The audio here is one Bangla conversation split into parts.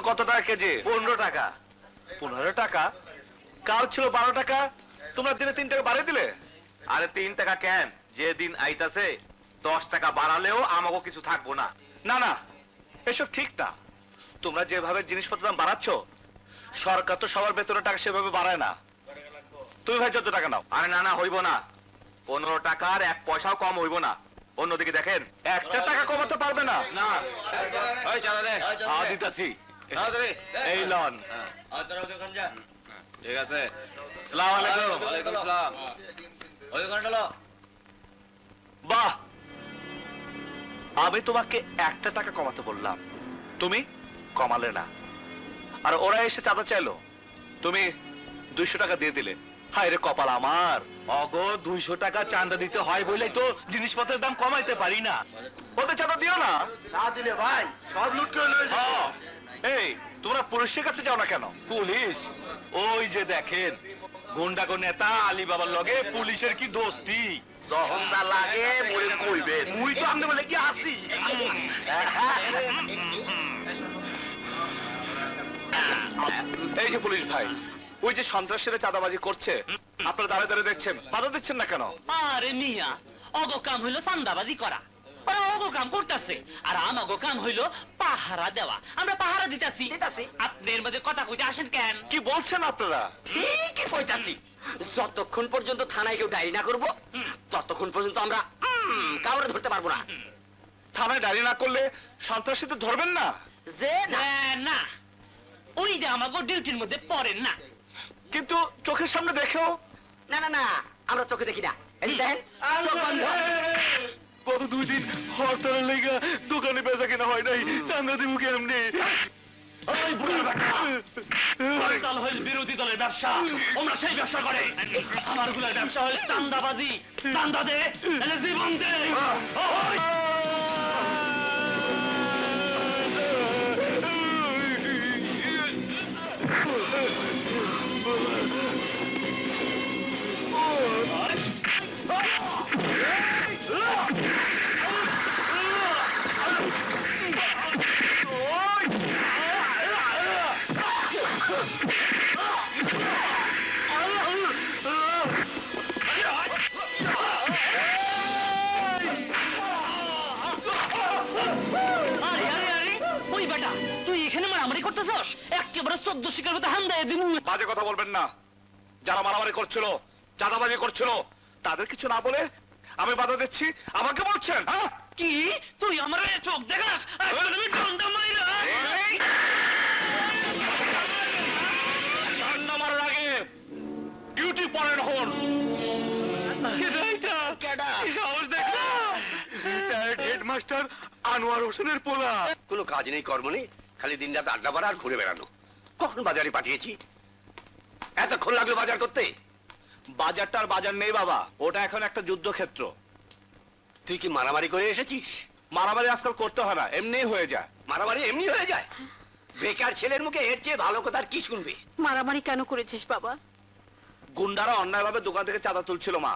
পটল কত টাকা কেজি? 15 টাকা। 15 টাকা? কাল ছিল 12 টাকা, তোমরা দিনে 3 টাকা বাড়িয়ে দিলে। আরে 3 টাকা কেন, যে দিন আইতাছে 10 টাকা বাড়ালেও আমাকে কিছু থাকবো না। না না, এসব ঠিক না। তোমরা যেভাবে জিনিসপত্রের দাম বাড়াচ্ছ, সরকার তো সবার বেতনের টাকা সেভাবে বাড়ায় না। তুমি ভাই যত টাকা নাও। আরে না না, হইব না। 15 টাকার 1 পয়সাও কম হইব না। অন্যদিকে দেখেন, 1 টাকা কমাতে পারবে না। না ওই চালা দে। দিতাছি। তাড়াতাড়ি এই লন। ঠিক আছে। আসসালামু আলাইকুম। ওয়ালাইকুম আসসালাম। ওই দোকানটা লো। বাহ, আমি তোমাকে 1 টাকা কমাতে বললাম, তুমি কমালে না। আর ওরা এসে চাঁদা চাইলো, তুমি 200 টাকা দিয়ে দিলে। হায় রে কপাল আমার। অগো 200 টাকা চাঁদা দিতে হয় বলেই তো জিনিসপত্রের দাম কমাইতে পারি না। ওদের চাঁদা দিও না। না দিলে ভাই সব লুট করে লয়ে যাবে। এই, তোমরা পুলিশের কাছে যাও না কেন? পুলিশ ওই যে দেখেন, গুন্ডাগো নেতা আলী বাবার লগে পুলিশের কি দোস্তি। যখন না লাগে মরে কইবেন। মুই তো আমনে বলে কি আসি। এই যে পুলিশ ভাই, ওই যে সন্ত্রাসীরা চাঁদাবাজি করছে, আপনারা দাঁড়িয়ে দাঁড়িয়ে দেখছেন, বাধা দিচ্ছেন না কেন? আরে মিয়া, অগো কাম হইলো চান্দাবাজি করা, ওরা অগো কাম করতেছে। আর আমাগো কাম হইলো পাহারা দেওয়া, আমরা পাহারা দিতাছি। আপনাদের মধ্যে কথা কইতে আসেন কেন? কি বলছেন আপনারা? ঠিকই কইতাছি। যতক্ষণ পর্যন্ত থানায় কেউ ডায়েরি না করবো, ততক্ষণ পর্যন্ত আমরা কাউরে ধরতে পারবো না। থানায় ডায়েরি না করলে সন্ত্রাসীদের ধরবেন না? যে না, ওই যে আমাগো ডিউটির মধ্যে পড়েন না। কিন্তু চোখের সামনে দেখেও। না না না, আমরা চোখে দেখি না। এই দেখেন, চোখ বন্ধ। গত 2 দিন হরতালের লেগে দোকানে বেচা কেনা হয় নাই, চাঁদা দিব কেমনি? ওই বুড়ার ব্যাটা, হরতাল হইল বিরোধী দলের ব্যবসা, ওরা সেই ব্যবসা করে। আমার গুলার ব্যবসা হইল চান্দাবাজি। চান্দা দে, এলে জীবন দে। ওই! আরে আরে আরে, ওই বেটা, তুই এখানে মারামারি করতেছস? একেবারে 14 শিকার মতো হান্দায় দিমু। বাজে কথা বলবেন না। যারা মারামারি করছিল, চাঁদাবাজি করছিল, তাদের কিছু না বলে আমি বাধা দিচ্ছি, আমাকে বলছেন? হ্যাঁ, কি তুই আমার চোখ দেখাস? এখন আমি ডন্ডা মাইরা ঠান্ডা মারার আগে ডিউটি পড়েন হন। হেডমাস্টার আনোয়ার হোসেনের পোলা। কোনো কাজ নেই, কর্ম নেই, খালি দিন রাত আড্ডা মারা আর ঘুরে বেড়ানো। কখন বাজারে পাঠিয়েছি? এতক্ষণ লাগলো বাজার করতে? বাজারটা আর বাজার নেই বাবা, ওটা এখন একটা যুদ্ধক্ষেত্র। তুই কি মারামারি করে এসেছিস? মারামারি আজকাল করতে হয় না, এমনিই হয়ে যায়। মারামারি এমনি হয়ে যায়? বেকার ছেলের মুখে এর চেয়ে ভালো কথা আর কি শুনবে? মারামারি কেন করেছিস বাবা? গুন্ডারা অন্যায়ভাবে দোকান থেকে চাঁদা তুলছিল মা।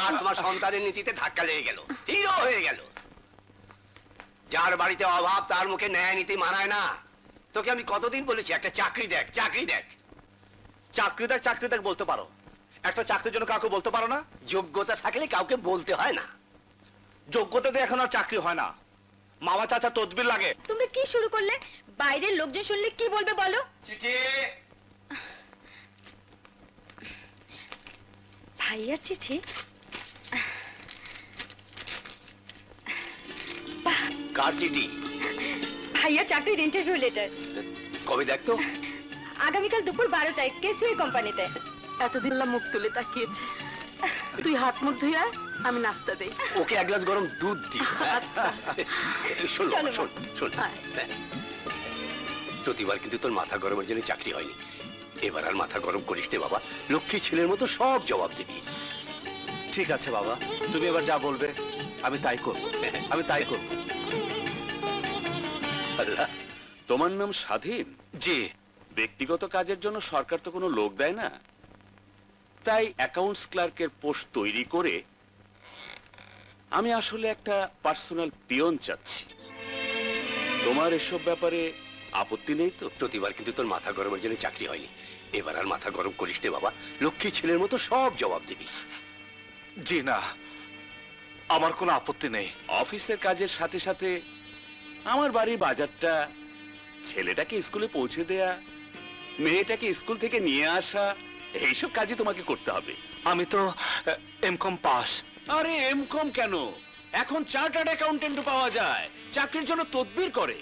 আর তোমার সন্তানের নীতিতে ধাক্কা লেগে গেল, হিরো হয়ে গেল। যার বাড়িতে অভাব তার মুখে ন্যায় নীতি মানায় না। তোকে আমি কতদিন বলেছি একটা চাকরি দেখ, চাকরি দেখ। চাকরি দেখ বলতে পারো, একটা চাকরির জন্য কাউকে বলতে পারো না? যোগ্যতা থাকলে কাউকে বলতে হয় না। যোগ্যতা দিয়ে এখন আর চাকরি হয় না, মামা চাচা তদবির লাগে। তুমি কি শুরু করলে? বাইরের লোকজন শুনলে কি বলবে বলো? চিঠি। ভাইয়ার চিঠি? কার চিঠি? ভাইয়া চাকরির ইন্টারভিউ লেটার। কবে দেখতো? আগামীকাল দুপুর 12টায় কেসিআই কোম্পানিতে। এতদিন মুখ তুলে তাকিয়েছে। তুই হাত মুখ ধুইয়া, আমি নাস্তা দেই। ওকে 1 গ্লাস গরম দুধ দি। শোন চলো, শোন শোন, হ্যাঁ। প্রতিবার কিন্তু তোর মাথা গরমের জন্য চাকরি হয়নি। এবার আর মাথা গরম করিস নে বাবা, লক্ষ্মী ছেলের মতো সব জবাব দিবি। ঠিক আছে বাবা, তুমি এবার যা বলবে আমি তাই করব, আমি তাই করব। আল্লাহ, তোমার নাম স্বাধীন? জি। ব্যক্তিগত কাজের জন্য সরকার তো কোনো লোক দেয় না, তাই অ্যাকাউন্টস ক্লার্কের পোস্ট তৈরি করে আমি আসলে একটা পার্সোনাল পিয়ন চাচ্ছি। তোমার এসব ব্যাপারে আপত্তি নেই তো? প্রতিবার কিন্তু তোর মাথা গরমের জন্য চাকরি হয়নি, এবার আর মাথা গরম করিস নে বাবা, লক্ষ্মী ছেলের মতো সব জবাব দিবি। জি না, আমার কোনো আপত্তি নেই। অফিসের কাজের সাথে সাথে আমার বাড়ির বাজারটা, ছেলেটাকে স্কুলে পৌঁছে দেয়া, মেয়েটাকে স্কুল থেকে নিয়ে আসা, এইসব কাজই তোমাকে করতে হবে। আমি তো এমকম পাস। আরে এমকম কেন, এখন চার্টার্ড অ্যাকাউন্টেন্টও পাওয়া যায়, চাকরির জন্য তদবির করে।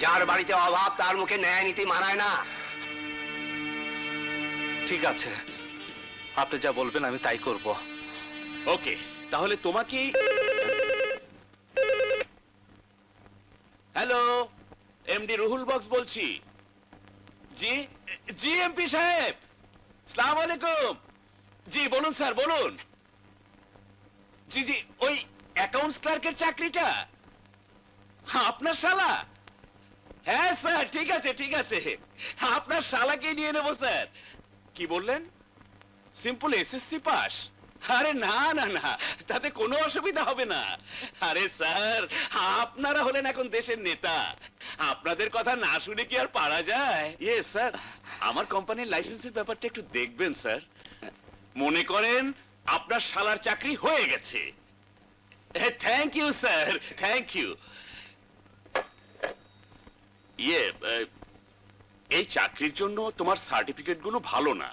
যার বাড়িতে অভাব তার মুখে ন্যায় নীতি মানায় না। ঠিক আছে, আপনি যা বলবেন আমি তাই করব। ওকে, তাহলে তোমাকে। হ্যালো, এমডি রুহুল বক্স বলছি। জি জি এমপি সাহেব, সালাম আলাইকুম। জি বলুন স্যার, বলুন। জি জি, ওই অ্যাকাউন্টস ক্লার্কের চাকরিটা আপনার শালা? হ্যাঁ স্যার, ঠিক আছে ঠিক আছে, আপনার শালাকে নিয়ে নেবো স্যার। কি বললেন? Simple SSC pass? আরে না না না, তাতে কোনো অসুবিধা হবে না। আরে স্যার, আপনারা হলেন এখন দেশের নেতা, আপনাদের কথা না শুনে কি আর পারা যায়? ইয়ে স্যার, আমার কোম্পানির লাইসেন্সের ব্যাপারটা একটু দেখবেন স্যার। মনে করেন আপনার শালার চাকরি হয়ে গেছে। Thank you sir, thank you. ইয়ে, এই চাকরির জন্য তোমার সার্টিফিকেট গুলো ভালো না।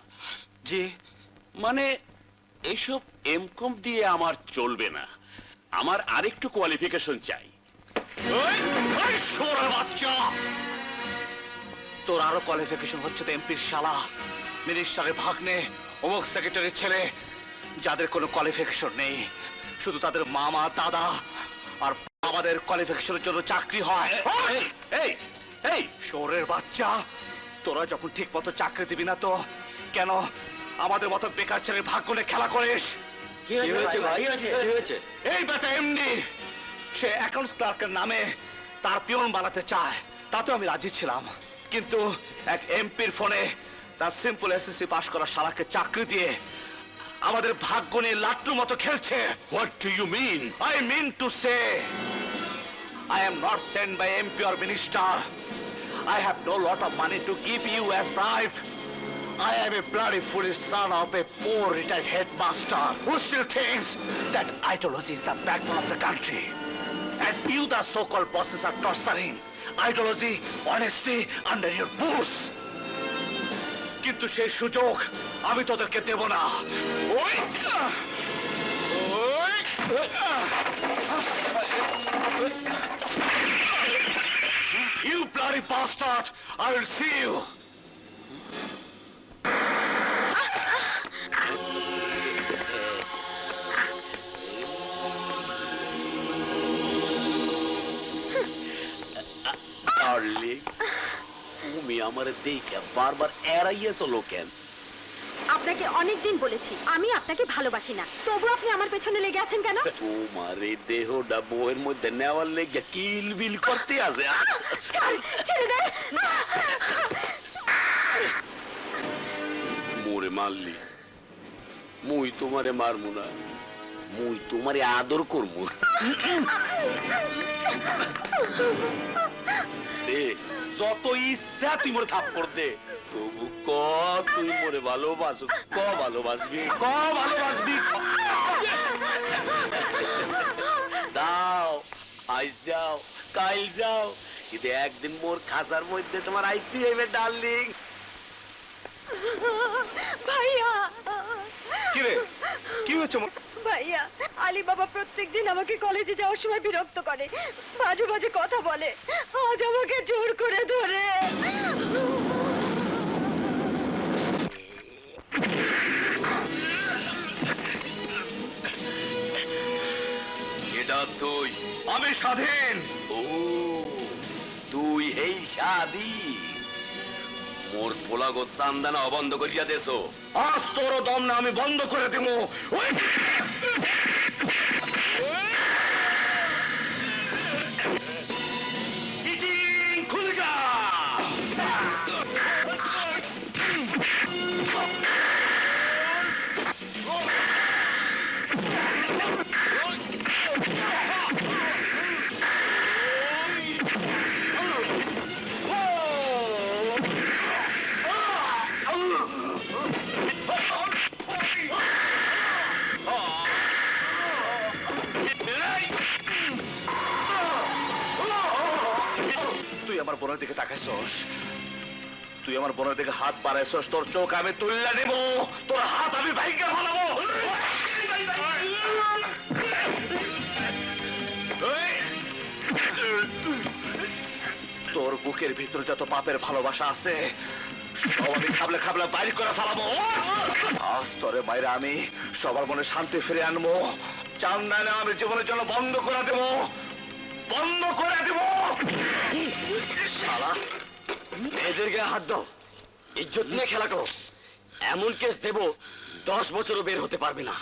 জি, মানে এইসব এমকম দিয়ে আমার চলবে না, আমার আরেকটু কোয়ালিফিকেশন চাই। বাচ্চা, তোর আরো কোয়ালিফিকেশন হচ্ছে তো এমপির শালা, মিনিস্টারের ভাগ্নে, অমুক সেক্রেটারির ছেলে, যাদের কোনো কোয়ালিফিকেশন নেই, শুধু তাদের মামা দাদা আর আমাদের কোয়ালিফিকেশনের জন্য চাকরি হয়। এই এই এই, শোরের বাচ্চা, তোরা যখন ঠিক মতো চাকরি দিবি না তো কেন আমাদের মতো বেকার ছেলের ভাগ্য নিয়ে খেলা করিস? কি হয়েছে ভাই? কি হয়েছে? এই বেটা এমনি, সে অ্যাকাউন্টস ক্লার্কের নামে তার পিয়ন বানাতে চায়, তাতে আমি রাজি ছিলাম, কিন্তু এক এমপির ফোনে তার সিম্পল এসএসসি পাস করা শালাকে চাকরি দিয়ে আমাদের ভাগ্য নিয়ে লাট্টুর মতো খেলছে। What do you mean? I mean to say, I am not sent by MP or minister. I have no lot of money to give you as bribe. I am a bloody foolish son of a poor retired headmaster who still thinks that ideology is the backbone of the country. And you, the so-called bosses, are torturing ideology, honesty under your boots. কিন্তু সেই সুযোগ আমি তোদেরকে দেব না। ওই You bloody bastard! I will see you! Darling, তুমি আমারে দেখে বারবার এড়াইয়া চলো কেন? আপনাকে অনেকদিন বলেছি আমি আপনাকে ভালোবাসি না, তবু আপনি আমার পেছনে লেগে আছেন কেন? তোমার এই দেহটা বউয়ের মধ্যে নেওয়ার লেগে কিলবিল করতে আছে। ছেড়ে দে! মোরে মারলি, মুই তোমারে মারমু না, মুই তোমারে আদর করমু। দে, যত ইচ্ছা তুই মোরে থাপ্পড় দে, তবু ক তুই মোরে ভালোবাসো, ক ভালোবাসবি, ক ভালোবাসবি। যাও, আজ যাও, কাল যাও, কিন্তু একদিন মোর খাঁচার মধ্যে তোমার আইতে হইবে ডার্লিং। ভাইয়া, কি রে, কি হয়েছে? ভাইয়া, আলী বাবা প্রত্যেকদিন আমাকে কলেজে যাওয়ার সময় বিরক্ত করে, বাজে বাজে কথা বলে, আজ আমাকে জোর করে ধরে। এটা তুই? আমি স্বাধীন। ও, তুই এই স্বাধীন? মোর পোলা গো চান্দানা অবন্ধ করিয়া দেছো। আজ তোর দম না আমি বন্ধ করে দেবো। খুলে যা। বোনের দিকে তাকাইছস, তুই আমার বোনের দিকে হাত বাড়াইছস, তোর চোখ আমি তুললে নেব, তোর হাত আমি ভাইকে ফেলাবো। তোর বুকের ভিতরে যত পাপের ভালোবাসা আছে সব আমি খাবলে খাবলে বাইর করে ফেলাবো। আজ তোরে মায়েরা আমি সবার মনে শান্তি ফিরে আনবো। চান না আমি জীবনের জন্য বন্ধ করে দেব, বন্ধ করে দেব। শালা মেয়েদের গায়ে হাত দাও, ইজ্জত নিয়ে খেলা করো, এমন কেস দেব 10 বছরও বের হতে পারবে না।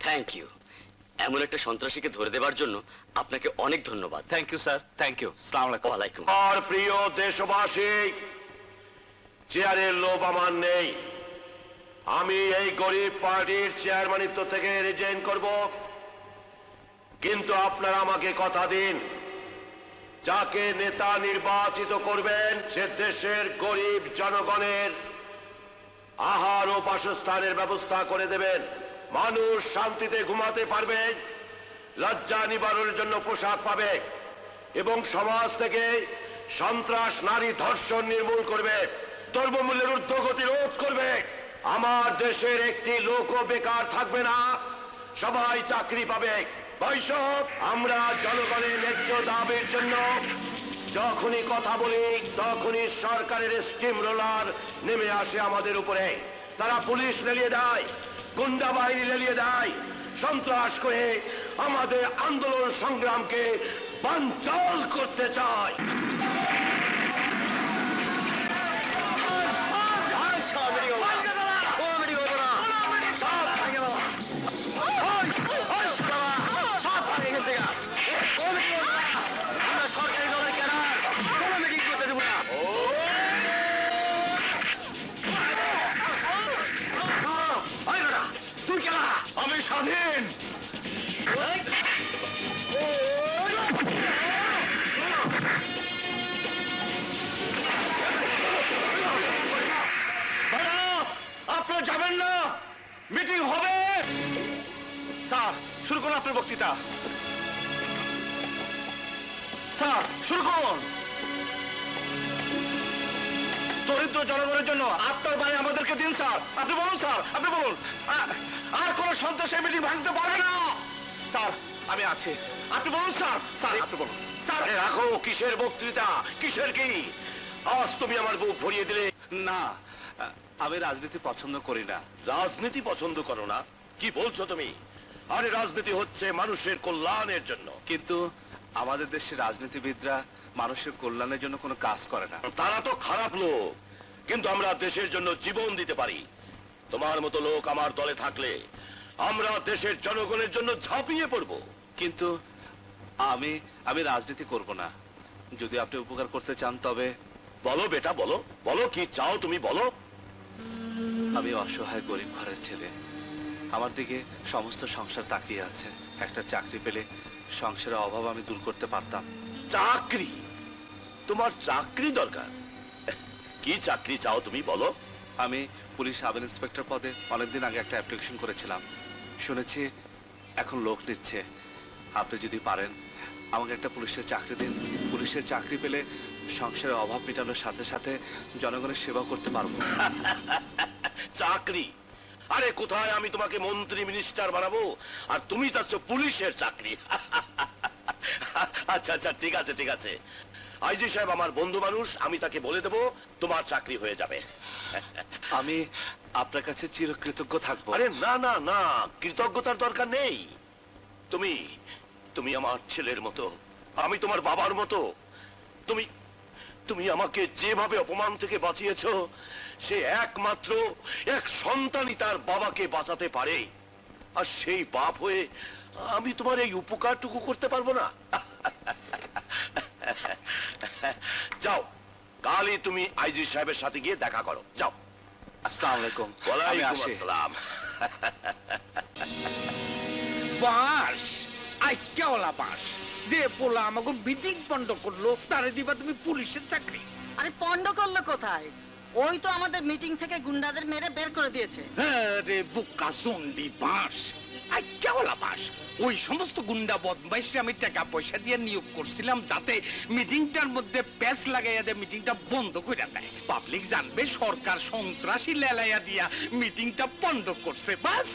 Thank you. এমন একটা সন্ত্রাসীকে ধরে দেবার জন্য আপনাকে অনেক ধন্যবাদ। Thank you sir, thank you. সালাম আলাইকুম। ওয়ালাইকুম। আর প্রিয় দেশবাসী, চেয়ারের লোভ আমার নেই। আমি এই গরিব পার্টির চেয়ারম্যানিত্ব থেকে রিজাইন করব, কিন্তু আপনারা আমাকে কথা দিন, যাকে নেতা নির্বাচিত করবেন সে দেশের গরিব জনগণের আহার ও বাসস্থানের ব্যবস্থা করে দেবেন, মানুষ শান্তিতে ঘুমাতে পারবে, লজ্জা নিবারণের জন্য পোশাক পাবে এবং সমাজ থেকে সন্ত্রাস, নারী ধর্ষণ নির্মূল করবে, দ্রব্যমূল্যের ঊর্ধ্বগতি রোধ করবে। আমার দেশের একটি লোকও বেকার থাকবে না, সবাই চাকরি পাবে। বৈষব আমরা জনগণের ন্যায্য দাবির জন্য যখনই কথা বলি তখনই সরকারের স্টিম রোলার নেমে আসে আমাদের উপরে। তারা পুলিশ লেলিয়ে দেয়, গুন্ডা বাহিনী লেলিয়ে দেয়, সন্ত্রাস করে আমাদের আন্দোলন সংগ্রামকে বানচাল করতে চায়। আমি স্বাধীন। আপনারা যাবেন না, মিটিং হবে। স্যার শুরু করুন আপনার বক্তৃতা। স্যার শুরু করুন। দরিদ্র জনগণের জন্য আপনার বাড়ি আমাদেরকে দিন স্যার। আপনি বলুন স্যার, আপনি বলুন। আর কোন সন্ত্রাসের মিটিং ভাঙতে পারবে না। স্যার আমি আছি, আপনি বলুন স্যার। স্যার আপনি বলুন। স্যার আরে রাখো, কিসের বক্তৃতা, কিসের কি? আজ তুমি আমার বুক ভরিয়ে দিলে। না, আমি রাজনীতি পছন্দ করি না। রাজনীতি পছন্দ করো না? কি বলছো তুমি? আরে রাজনীতি হচ্ছে মানুষের কল্যাণের জন্য। কিন্তু আমাদের দেশের রাজনীতিবিদরা মানুষের কল্যাণের জন্য কোনো কাজ করে না। তারা তো খারাপ লোক, কিন্তু আমরা দেশের জন্য জীবন দিতে পারি। তোমার মতো লোক আমার দলে থাকলে আমরা দেশের জনগণের জন্য ঝাঁপিয়ে পড়ব। কিন্তু আমি রাজনীতি করব না। যদি আপনি উপকার করতে চান তবে। বলো বেটা, বলো বলো, কি চাও তুমি বলো। আমি অসহায় গরিব ঘরের ছেলে, আমার দিকে সমস্ত সংসার তাকিয়ে আছে। একটা চাকরি পেলে সংসারের অভাব আমি দূর করতে পারতাম। চাকরি? তোমার চাকরি দরকার? কি চাকরি চাও তুমি বলো। আমি পুলিশ সাব ইন্সপেক্টর পদে অনেকদিন আগে একটা অ্যাপ্লিকেশন করেছিলাম, শুনেছি এখন লোক নিচ্ছে। আপনি যদি পারেন আমাকে একটা পুলিশের চাকরি দিন। পুলিশের চাকরি পেলে সংসারের অভাব মেটানোর সাথে সাথে জনগণের সেবা করতে পারবো। চাকরি? আরে কোথায় আমি তোমাকে মন্ত্রী মিনিস্টার বানাবো, আর তুমি চাচ্ছ পুলিশের চাকরি? আচ্ছা আচ্ছা, ঠিক আছে ঠিক আছে। আইজি সাহেব আমার বন্ধু মানুষ, আমি তাকে বলে দেবো তোমার চাকরি হয়ে যাবে। আমি আপনার কাছে চিরকৃতজ্ঞ থাকবো। আরে না না না, কৃতজ্ঞতার দরকার নেই। তুমি তুমি আমার ছেলের মতো, আমি তোমার বাবার মতো। তুমি তুমি আমাকে যেভাবে অপমান থেকে বাঁচিয়েছো, সে একমাত্র এক সন্তানই তার বাবাকে বাঁচাতে পারে। আর সেই বাপ হয়ে আমি তোমার এই উপকারটুকু করতে পারবো না? যাও, কালই তুমি আইজি সাহেবের সাথে গিয়ে দেখা করো, যাও। আসসালামু আলাইকুম। আমি ওয়ালাইকুম আসি। আসসালাম। বাস আইক্যাওয়ালা বাস যে পোলা আমাকে মিটিং বন্ধ করলো, তারে দিবা তুমি পুলিশের চাকরি? আরে পন্ড করলো কোথায়? ওই তো আমাদের মিটিং থেকে গুন্ডাদের মেরে বের করে দিয়েছে। হ্যাঁ রে বুকা জন্ডি বাস, আজ্ঞাওয়ালা বাস। ওই সমস্ত গুন্ডা বদমাইশে আমি টাকা পয়সা দিয়ে নিয়োগ করছিলাম যাতে মিটিংটার মধ্যে প্যাচ লাগাইয়া দিয়ে মিটিংটা বন্ধ করে দেয়। পাবলিক জানবে সরকার সন্ত্রাসী লেলাইয়া দিয়া মিটিংটা বন্ধ করছে। বাস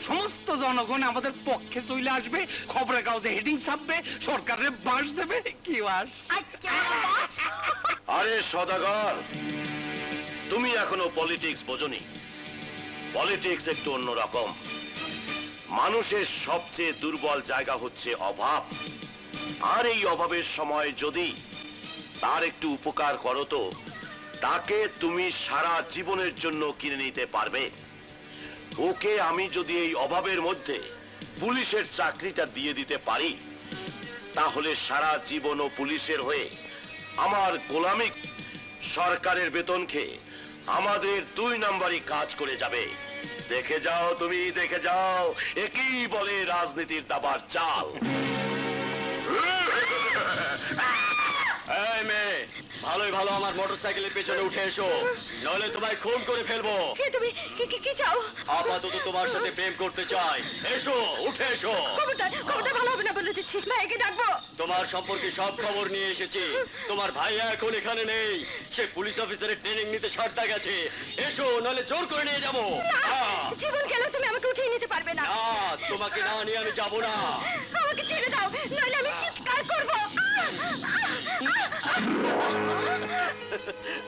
সমস্ত জনগণ আমাদের পক্ষে চলে আসবে, খবরের কাগজে হেডিং ছাপবে, সরকারের বাস দেবে। কি বাস? আরে সদাগর, তুমি এখনো পলিটিক্স বোঝনি। পলিটিক্স একটু অন্যরকম। মানুষের সবচেয়ে দুর্বল জায়গা হচ্ছে অভাব, আর এই অভাবের সময় যদি তার একটু উপকার করো তো তাকে তুমি সারা জীবনের জন্য কিনে নিতে পারবে। ওকে আমি যদি এই অভাবের মধ্যে পুলিশের চাকরিটা দিয়ে দিতে পারি তাহলে সারা জীবন ও পুলিশের হয়ে আমার গোলামি সরকারের বেতন খেয়ে আমাদের 2 নম্বরই কাজ করে যাবে। দেখে যাও, তুমি দেখে যাও, একই বলে রাজনীতির দাবার চাল। এই মেয়ে, ভালোই ভালো আমার মোটরসাইকেলের পেছনে উঠে এসো, নইলে তোমায় খুন করে ফেলবো। তুমি কি চাও? আপাতত তোমার সাথে প্রেম করতে চাই। এসো, উঠে এসো। খবরদার ভালো হবে না বলে দিচ্ছি। ভাইকে ডাকবো। তোমার সম্পর্কে সব খবর নিয়ে এসেছি। তোমার ভাই এখন এখানে নেই, সে পুলিশ অফিসারের ট্রেনিং নিতে সারদা গেছে। এসো, নইলে জোর করে নিয়ে যাবো। জীবন গেলে তুমি আমাকে উঠিয়ে নিতে পারবে না। না, তোমাকে না নিয়ে আমি যাবো না। আমাকে ছেড়ে দাও, নইলে আমি চিৎকার করব।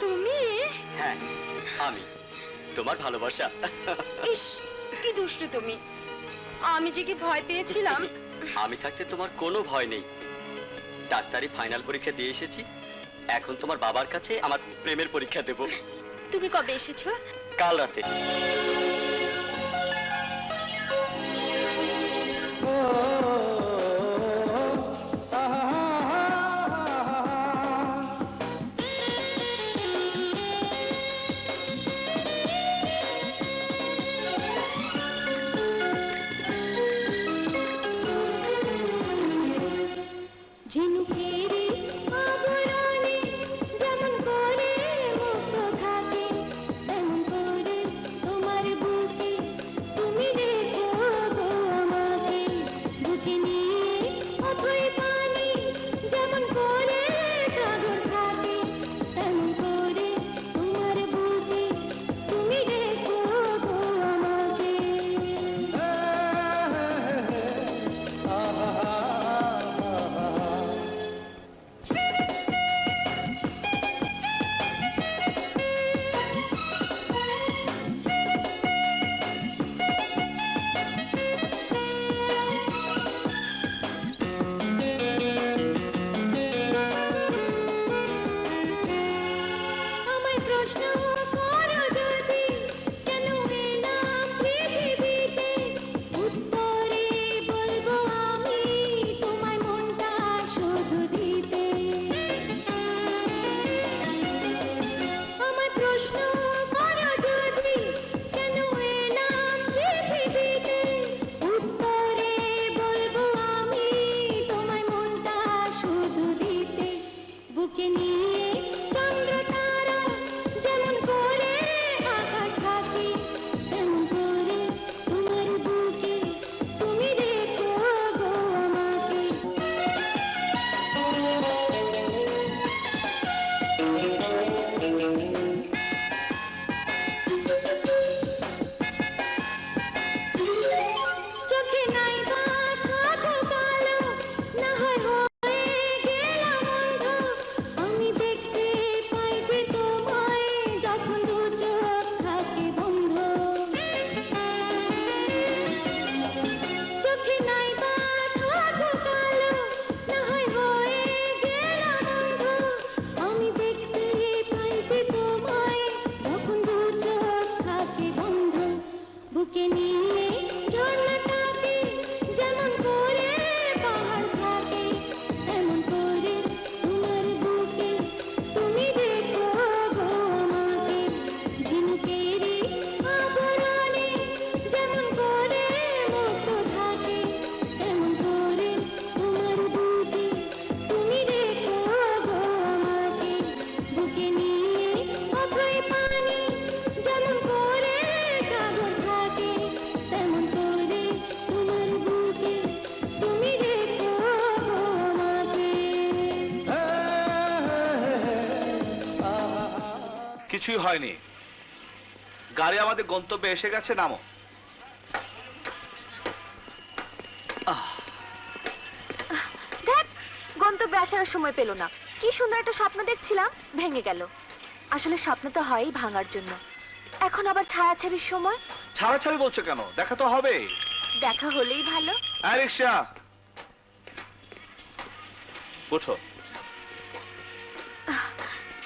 তুমি? হ্যাঁ, আমি তোমার ভালোবাসা। ইস, কি দুষ্টু তুমি। আমি যে কি ভয় পেয়েছিলাম। আমি থাকতে তোমার কোনো ভয় নেই। ডাক্তারি ফাইনাল পরীক্ষা দিয়ে এসেছি, এখন তোমার বাবার কাছে আমার প্রেমের পরীক্ষা দেব। তুমি কবে এসেছো? কাল রাতে। ঝিনুকেরি আবরণে যেমন করে মুক্ত থাকে তেমন করে তোমার কিছুই হয়নি, গাড়ি আমাদের গন্তব্যে এসে গেছে, নামো। দেখ, গন্তব্যে আসার সময় পেল না। কি সুন্দর একটা স্বপ্ন দেখছিলাম, ভেঙে গেল। আসলে স্বপ্ন তো হয়ই ভাঙার জন্য। এখন আবার ছাড়াছাড়ির সময়। ছাড়াছাড়ি বলছো কেন? দেখা তো হবে। দেখা হলেই ভালো। রিক্সা উঠো।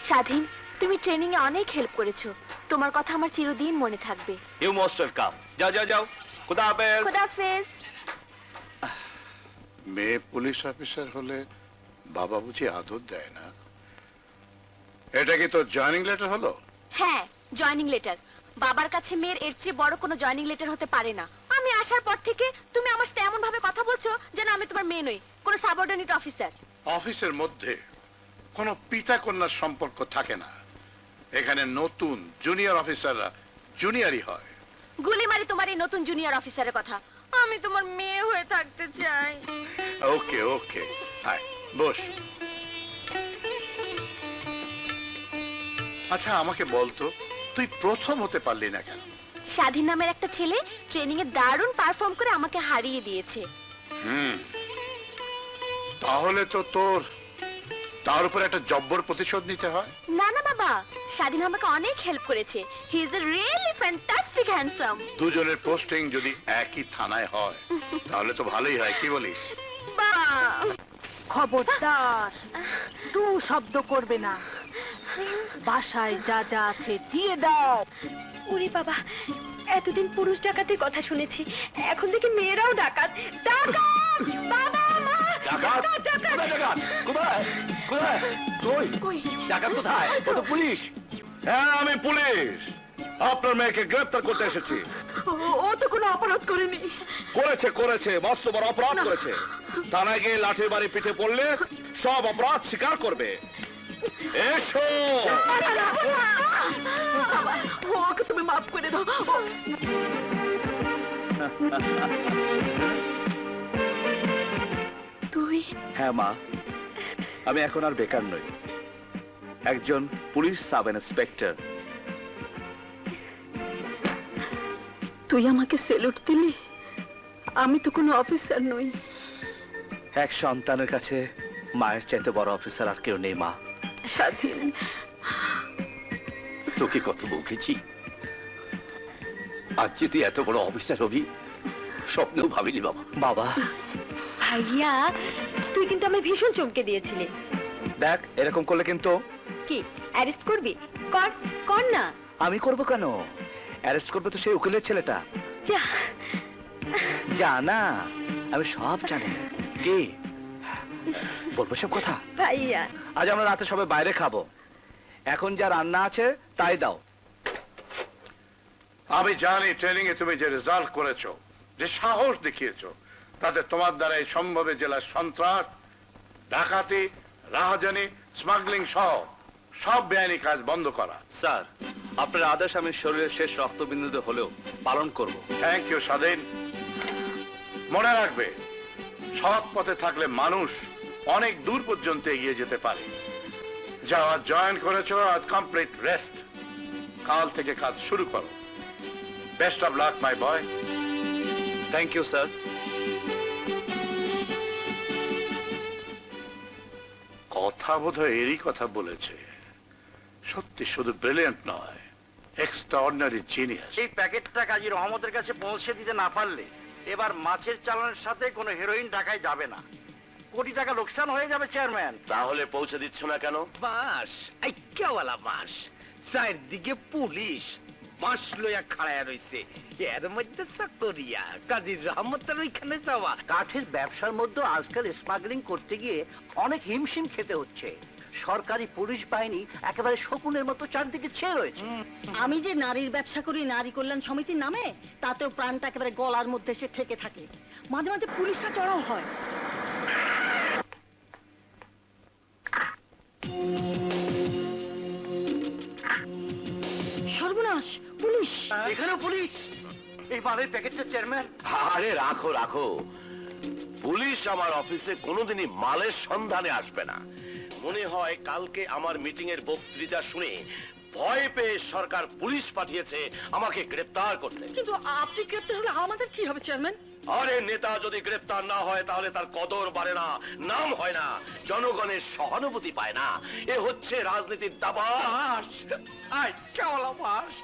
স্বাধীন, তুমি ট্রেনিং এ অনেক হেল্প করেছো। তোমার কথা আমার চিরদিন মনে থাকবে। You most welcome. যাও যাও যাও, খুদা হাফেজ। খোদাফেজ। মেয়ে পুলিশ অফিসার হলে বাবা বুঝি আদর দেয় না? এটা কি তোর জয়েনিং লেটার হলো? হ্যাঁ, জয়েনিং লেটার। বাবার কাছে মেয়ের এর চেয়ে বড় কোনো জয়েনিং লেটার হতে পারে না। আমি আসার পর থেকে তুমি আমার সাথে এমন ভাবে কথা বলছো যেন আমি তোমার মেয়ে নই, কোনো সাবঅর্ডিনেট অফিসার। অফিসের মধ্যে কোনো পিতা কন্যার সম্পর্ক থাকে না। এখানে নতুন জুনিয়র অফিসাররা জুনিয়রই হয়। গুলি মারি তোমার এই নতুন জুনিয়র অফিসারের কথা। আমি তোমার মেয়ে হয়ে থাকতে চাই। ওকে ওকে, হাই বস। আচ্ছা আমাকে বলতো, তুই প্রথম হতে পারলি না কেন? স্বাধীন নামের একটা ছেলে ট্রেনিং এ দারুণ পারফর্ম করে আমাকে হারিয়ে দিয়েছে। তাহলে তো তোর তার উপর একটা জব্বর প্রতিশোধ নিতে হয়। না না বাবা, স্বাধীন আমাকে অনেক হেল্প করেছে। He is a really fantastic handsome. দুজনের পোস্টিং যদি একই থানায় হয় তাহলে তো ভালোই হয়, কি বলিস? বাবা, খবরদার, তু শব্দ করবে না। বাসায় যা যা আছে দিয়ে দাও। ওরে বাবা, এতদিন পুরুষ ডাকাতের কথা শুনেছি, এখন দেখি মেয়েরাও ডাকাত। ডাকাত! বাবা, মা! ডাকাত? ডাকাত! কোথায় ডাকাত? কোথায়? কোথায়? কই? ডাকাত কোথায়? ও তো পুলিশ। হ্যাঁ, আমি পুলিশ। আপনার মেয়েকে গ্রেফতার করতে এসেছি। ও তো কোনো অপরাধ করেনি। করেছে করেছে, মস্ত বড় অপরাধ করেছে। থানায় গিয়ে লাঠির বাড়ি পিঠে পড়লে সব অপরাধ স্বীকার করবে। এসো। ওকে তুমি মাফ করে দাও। তুই? হ্যাঁ মা, আমি এখন আর বেকার নই, একজন পুলিশ সাব ইন্সপেক্টর। তুই আমাকে সেলুট দিলি? আমি তো কোনো অফিসার নই। এক সন্তানের কাছে মায়ের চাইতে বড় অফিসার আর কেউ নেই মা। স্বাধীন, তোকে কত বকেছি, আজ যে তুই এত বড় অফিসার হবি স্বপ্নেও ভাবিনি বাবা। বাবা ভাইয়া, তুই কিন্তু আমি ভীষণ চমকে দিয়েছিলি। দেখ, এরকম করলে কিন্তু। কি অ্যারেস্ট করবি? কর, কর না। আমি করব কেন? অ্যারেস্ট করবে তো সেই উকিলের ছেলেটা। যা। জানা, আমি সব জানি। কি বলবো সব কথা? ভাইয়া, আজ আমরা রাতে সবাই বাইরে খাবো, এখন যা রান্না আছে তাই দাও। আমি জানি ট্রেনিং এ তুমি যে রেজাল্ট করেছো, যে সাহস দেখিয়েছো, তাতে তোমার দ্বারা এই সম্ভবে জেলার সন্ত্রাস, ডাকাতি, রাহাজানি, স্মাগলিং সহ সব বেআইনি কাজ বন্ধ করা। স্যার, আপনার আদেশ আমি শরীরের শেষ রক্তবিন্দুতে হলেও পালন করব। থ্যাংক ইউ স্বাধীন। মনে রাখবে, সৎ পথে থাকলে মানুষ অনেক দূর পর্যন্ত এগিয়ে যেতে পারে। যা আজ জয়েন করেছো, আজ কমপ্লিট রেস্ট। কাল থেকে কাজ শুরু করো। Best of luck my boy. Thank you sir. কথা বোধহয় এরই কথা বলেছে। সত্যি শুধু ব্রিলিয়ান্ট নয়, এক্সট্রাঅর্ডিনারি জিনিয়াস। এই প্যাকেটটা কাজী রহমতের কাছে পৌঁছে দিতে না পারলে এবার মাছের চালানের সাথে কোনো হেরোইন ঢাকায় যাবে না। কোটি টাকা লোকসান হয়ে যাবে চেয়ারম্যান। তাহলে পৌঁছে দিচ্ছ না কেন? বাস, আইক্যাওয়ালা বাস, চারদিকে পুলিশ বাস লইয়া খাড়ায় রইছে, এর মধ্যে চাকরিয়া কাজী রহমতের ওইখানে যাওয়া। কাঠের ব্যবসার মধ্যে আজকাল স্মাগলিং করতে গিয়ে অনেক হিমশিম খেতে হচ্ছে। সরকারি পুলিশ বাহিনী একেবারে শকুনের মতো চারদিকে ছেয়ে রয়েছে। আমি যে নারীর ব্যবসা করি নারী কল্যাণ সমিতির নামে, তাতেও প্রাণটা একেবারে গলার মধ্যে এসে ঠেকে থাকে। মাঝে মাঝে পুলিশটা চড়াও হয়। সর্বনাশ, পুলিশ! এখানেও পুলিশ? এই মালের প্যাকেটটা চেয়ারম্যান। আরে রাখো রাখো, পুলিশ আমার অফিসে কোনোদিনই মালের সন্ধানে আসবে না। মনে হয় কালকে আমার মিটিং এর বক্তৃতা শুনে ভয় পেয়ে সরকার পুলিশ পাঠিয়েছে আমাকে গ্রেপ্তার করতে। কিন্তু আপনি গ্রেপ্তার হলে আমাদের কি হবে চেয়ারম্যান? আরে নেতা যদি গ্রেপ্তার না হয় তাহলে তার কদর বাড়ে না, নাম হয় না, জনগণের সহানুভূতি পায় না। এ হচ্ছে রাজনীতির দাবা। বাস আই কেওলা বাস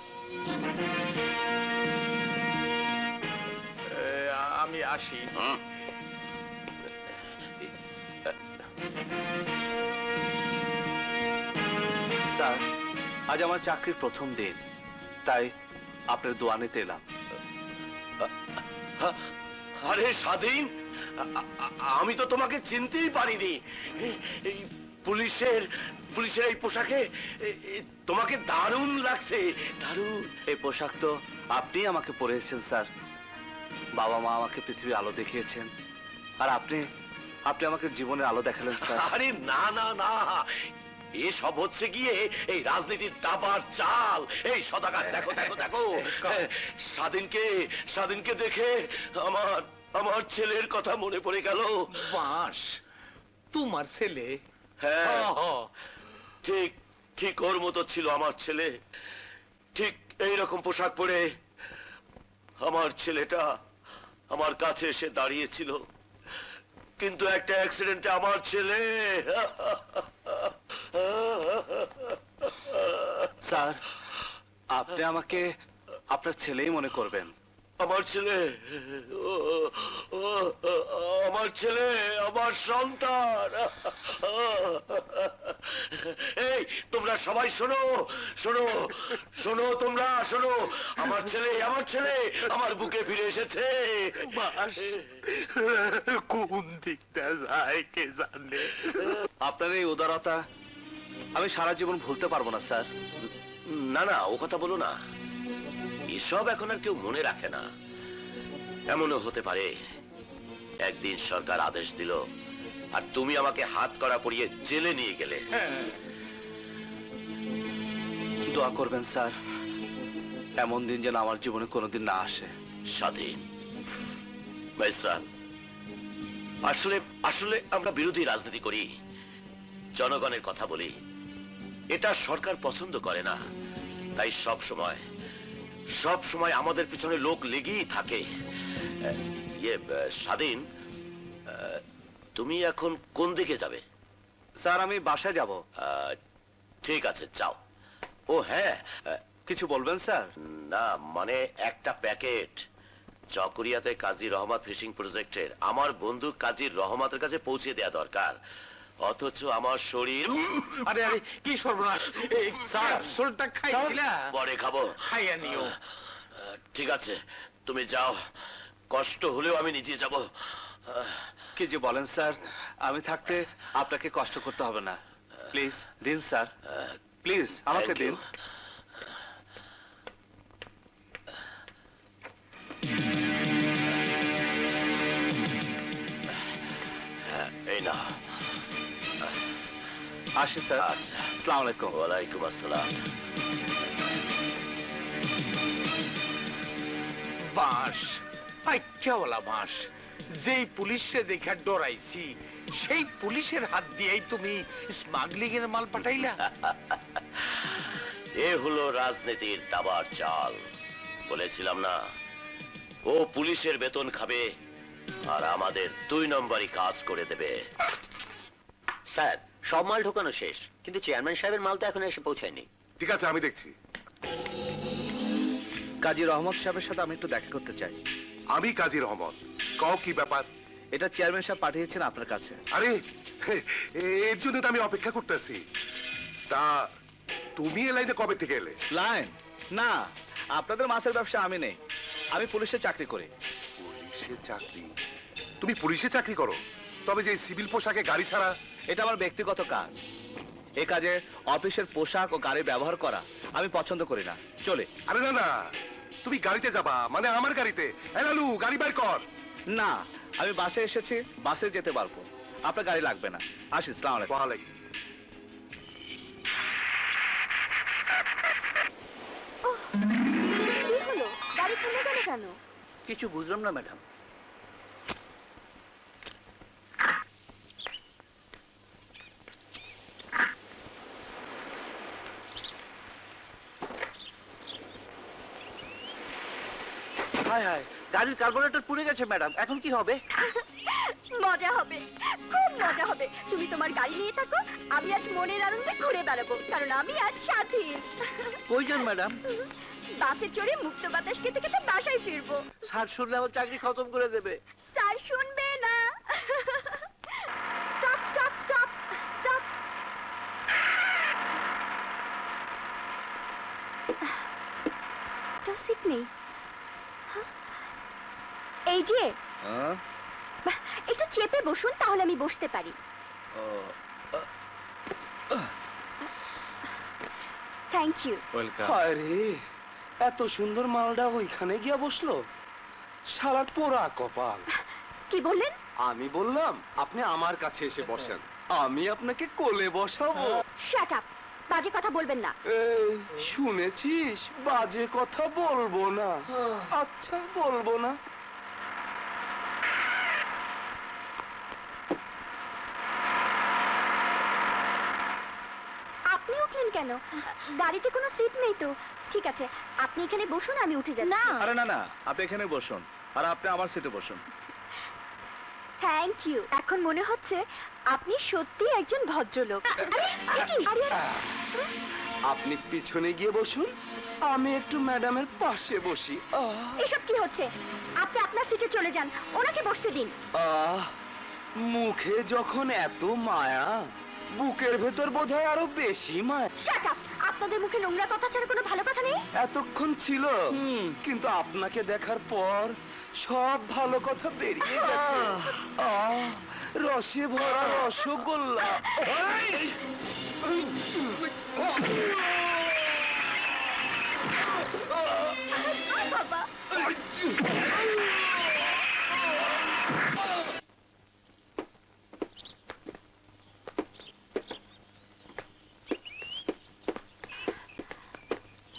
আমি আসি। স্যার, আজ আমার চাকরির প্রথম দিন, তাই আপনার দোয়া নিতে এলাম। আরে স্বাধীন, আমি তো তোমাকে চিনতেই পারিনি। এই পুলিশের পুলিশের এই পোশাকে তোমাকে দারুণ লাগছে, দারুণ। এই পোশাক তো আপনি আমাকে পরিয়েছেন স্যার। বাবা মা আমাকে পৃথিবীর আলো দেখিয়েছেন, আর আপনি আমাকে জীবনের আলো দেখালেন স্যার। আরে না না না, এসব হচ্ছে গিয়ে এই রাজনীতির দাবার চাল। এই সদাগর, দেখো দেখো দেখো, স্বাধীনকে দেখে আমার ছেলের কথা মনে পড়ে গেল। বাস তোমার ছেলে? হ্যাঁ, হ, হ। ঠিক ঠিক ওর মতো ছিল আমার ছেলে। ঠিক এইরকম পোশাক পরে আমার ছেলেটা আমার কাছে এসে দাঁড়িয়েছিল, কিন্তু একটা অ্যাক্সিডেন্টে আমার ছেলে। স্যার, আপনি আমাকে আপনার ছেলেই মনে করবেন। আমার ছেলে, আমার ছেলে, আমার সন্তান। এই তোমরা সবাই শোনো শোনো শোনো, তোমরা শোনো, আমার ছেলে আমার বুকে ফিরে এসেছে। কোন দিকটা যায় কে জানে। আপনার এই উদারতা আমি সারা জীবন ভুলতে পারবো না স্যার। না না, ও কথা বলো না, এসব এখন আর কেউ মনে রাখে না। এমনও হতে পারে একদিন সরকার আদেশ দিল আর তুমি আমাকে হাত করা পরিয়ে জেলে নিয়ে গেলে। দোয়া করবেন স্যার, এমন দিন যেন আমার জীবনে কোনোদিন না আসে। স্বাধীন ভাইসান, আসলে আসলে আমরা বিরোধী রাজনীতি করি, জনগণের কথা বলি। এটা সরকার পছন্দ করে না, তাই সব সময় আমাদের পিছনে লোক লেগেই থাকে। স্বাধীন, তুমি এখন কোন দিকে যাবে? স্যার, আমি বাসায় যাব। ঠিক আছে, যাও। ও হ্যাঁ, কিছু বলবেন স্যার? না মানে একটা প্যাকেট চকরিয়াতে কাজী রহমত ফিশিং প্রজেক্টের আমার বন্ধু কাজী রহমতের কাছে পৌঁছে দেয়া দরকার, অথচ আমার শরীর। আরে আরে কি সর্বনাশ! এই ক্যাপসুলটা খাইছিলা? পরে খাবো। খাইয়া নিও। ঠিক আছে, তুমি যাও, কষ্ট হলেও আমি নিজে যাব। কি যে বলেন স্যার, আমি থাকতে আপনাকে কষ্ট করতে হবে না। প্লিজ দিন স্যার, প্লিজ আমাকে Thank দিন। you. এই না। আসি স্যার। আচ্ছা, আসসালামু আলাইকুম। ওয়ালাইকুম আসসালাম। বাস আইচাওয়ালা বাস, যেই পুলিশে দেখা ডরাইছি সেই পুলিশের হাত দিয়েই তুমি স্মাগলিং এর মাল পাঠাইলা। এ হলো রাজনীতির দাবার চাল। বলেছিলাম না, ও পুলিশের বেতন খাবে আর আমাদের 2 নম্বরই কাজ করে দেবে। স্যার, সব মাল ঢোকানো শেষ, কিন্তু চেয়ারম্যান সাহেবের মাল তো এখন এসে পৌঁছায়নি। ঠিক আছে, আমি দেখছি। কাজী রহমত সাহেবের সাথে আমি একটু দেখা করতে চাই। আমি কাজী রহমত, কও কি ব্যাপার? এটা চেয়ারম্যান সাহেব পাঠিয়েছেন আপনার কাছে। আরে এর জন্য তো আমি অপেক্ষা করতেছি। তা তুমি এ লাইনে কবে থেকে এলে? লাইন না, আপনাদের মাছের ব্যবসা আমি নেই, আমি পুলিশে চাকরি করি। পুলিশে চাকরি? তুমি পুলিশে চাকরি করো? তবে যে সিভিল পোশাকে গাড়ি ছাড়া? এটা আমার ব্যক্তিগত কাজ। এ কাজে অফিসের পোশাক ও গাড়ি ব্যবহার করা আমি পছন্দ করি না। চলে। আরে না না, তুমি গাড়িতে যাবা মানে আমার গাড়িতে। লালু, গাড়ি বের কর। না, আমি বাসে এসেছি, বাসে যেতে পারবো, আপনার গাড়ি লাগবে না। আসি। আসসালামু আলাইকুম। ওয়ালাইকুম। কি হলো? গাড়ি থেমে গেল কেন? কিছু বুঝলাম না ম্যাডাম। হায় হায়, গাড়ির কার্বোরেটর পুড়ে গেছে ম্যাডাম, এখন কি হবে? মজা হবে, খুব মজা হবে। তুমি তোমার গাড়ি নিয়ে থাকো, আমি আজ মনের আনন্দে ঘুরে বেড়াবো, কারণ আমি আজ স্বাধীন। কইজন ম্যাডাম? বাসে চড়ে মুক্ত বাতাস খেতে খেতে বাসায় ফিরবো। স্যার শুনলে আমার চাকরি খতম করে দেবে। স্যার শুনবে না। Stop stop stop stop. তো সিট নেই। হ্যাঁ? এই যে বাহ, একটু চেপে বসুন, তাহলে আমি বসতে পারি। Thank you. ওয়েলকাম। আরে এত সুন্দর মালটা ওইখানে গিয়া বসলো, সারা পোড়া কপাল। কি বললেন? আমি বললাম আপনি আমার কাছে এসে বসেন, আমি আপনাকে কোলে বসাবো। শাট আপ, বাজে কথা বলবেন না। এই শুনেছিস, বাজে কথা বলবো না। আচ্ছা বলবো না। আপনি উঠলেন কেন? গাড়িতে কোনো সিট নেই তো। ঠিক আছে, আপনি এখানে বসুন, আমি উঠে যাচ্ছি। না, আরে না না, আপনি এখানে বসুন, আর আপনি আমার সিটে বসুন। Thank you. এখন মনে হচ্ছে আপনি সত্যি একজন ভদ্রলোক। আরে, এ কি? আরে, আপনি পিছনে গিয়ে বসুন, আমি একটু ম্যাডামের পাশে বসি। এসব কি হচ্ছে? আপনি আপনার সিটে চলে যান, ওনাকে বসতে দিন। আহ, মুখে যখন এত মায়া, বুকের ভেতর বোধহয় আরো বেশি মায়া। শাট আপ, আপনাদের মুখে নোংরা কথা ছাড়া কোনো ভালো কথা নেই? এতক্ষণ ছিল, কিন্তু আপনাকে দেখার পর সব ভালো কথা বেরিয়ে গেছে। রসে ভরা রসগোল্লা। বাবা,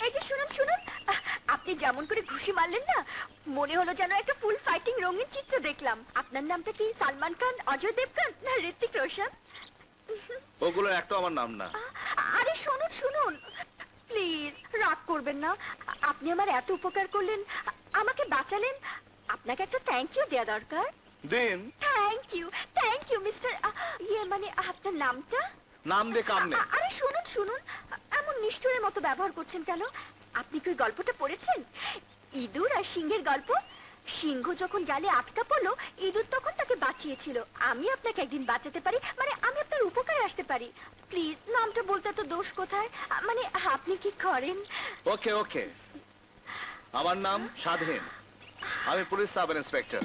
এই যে শুনুন শুনুন, আপনি যেমন করে ঘুষি মারলেন না, মনে হলো যেন একটা ফুল ফাইটিং রঙিন চিত্র দেখলাম। আপনার নামটা কি সালমান খান, অজয় দেবগান না ঋত্বিক রোশন? ওগুলো একটা আমার নাম না। আরে শুনুন শুনুন, প্লিজ রাগ করবেন না। আপনি আমার এত উপকার করলেন, আমাকে বাঁচালেন, আপনাকে একটা থ্যাংক ইউ দেওয়া দরকার। দিন। থ্যাংক ইউ মিস্টার, ইয়ে মানে আপনার নামটা? নাম দিয়ে কাম নেই। আরে শুনুন শুনুন, এমন নিষ্ঠুরের মতো ব্যবহার করছেন কেন? আপনি কি ওই গল্পটা পড়েছেন, ইঁদুর আর সিংহের গল্প? সিংহ যখন জালে আটকা পড়লো, ইঁদুর তখন তাকে বাঁচিয়েছিল। আমি আপনাকে একদিন বাঁচাতে পারি, মানে আমি আপনার উপকারে আসতে পারি। প্লিজ নামটা বলতে তো দোষ কোথায়? মানে আপনি কি করেন? ওকে ওকে, আমার নাম স্বাধীন, আমি পুলিশ সাব ইন্সপেক্টর।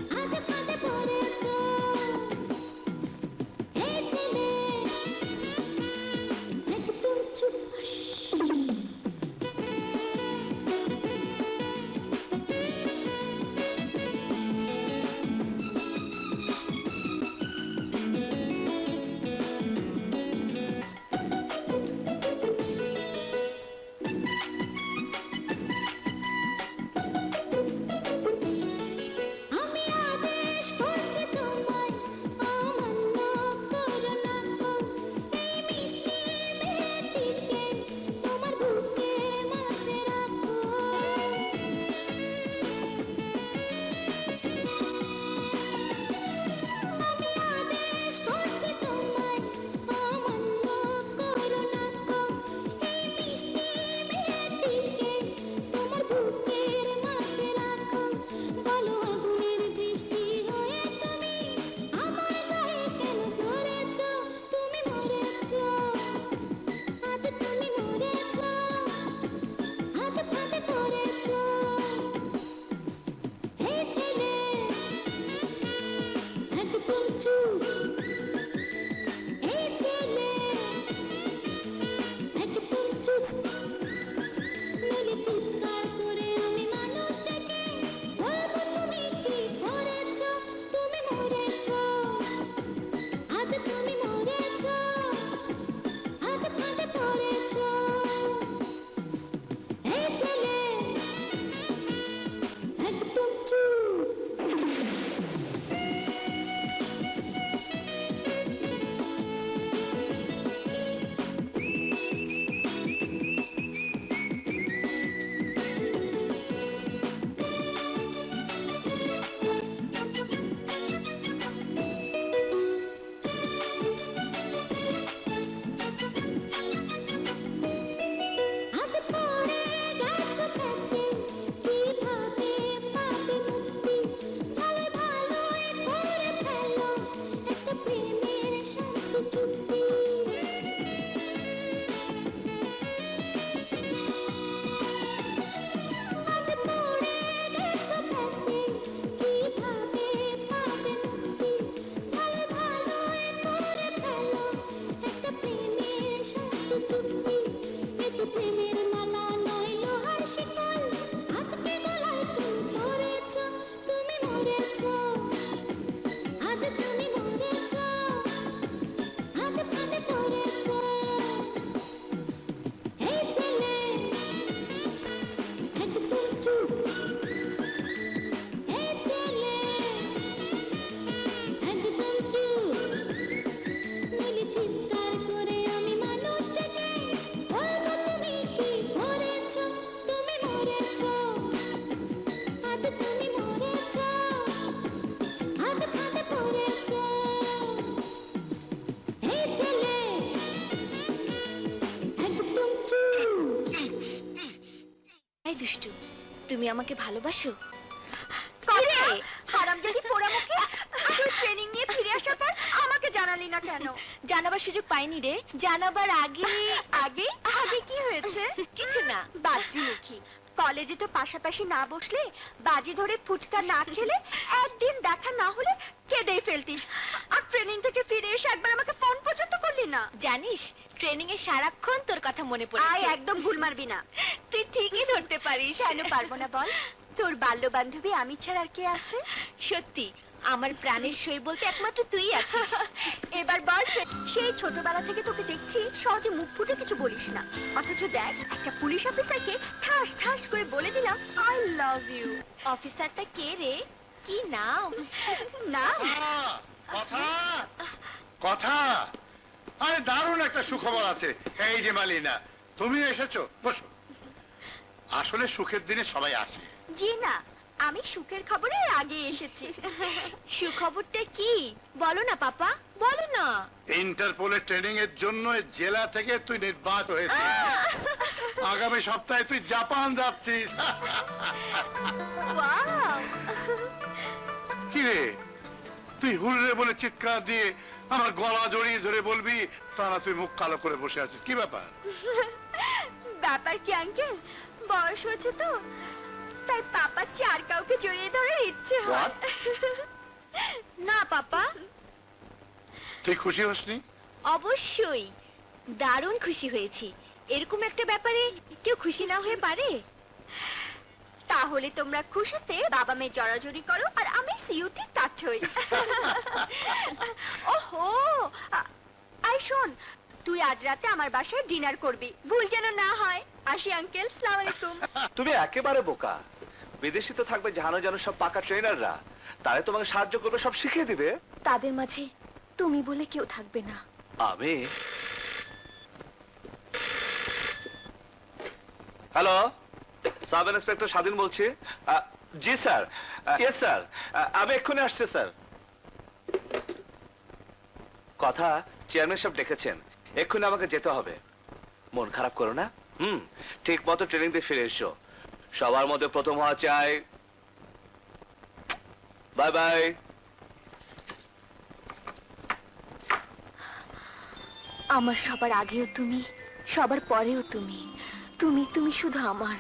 মরেছো আজ তুমি মরেছো আজ ফাঁদে পড়েছো এই ছেলে একদম চুপ এই ছেলে একদম চুপ নইলে চিৎকার করে আমি মানুষটাকে বলবো তুমি কি করেছো তুমি মরেছো আজ তুমি মরেছো আজ ফাঁদে পড়েছো এই ছেলে একদম চুপ এই দুষ্টু, তুমি আমাকে ভালোবাসো? কিরে হারামজাদি পোড়ামুখী, তুই ট্রেনিং নিয়ে ফিরে আসার পর আমাকে জানালি না কেন? জানাবার সুযোগ পাইনি রে। জানাবার আগে আগে আগে কি হয়েছে? কিছু না, বাজ্যুমুখী। কলেজে তো পাশাপাশি না বসলে, বাজি ধরে ফুচকা না খেলে, একদিন দেখা না হলে কেঁদেই ফেলতিস। আর ট্রেনিং থেকে ফিরে এসে একবার আমাকে ফোন পর্যন্ত করলি না। জানিস ট্রেনিং এ সারাক্ষণ তোর কথা মনে পড়ে। আয় একদম ভুল মারবি না। তুই ঠিকই ধরতে পারিস। কেন পারবো না বল? তোর বাল্য বান্ধবী আমি ছাড়া আর কে আছে? সত্যি আমার প্রাণের সই বলতে একমাত্র তুই আছিস। এবার বল, সেই ছোটবেলা থেকে তোকে দেখছি সহজে মুখ ফুটে কিছু বলিস না, অথচ দেখ একটা পুলিশ অফিসারকে ঠাস ঠাস করে বলে দিলাম আই লাভ ইউ। অফিসারটা কে রে? কি নাম? না কথা কথা আরে দারুণ একটা সুখবর আছে। এই যে মালিনা, তুমি এসেছো, বসো। আসলে সুখের দিনে সবাই আসে। জি না, আমি সুখের খবরের আগে এসেছি। সুখবরটা কি বলো না পাপা, বলো না। ইন্টারপোলের ট্রেনিং এর জন্য জেলা থেকে তুই নির্বাচিত হয়েছিস। আগামী সপ্তাহে তুই জাপান যাচ্ছিস। ওয়াও, কি রে, তুই হুররে বলে চিৎকার দিয়ে আমার গলা জড়িয়ে ধরে বলবি, তারা তুই মুখ কালো করে বসে আছিস, কি ব্যাপার? ব্যাপার কি আঙ্কেল, বয়স হচ্ছে তো, তাই পাপার চেয়ে আর কাউকে জড়িয়ে ধরার ইচ্ছে হয়। না পাপা। তুই খুশি হসনি? অবশ্যই দারুণ খুশি হয়েছি। এরকম একটা ব্যাপারে কেউ খুশি না হয়ে পারে? তাহলে তোমরা খুশিতে বাবা মেয়ে জড়াজড়ি করো আর আমি সিউতে টাচ হই। ওহো, আই শোন, তুই আজ রাতে আমার বাসায় ডিনার করবি, ভুল যেন না হয়। আসি আঙ্কেল, সালাম আলাইকুম। তুমি একেবারে বোকা। বিদেশি তো থাকবে জানো জানো সব পাকা ট্রেনাররা, তারা তোমাকে সাহায্য করবে, সব শিখিয়ে দিবে। তাদের মাঝে তুমি বলে কেউ থাকবে না। আমি হ্যালো, সাব ইন্সপেক্টর স্বাধীন বলছি। জি স্যার, ইয়েস স্যার, আমি এক্ষুনি আসছি স্যার। কথা চেয়ারম্যান সাহেব ডেকেছেন, এক্ষুনি আমাকে যেতে হবে। মন খারাপ করো না, ঠিক মতো ট্রেনিং দিয়ে ফিরে এসো। সবার মধ্যে প্রথম হওয়া চাই। Bye bye. আমার সবার আগেও তুমি, সবার পরেও তুমি, তুমি তুমি শুধু আমার।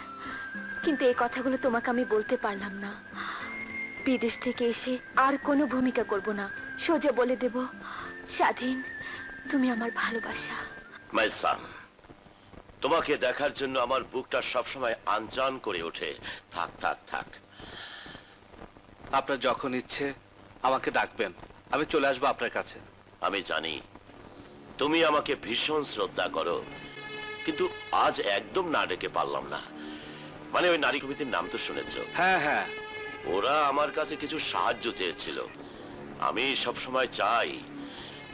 কিন্তু এই কথাগুলো তোমাকে আমি বলতে পারলাম না। বিদেশ থেকে এসে আর কোনো ভূমিকা করব না, সোজা বলে দেব, স্বাধীন তুমি আমার ভালোবাসা। মাই সান, তোমাকে দেখার জন্য আমার বুকটা সবসময় আনজান করে ওঠে। থাক থাক থাক, আপনার যখন ইচ্ছে আমাকে ডাকবেন, আমি চলে আসবো আপনার কাছে। আমি জানি তুমি আমাকে ভীষণ শ্রদ্ধা করো, কিন্তু আজ একদম না ডেকে পারলাম না। মানে ওই নারী কমিটির নাম তো শুনেছো? হ্যাঁ হ্যাঁ, ওরা আমার কাছে কিছু সাহায্য চেয়েছিল। আমি সব সময় চাই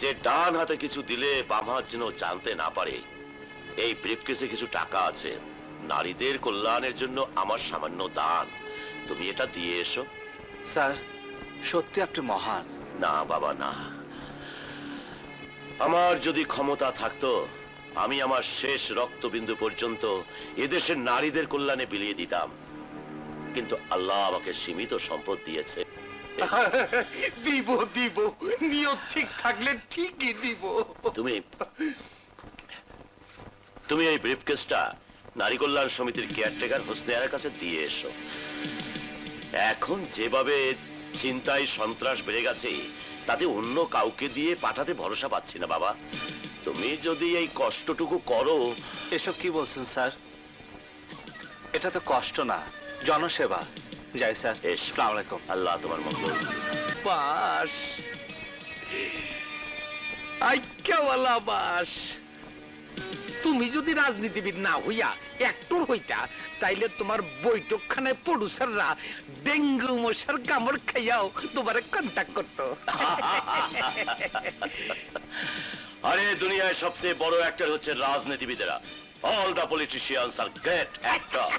যে ডান হাতে কিছু দিলে বাম হাত যেন জানতে না পারে। এই ব্রিফকেসে কিছু টাকা আছে, নারীদের কল্যাণের জন্য আমার সামান্য দান। তুমি এটা দিয়ে এসো। স্যার সত্যি আপনি মহান। না বাবা না, আমার যদি ক্ষমতা থাকতো আমি আমার শেষ রক্তবিন্দু পর্যন্ত এদেশের নারীদের কল্যাণে বিলিয়ে দিতাম, কিন্তু আল্লাহ আমাকে সীমিত সম্পদ দিয়েছে। দিব দিব, নিয়ত ঠিক থাকলে ঠিকই দিব। তুমি এই ব্রিফকেসটা নারী কল্যাণ সমিতির কেয়ারটেকার হোসনে কাছে দিয়ে এসো। এখন যেভাবে চিন্তায় সন্ত্রাস বেড়ে গেছে, তাতে অন্য কাউকে দিয়ে পাঠাতে ভরসা পাচ্ছি না বাবা। তুমি যদি এই কষ্টটুকু করো। এসব কি বলছেন স্যার? এটা তো কষ্ট না, জনসেবা। যাই স্যার। এস। আসসালামু আলাইকুম। আল্লাহ তোমার মঙ্গল। বাস আইক্যাওয়ালা বাস, তুমি যদি রাজনীতিবিদ না হইয়া অ্যাক্টর হইতা তাইলে তোমার বৈঠকখানায় প্রডিউসাররা ডেঙ্গু মশার কামড় খাইয়াও তোমার কন্ট্যাক্ট করতো। আরে দুনিয়ায় সবচেয়ে বড় অ্যাক্টর হচ্ছে রাজনীতিবিদেরা। All the politicians are great actor.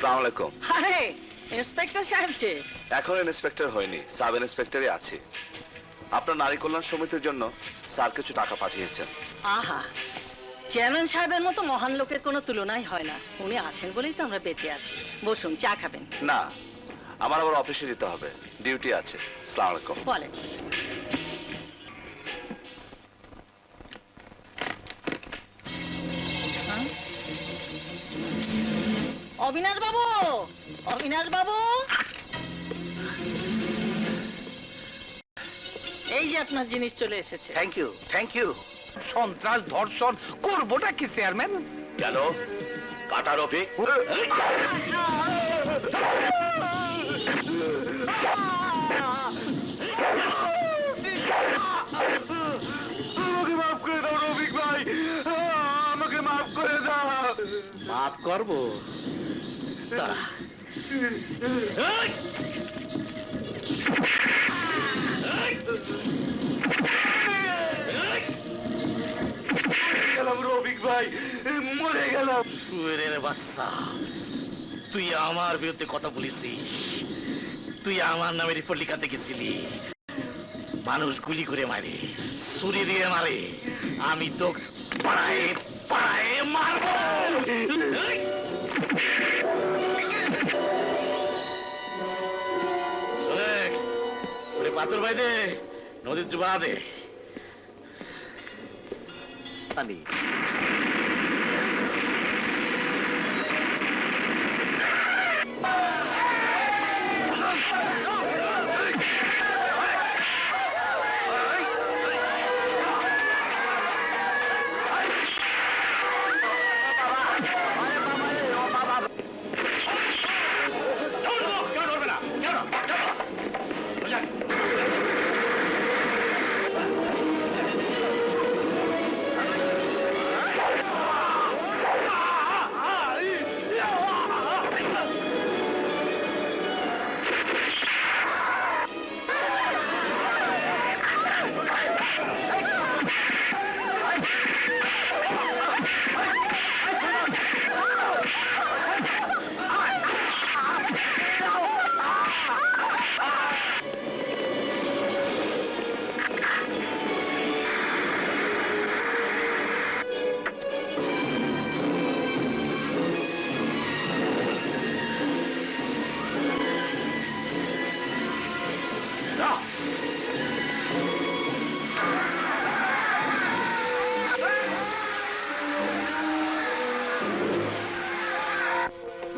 আসসালামু আলাইকুম। আরে ইন্সপেক্টর সাহেব যে, এখন ইন্সপেক্টর হয়নি, সাব ইন্সপেক্টরই আছে। আপনার নারী কল্যাণ সমিতির জন্য স্যার কিছু টাকা পাঠিয়েছেন। আহা, চেয়ারম্যান সাহেবের মতো মহান লোকের কোনো তুলনাই হয় না। উনি আছেন বলেই তো আমরা বেঁচে আছি। বসুন, চা খাবেন? না, আমার আবার অফিসে যেতে হবে, ডিউটি আছে। আসসালামু আলাইকুম। ওয়ালাইকুম আসসালাম। হ্যাঁ? অবিনাশ বাবু, অবিনাশ বাবু, এই যে আপনার জিনিস চলে এসেছে। Thank you, thank you. সন্ত্রাস ধর্ষণ করবোটা কি চেয়ারম্যান? কেন কাটা রফিক? আমাকে মাফ করে দাও রফিক ভাই, আমাকে মাফ করে দাও। মাফ করবো? দাঁড়া। গেলাম রফিক ভাই, মরে গেলাম। সুয়েরের বাচ্চা, তুই আমার বিরুদ্ধে কথা বলেছিস। তুই আমার নামে রিপোর্ট লিখাতে গেছিলি। মানুষ গুলি করে মারে, ছুরি দিয়ে মারে। আমি তো পাড়ায় পাড়ায় মারবো। পাথর ভাই দে, নদীর জোয়া দে। পানি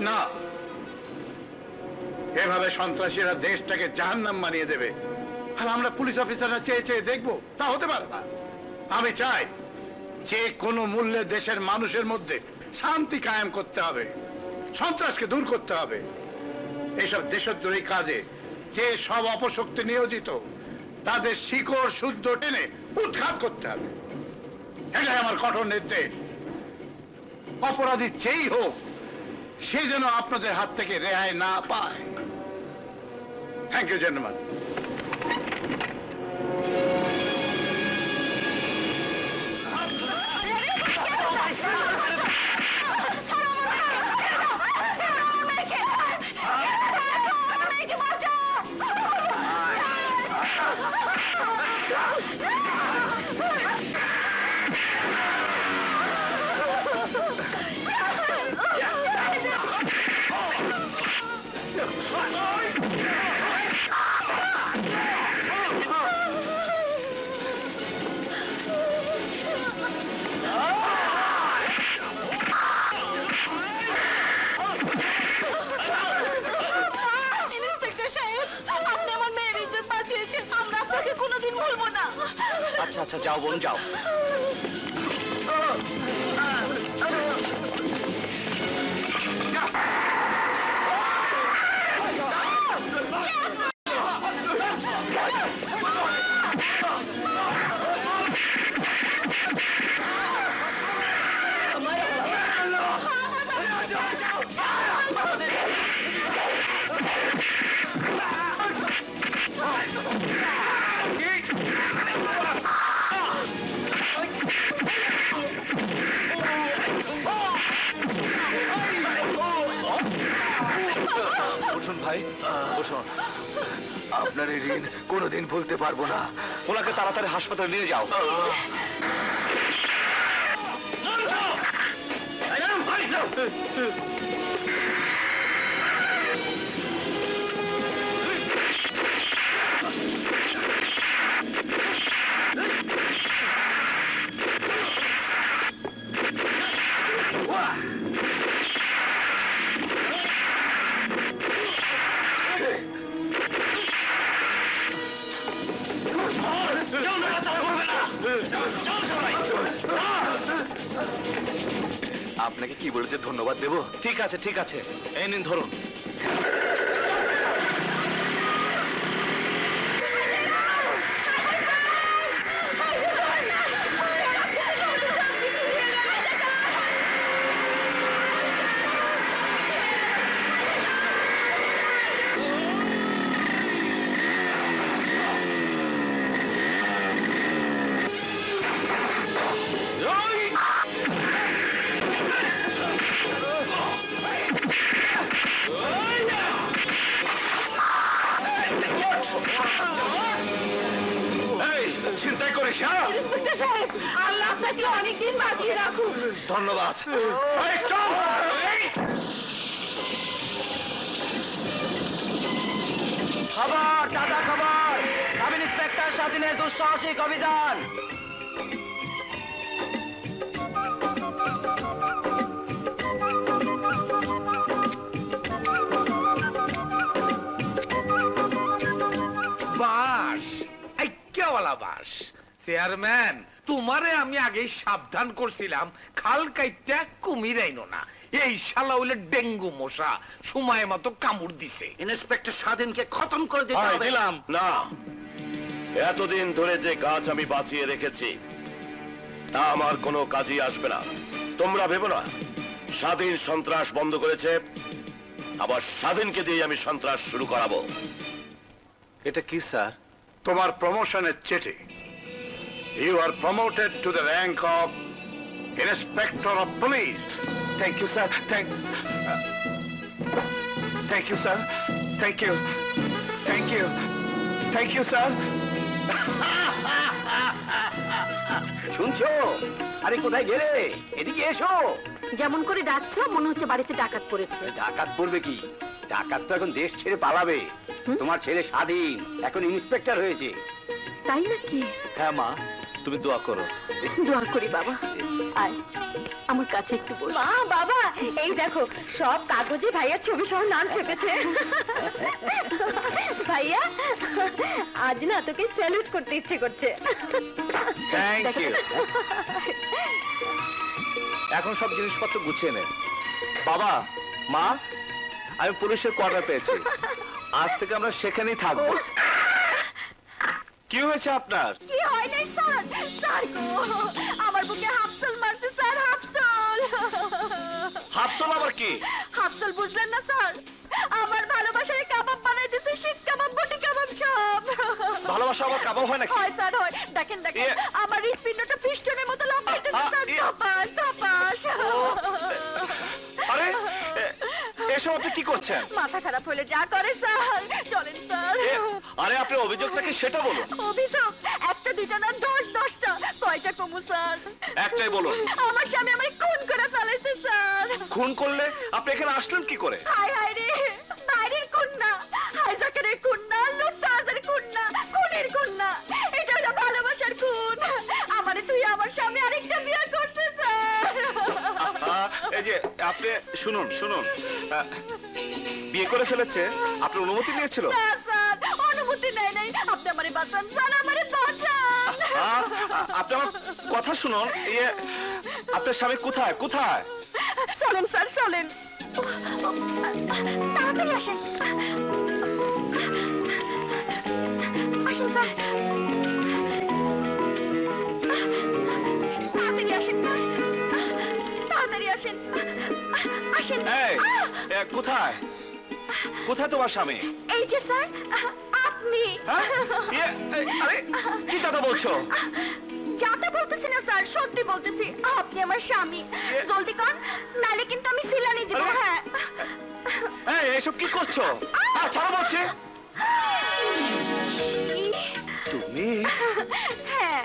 না, এভাবে সন্ত্রাসীরা দেশটাকে জাহান্নাম বানিয়ে দেবে আর আমরা পুলিশ অফিসাররা চেয়ে চেয়ে দেখবো, তা হতে পারে না। আমি চাই যে কোনো মূল্যে দেশের মানুষের মধ্যে শান্তি কায়েম করতে হবে, সন্ত্রাসকে দূর করতে হবে। এইসব দেশদ্রোহী কাজে যে সব অপশক্তি নিয়োজিত তাদের শিকড় শুদ্ধ টেনে উৎখাত করতে হবে। এটাই আমার কঠোর নির্দেশ। অপরাধী যেই হোক সে যেন আপনাদের হাত থেকে রেহাই না পায়। Thank you gentleman. যাও বোন যাও। বসুন ভাই, বসুন। আপনার এই ঋণ কোনোদিন ভুলতে পারবো না। ওনাকে তাড়াতাড়ি হাসপাতালে নিয়ে যাও। আপনাকে কি বলেছে ধন্যবাদ দেব? ঠিক আছে ঠিক আছে, এই নিন ধরুন। চিন্তাই করিস না। ইন্সপেক্টর সাহেব, আল্লাহ আপনাকে অনেকদিন বাঁচিয়ে রাখুন। ধন্যবাদ। এই, চল! এই! খবর, দাদা খবর, সাব ইন্সপেক্টর স্বাধীনের দুঃসাহসিক অভিযান। বাস, এই কেওয়ালা বাস। চেয়ারম্যান, তোমারে আমি আগেই সাবধান করছিলাম, খাল কাইটা কুমির আইনো না। এই শালা হইলে ডেঙ্গু মশা, সময় মতো কামড় দিছে। ইন্সপেক্টর স্বাধীনকে খতম করে দিতে হবে। দিলাম না, এতদিন ধরে যে গাছ আমি বাঁচিয়ে রেখেছি তা আমার কোনো কাজই আসবে না। তোমরা ভেবো না স্বাধীন সন্ত্রাস বন্ধ করেছে, আবার স্বাধীনকে দিয়ে আমি সন্ত্রাস শুরু করাবো। এটা কি স্যার? তোমার প্রমোশনের চিঠি। You are promoted to the rank of inspector of police. Thank you sir, thank you sir, thank you, thank you, thank you sir. শুনছো? আরে কোথায় গেলে? এদিকে এসো। যেমন করে ডাকছো মনে হচ্ছে বাড়িতে ডাকাত পড়েছে। ডাকাত পড়বে কি? ডাকাত তো এখন দেশ ছেড়ে পালাবে। তোমার ছেলে স্বাধীন এখন ইন্সপেক্টর হয়েছে। তাই নাকি? হ্যাঁ মা, তুমি দোয়া করো। দোয়া করি বাবা। আয় আমার কাছে একটু বস। মা, বাবা, এই দেখো সব কাগজে ভাইয়ার ছবি সহ নাম চেপেছে। ভাইয়া, আজ না তোকে স্যালুট করতে ইচ্ছে করছে। Thank you. এখন সব জিনিসপত্র গুছিয়ে নেন। বাবা, মা, আমি পুলিশের কোয়ার্টার পেয়েছি। আজ থেকে আমরা সেখানেই থাকবো। কি হয়েছে আপনার? কি হয় নাই স্যার? স্যার গো, আমার বুকে হাফসল মারছে স্যার, হাফসল। হাফসল আবার কি? হাফসল বুঝলেন না স্যার? আমার ভালোবাসারে কাবাব বানাইতেছে, শিক কাবাব, বটি কাবাব সব। ভালোবাসা আবার কাবাব হয় নাকি? হয় স্যার, হয়। দেখেন দেখেন, আমার হৃৎপিণ্ডটা পিস্টনের মতো লম্বাইতেছে স্যার, ধপাস ধপাস। আরে এসব আপনি কি করছেন? মাথা খারাপ হলে যা করে স্যার। চলেন স্যার। আরে আপনি অভিযোগটা কি সেটা বলুন। অভিযোগ একটা দুইটা না 10-10টা। কয়টা কমু স্যার? একটাই বলুন। আমার স্বামী আমারে খুন করে ফেলেছে স্যার। খুন করলে আপনি এখানে আসলেন কি করে? হায় হায় রে, বাইরের খুন না, হাইজাকারের খুন না, লুটতাজের খুন না, খুনের খুন না, এটা হলো ভালোবাসার খুন। আমারে তুই আমার স্বামী আরেকটা বিয়ে করছে স্যার। এই যে আপনি শুনুন শুনুন, বিয়ে করে ফেলেছে, আপনার অনুমতি নিয়েছিল? না স্যার, অনুমতি বলতে নেয় নাই। আপনি আমারে বাঁচান স্যার, আমারে বাঁচান। আপনি আমার কথা শুনুন। ইয়ে, আপনার স্বামী কোথায় কোথায়? চলেন স্যার, চলেন। তাড়াতাড়ি আসেন। আসেন স্যার, তাড়াতাড়ি আসেন স্যার, তাড়াতাড়ি আসেন, আসেন। এই, কোথায় কোথায় তোমার স্বামী? এই যে স্যার, আপনি। হ্যাঁ? ইয়ে, আরে কি কথা বলছো? যাতা বলতেছি না স্যার, সত্যি বলতেছি, আপনি আমার স্বামী। জলদি কর, নালে কিন্তু আমি সিলানি দিব। আরে! হ্যাঁ, এসব কি করছো? ছাড়ো বলছি। তুমি হ্যাঁ,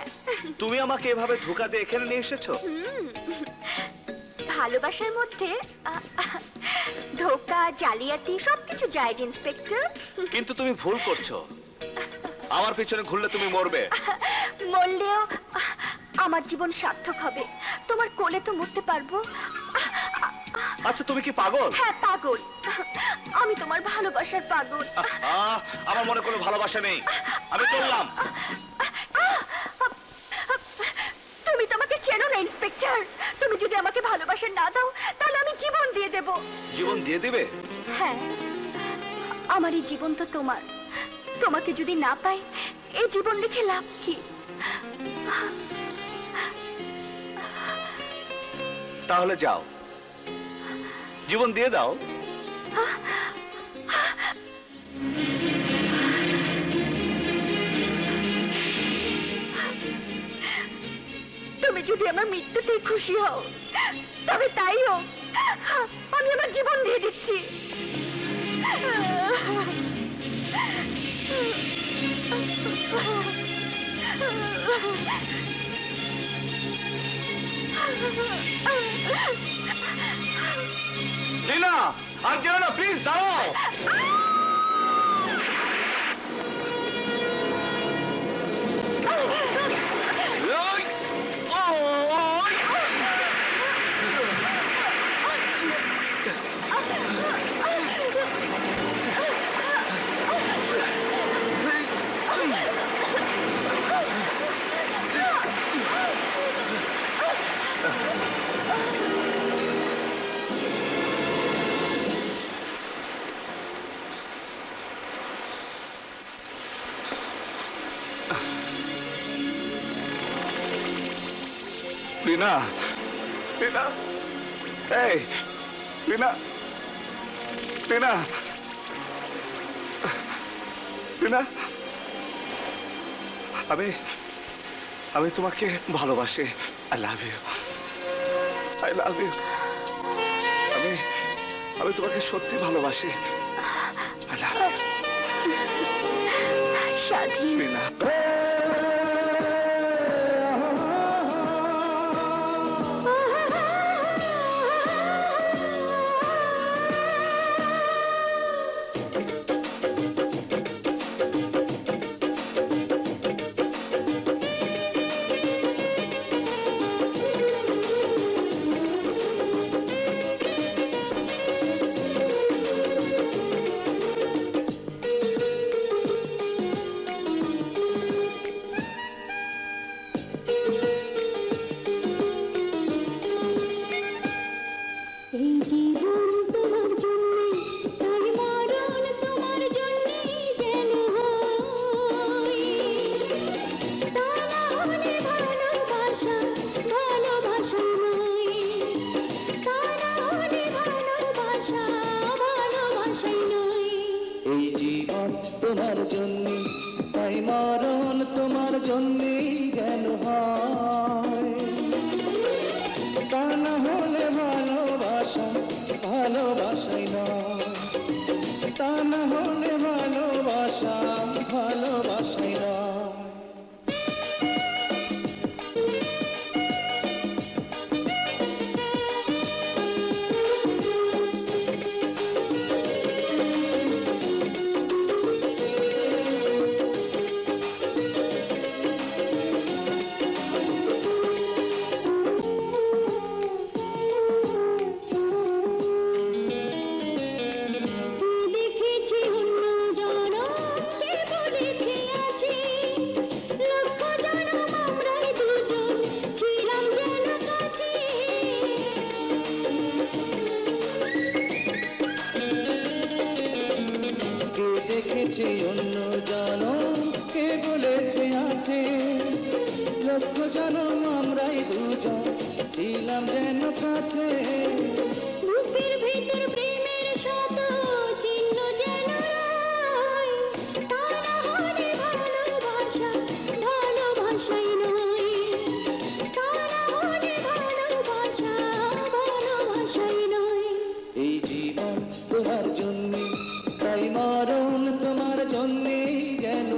তুমি আমাকে এভাবে ধোকা দিয়ে এখানে নিয়ে এসেছো? ভালোবাসার মধ্যে ধোকা, জালিয়াতি সবকিছু জায়েজ ইন্সপেক্টর। কিন্তু তুমি ভুল করছো। আমার পিছনে ঘুরলে তুমি মরবে। মরলেও আমার জীবন সার্থক হবে। তোমার কোলে তো মরতে পারবো। আচ্ছা তুমি কি পাগল? হ্যাঁ, পাগল। আমি তোমার ভালোবাসার পাগল। আমার মনে কোনো ভালোবাসা নেই। আমি চললাম। তুমি তো আমাকে চেনো না ইন্সপেক্টর। তুমি যদি আমাকে ভালোবাসা না দাও, তাহলে আমি জীবন দিয়ে দেব। জীবন দিয়ে দিবে? হ্যাঁ, আমার এই জীবন তো তোমার। তোমাকে যদি না পাই, এই জীবন রেখে লাভ কি? তাহলে যাও, জীবন দিয়ে দাও। তুমি যদি আমার মৃত্যুতে খুশি হও, তবে তাই হোক। আমি আমার জীবন দিয়ে দিচ্ছি। লীনা, আর যেও না, প্লিজ দাঁড়াও। ওই, ওই। লীনা, লীনা, এই, লীনা, লীনা, লীনা, আমি তোমাকে ভালোবাসি। I love you, I love you. আমি তোমাকে সত্যি ভালোবাসি। I love you. স্বাধীন। লীনা। পেলাম যেন কাছে বুকের ভিতর প্রেমের শত চিহ্ন যেন রয় তা না হলে ভালোবাসা ভালোবাসাই নয় তা না হলে ভালোবাসা ভালোবাসাই নয় এই জীবন তোমার জন্য তাই মরণ তোমার জন্যে যেন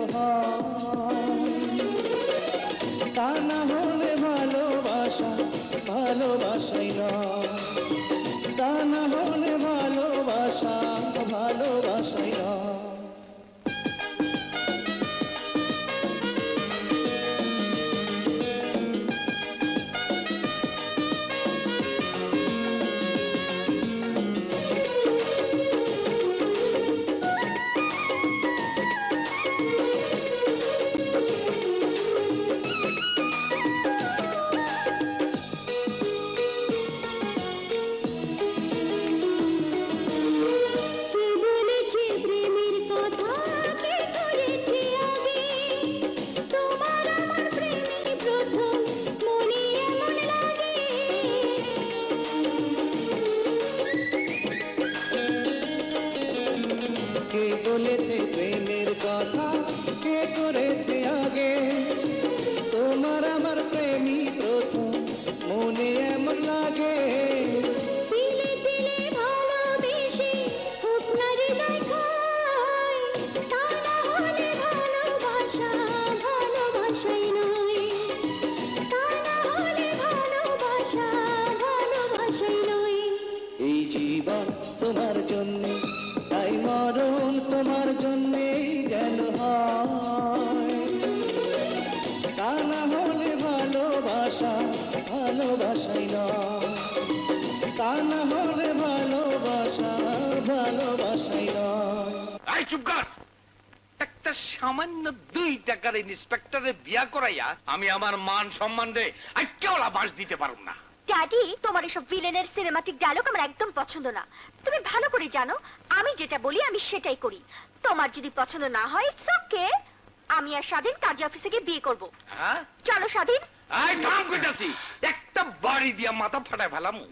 তা না হলে ভালোবাসা ভালোবাসাই না তা না হলে ভালোবাসা ভালোবাসাই না কে বলেছে প্রেমের কথা কে করেছে আগে তোমার আমার প্রেমে প্রথম মনে এমন লাগে কে বলেছে প্রেমের কথা কে করেছে আগে তোমার আমার প্রেমী প্রথম মনে এমন লাগে দিলে দিলে ভালোবেসে হোক না হৃদয় খায় তা না হলে ভালোবাসা ভালোবাসাই নয় তা না হলে ভালোবাসা ভালোবাসাই নয় এই জীবন তোমার জন্য তাই মরণ তোমার জন্যে যেন হয় তা না হলে ভালোবাসা ভালোবাসাই না তা না হলে ভালোবাসা ভালোবাসাই না এই চুপ কর। একটা সামান্য 2 টাকার ইন্সপেক্টরের বিয়া করাইয়া আমি আমার মান সম্মান রে কেওলা বাস দিতে পারুম না। ড্যাডি তোমার এসব ভিলেনের সিনেমাটিক ডায়লগ আমার একদম পছন্দ না তুমি ভালো করে জানো আমি যেটা বলি আমি সেটাই করি তোমার যদি পছন্দ না হয় ইটস ওকে আমি আর স্বাধীন কাজী অফিসে গিয়ে বিয়ে করব হ্যাঁ চলো স্বাধীন এই কাম কইতাছি একটা বাড়ি দিয়া মাথা ফাটায় ফেলামু।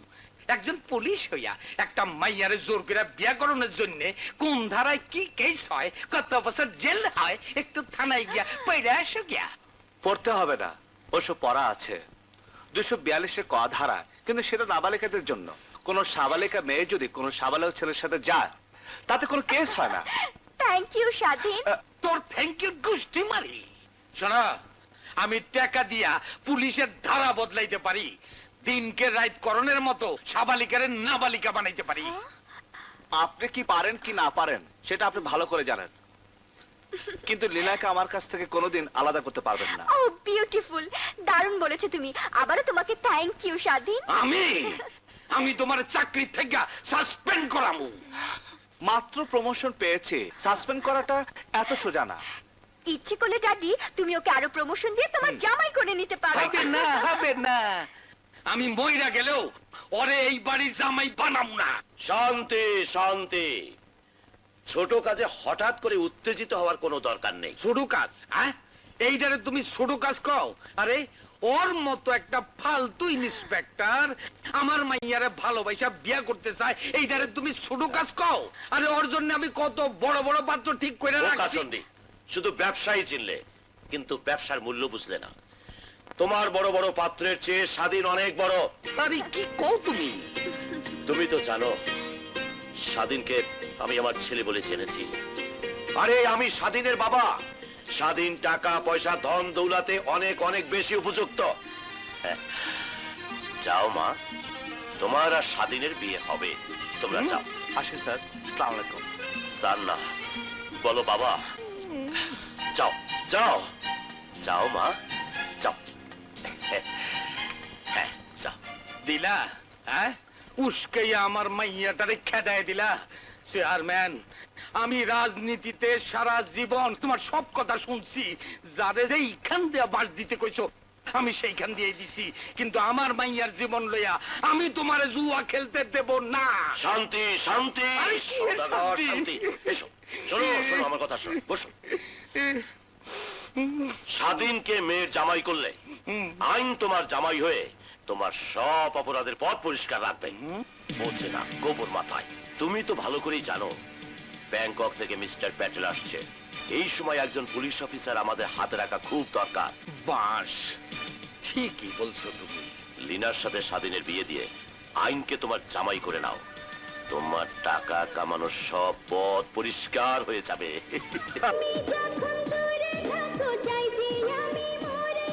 একজন পুলিশ হইয়া একটা মাইয়ারে জোর করে বিয়া করানোর জন্য কোন ধারায় কি কেস হয় কত বছর জেল হয় একটু থানায় গিয়া পয়রা এসো গিয়া। পড়তে হবে না, ওসব পড়া আছে 242 ক ধারা, কিন্তু সেটা নাবালিকাদের জন্য। কোন সাবালিকা মেয়ে যদি কোন সাবালক ছেলের সাথে যায় তাতে কোনো কেস হয় না। থ্যাংক ইউ স্বাধীন তোর থ্যাংক ইউ গুষ্টি মারি। শোনা, আমি টাকা দিয়া পুলিশের ধারা বদলাইতে পারি, দিনকে রাইট করণের মতো সাবালিকারে নাবালিকা বানাইতে পারি। আপনি কি পারেন কি না পারেন সেটা আপনি ভালো করে জানেন, কিন্তু লীলাকে আমার কাছ থেকে কোনোদিন আলাদা করতে পারবেন না। ও বিউটিফুল, দারুণ বলেছো তুমি। আবারও তোমাকে থ্যাংক ইউ স্বাধীন। আমি তোমার চাকরি থেকে সাসপেন্ড করামু। মাত্র প্রমোশন পেয়েছে, সাসপেন্ড করাটা এত সোজা না। ইচ্ছে করলে ড্যাডি তুমি ওকে আরো প্রমোশন দিয়ে তোমার জামাই করে নিতে পারো। হবে না, আমি মইরা গেলেও ওরে এই বাড়ির জামাই বানাম না। শান্তি শান্তি, ছোট কাজে হঠাৎ করে উত্তেজিত হওয়ার কোনো দরকার নেই। ছোট কাজ? হ্যাঁ, এইটারে তুমি ছোট কাজ কও? আরে ওর মতো একটা ফালতু ইন্সপেক্টর আমার মাইয়ারে ভালোবাসা বিয়া করতে চায়, এইটারে তুমি ছোট কাজ কও? আরে ওর জন্য আমি কত বড় বড় পাত্র ঠিক করে রাখছি। শুধু ব্যবসায়ী চিনলে, কিন্তু ব্যবসার মূল্য বুঝলে না। তোমার বড় বড় পাত্রের চেয়ে স্বাধীন অনেক বড়। আরে কি কও তুমি? তুমি তো জানো স্বাধীনকে আমি আমার ছেলে বলে জেনেছি। আরে আমি স্বাধীনের বাবা। স্বাধীন টাকা পয়সা ধন দৌলাতে অনেক অনেক বেশি উপযুক্ত। যাও মা, তোমার আর স্বাধীনের বিয়ে হবে, তোমরা যাও। আসি স্যার, আসসালামু আলাইকুম। স্যার না, বলো বাবা। যাও যাও যাও মা, যাও। হ্যাঁ যাও। দিলা? হ্যাঁ, উস্কাইয়া আমার মাইয়াটারে খেদায় দিলা। চেয়ারম্যান, আমি রাজনীতিতে সারা জীবন তোমার সব কথা শুনছি, যারে এইখান দিয়ে বাস দিতে কইছো আমি সেইখান দিয়ে দিছি, কিন্তু আমার মাইয়ার জীবন লইয়া আমি তোমারে জুয়া খেলতে দেব না। শান্তি শান্তি, আরে কি এর সওদাগর, শান্তি? শান্তি। এসো, শোনো শোনো আমার কথা শোনো, বসো। স্বাধীনকে মেয়ের জামাই করলে আইন তোমার জামাই হয়ে তোমার সব অপরাধের পথ পরিষ্কার রাখবে। বলছে না গোবর মাথায়। তুমি তো ভালো করেই জানো ব্যাংকক থেকে মিস্টার প্যাটেল আসছে। এই সময় একজন পুলিশ অফিসার আমাদের হাতে রাখা খুব দরকার। বাস ঠিকই বলছো তুমি। লিনার সাথে স্বাধীনের বিয়ে দিয়ে আইনকে তোমার জামাই করে নাও। তোমার টাকা কামানোর সব পথ পরিষ্কার হয়ে যাবে। তুমি যখন দূরে থাকো যাই যে আমি মরে,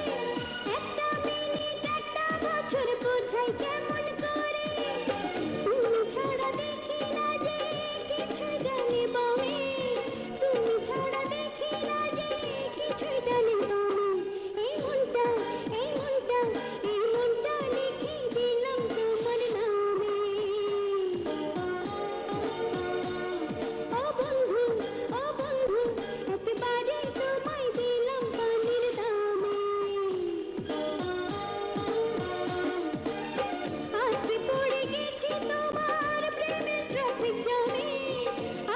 একটা মিনিট একটা বছর বোঝাই কেমন করে। তুমি ছাড়া দেখি না যে কিছুই জানি বামে, তুমি ছাড়া দেখি না যে কিছুই জানি বামে। এই মনটা এই মনটা এই মনটা লিখে দিলাম তোমার নামে। ও বন্ধু একবারে তোমায় দিলাম পানির দামে। আজকে পড়ে গেছি তোমার প্রেমের ট্রাফিক জ্যামে,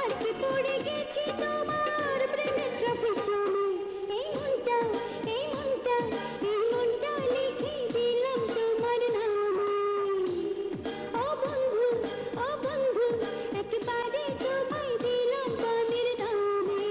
আজকে পড়ে গেছি তোমার প্রেমের ট্রাফিক জ্যামে। এই মনটা এই মনটা এই মনটা লিখে দিলাম তোমার নামে। ও বন্ধু একবারে তোমায় দিলাম পানির দামে।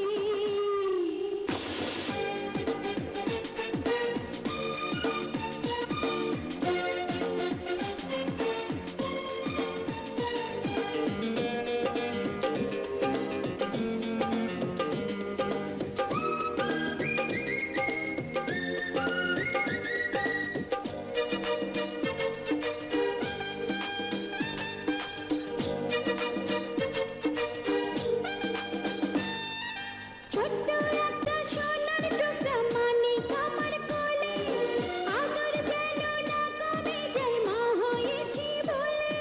ছোট্ট একটা সোনার টুকরা মানে আমার কোলে, আদর যেন না কমে যায় মা হয়েছি বলে।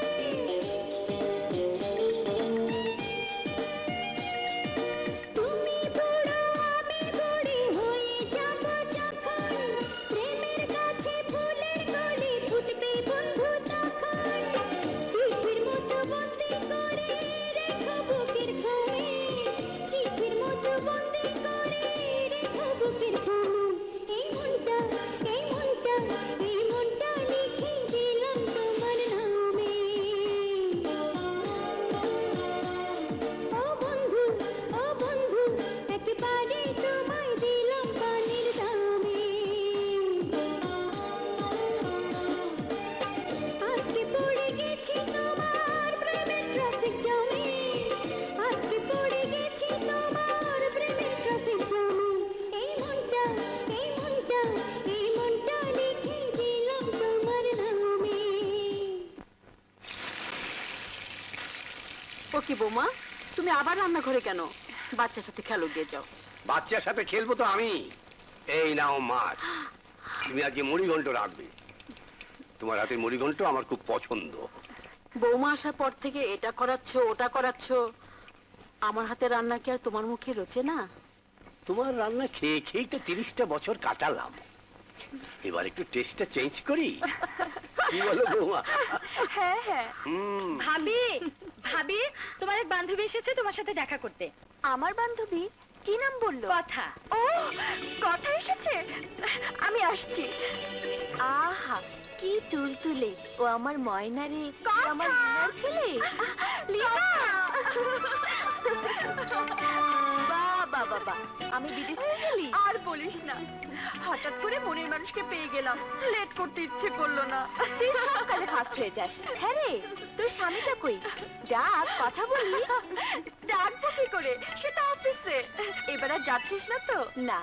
তুমি বুড়ো আমি বুড়ি হয়ে যাব যখন, প্রেমের কাছে ফুলের কলি ফুটবে বন্ধু তখন। চিঠির মতো বন্দি করে রেখো বুকের ঘরে, চিঠির মতো বন্দি করে রেখো বুকের ঘরে। এই মনটা এই মনটা এই মনটা লিখে দিলাম তোমার নামে। ও বন্ধু একবারে তোমায় দিলাম পানির দামে। আজকে পড়ে গেছি তোমার প্রেমের ট্রাফিক জ্যামে, আজকে পড়ে গেছি তোমার প্রেমের ট্রাফিক জ্যামে। এই মনটা এই মনটা এই মনটা লিখে দিলাম তোমার নামে। ও কি বৌমা, তুমি আবার রান্নাঘরে কেন? বাচ্চার সাথে খেলো, গিয়ে যাও। বাচ্চার সাথে খেলবো তো আমি। এই নাও মাছ, তুমি আজকে মুড়িঘণ্ট রাখবে। তোমার হাতের মুড়িঘণ্ট আমার খুব পছন্দ। বৌমা আসার পর থেকে এটা করাচ্ছ ওটা করাচ্ছ, আমার হাতে রান্না কি আর তোমার মুখে রোচে না? তোমার রান্না খেয়ে খেয়েই তো 30টা বছর কাটালাম। এবার একটু টেস্টটা চেঞ্জ করি, কি বলো বৌমা? হ্যাঁ হ্যাঁ। হুম। ভাবি ভাবি তোমার এক বান্ধবী এসেছে তোমার সাথে দেখা করতে। আমার বান্ধবী? কি নাম বললো? কথা। ও কথা এসেছে, আমি আসছি। আহা কি তুলতুলে, ও আমার ময়না রে, আমার লিনার ছেলে। বাবা বাবা, আমি বিদেশ হয়ে গেলি? আর বলিস না, হঠাৎ করে মনের মানুষকে পেয়ে গেলাম, লেট করতে ইচ্ছে করলো না। তুই সকালে ফার্স্ট হয়ে যাস। হ্যাঁ রে, তোর স্বামীটা কই? ডাক, কথা বলি। ডাকবো কি করে, সেটা অফিসে। এবার আর যাচ্ছিস না তো? না,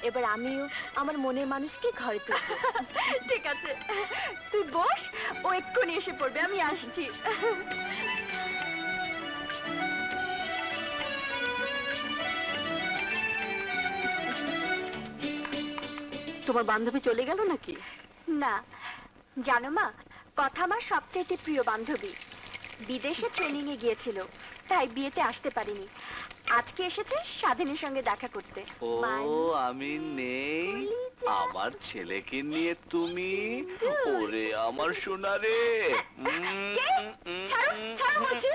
এবার আমিও আমার মনের মানুষকে ঘরে তুলবো। ঠিক আছে, তুই বস, ও এক্ষুনি এসে পড়বে, আমি আসছি। তোমার বান্ধবী চলে গেল নাকি? না, জানো মা, কথা আমার সবচেয়ে প্রিয় বান্ধবী। বিদেশে ট্রেনিং এ গিয়েছিল, তাই বিয়েতে আসতে পারিনি। আজকে এসেছে স্বাধীনের সঙ্গে দেখা করতে। ও আমি নেই, আমার ছেলেকে নিয়ে তুমি? ওরে আমার সোনা রে। ছাড়ো, ছাড়ো বলছি।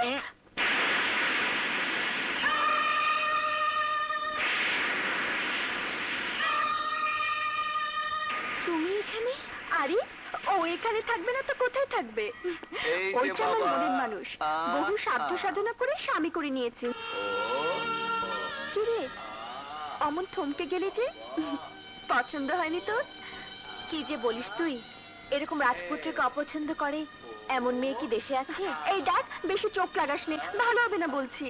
তুমি এখানে? আরে ও এখানে থাকবে না তো কোথায় থাকবে? এই যে ওইটা আমার বাবা। মনের মানুষ, বহু সাধ্য সাধনা করে স্বামী করে নিয়েছে। কি রে, অমন থমকে গেলে যে? পছন্দ হয়নি তোর? কি যে বলিস তুই, এরকম রাজপুত্রকে অপছন্দ করে এমন মেয়ে কি দেশে আছে? এই দেখ, বেশি চোখ লাগাস নে, ভালো হবে না বলছি।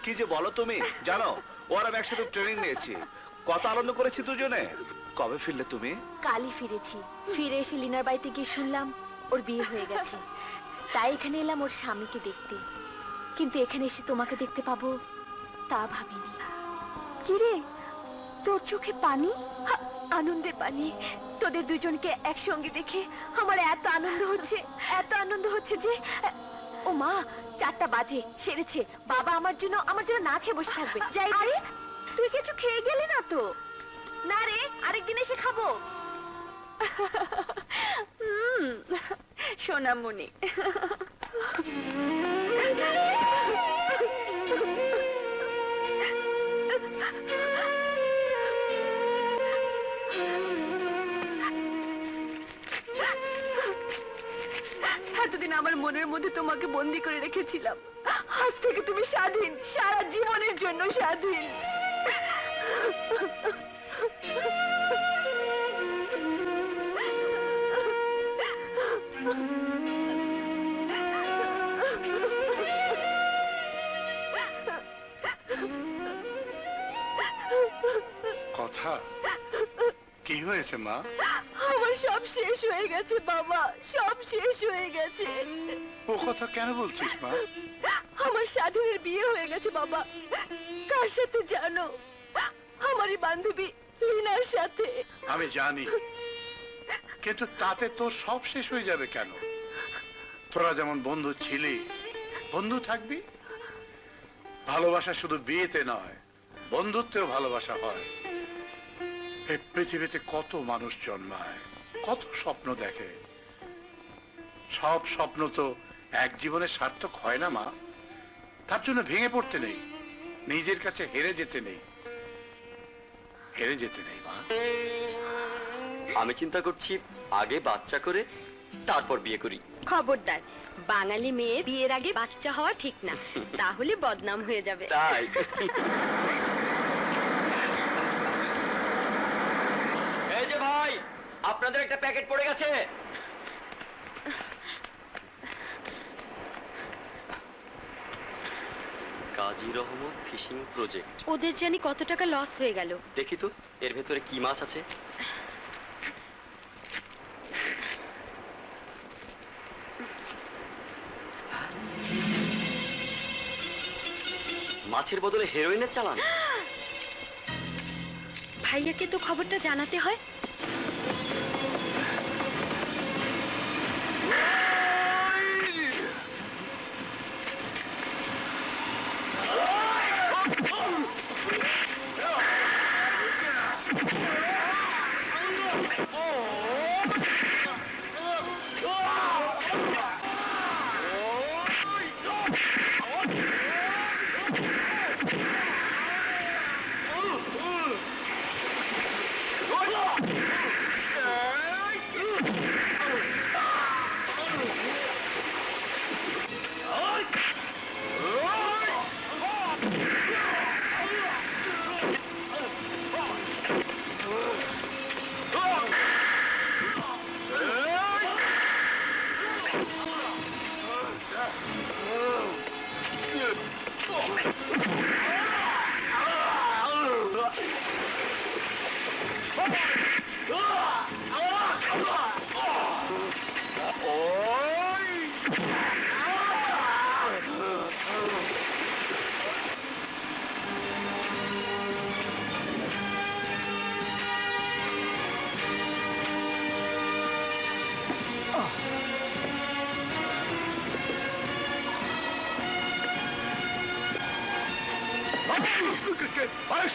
কি যে বলো তুমি, জানো ওরা আমি একসাথে ট্রেনিং নিয়েছি, কত আনন্দ করেছি দুজনে। কবে ফিরলে তুমি? কালই ফিরেছি। ফিরে এসে লিনার বাড়িতে গিয়ে শুনলাম ওর বিয়ে হয়ে গেছে, তাই এখানে এলাম ওর স্বামীকে দেখতে। কিন্তু এখানে এসে তোমাকে দেখতে পাবো তা ভাবিনি। কি রে, তোর চোখে পানি? আনন্দের পানি। তোদের দুজনকে একসঙ্গে দেখে আমার এত আনন্দ হচ্ছে, এত আনন্দ হচ্ছে যে, ও মা, 4টা বাজে, সেরেছে। বাবা আমার জন্য না খেয়ে বসে থাকবে। যাই। আরে তুই কিছু খেয়ে গেলি না তো? না রে, আরেকদিন এসে খাবো। সোনামণি। এতদিন আমার মনের মধ্যে তোমাকে বন্দি করে রেখেছিলাম, আজ থেকে তুমি স্বাধীন, সারা জীবনের জন্য স্বাধীন। কথা কি হয়েছে মা? আমার সব শেষ হয়ে গেছে বাবা, সব শেষ হয়ে গেছে। ও কথা কেন বলছিস মা? আমার স্বাধীনের বিয়ে হয়ে গেছে বাবা। কার সাথে জানো? আমারই বান্ধবী লিনার সাথে। আমি জানি, কিন্তু তাতে তোর সব শেষ হয়ে যাবে কেন? তোরা যেমন বন্ধু ছিলি, বন্ধু থাকবি। ভালোবাসা শুধু বিয়েতে নয়, বন্ধুত্বেও ভালোবাসা হয়। এই পৃথিবীতে কত মানুষ জন্মায়, কত স্বপ্ন দেখে, সব স্বপ্ন তো এক জীবনে সার্থক হয় না মা। তার জন্য ভেঙে পড়তে নেই, নিজের কাছে হেরে যেতে নেই, হেরে যেতে নেই মা। আমি চিন্তা করছি আগে বাচ্চা করে তারপর বিয়ে করি। খবরদার, বাঙালি মেয়ে বিয়ের আগে বাচ্চা হওয়া ঠিক না, তাহলে বদনাম হয়ে যাবে। তাই এই যে ভাই, আপনাদের একটা প্যাকেট পড়ে গেছে। কাজী রহমান ফিশিং প্রজেক্ট। ওদের জানি কত টাকা লস হয়ে গেল। দেখি তো এর ভেতরে কি মাছ আছে। মাছের বদলে হেরোইনের চালান। ভাইয়াকে তো খবরটা জানাতে হয়।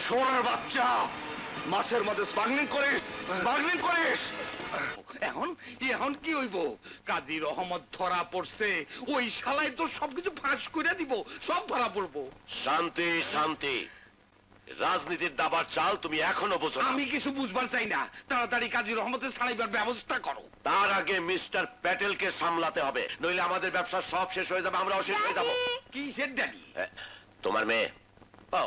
সোনার বাচ্চা, মাছের মধ্যে স্মাগলিং করিস, স্মাগলিং করিস। এখন এখন কি হইব? কাজী রহমত ধরা পড়ছে, ওই শালায় তো সবকিছু ফাঁস করে দিব, সব ধরা পড়বো। শান্তি, শান্তি। রাজনীতির দাবার চাল তুমি এখনো বোঝো না। আমি কিছু বুঝবার চাই না, তাড়াতাড়ি কাজী রহমতের ছাড়াইবার ব্যবস্থা করো। তার আগে মিস্টার প্যাটেলকে সামলাতে হবে, নইলে আমাদের ব্যবসা সব শেষ হয়ে যাবে, আমরাও শেষ হয়ে যাবো। কিসের ড্যাডি? তোমার মেয়ে। ও,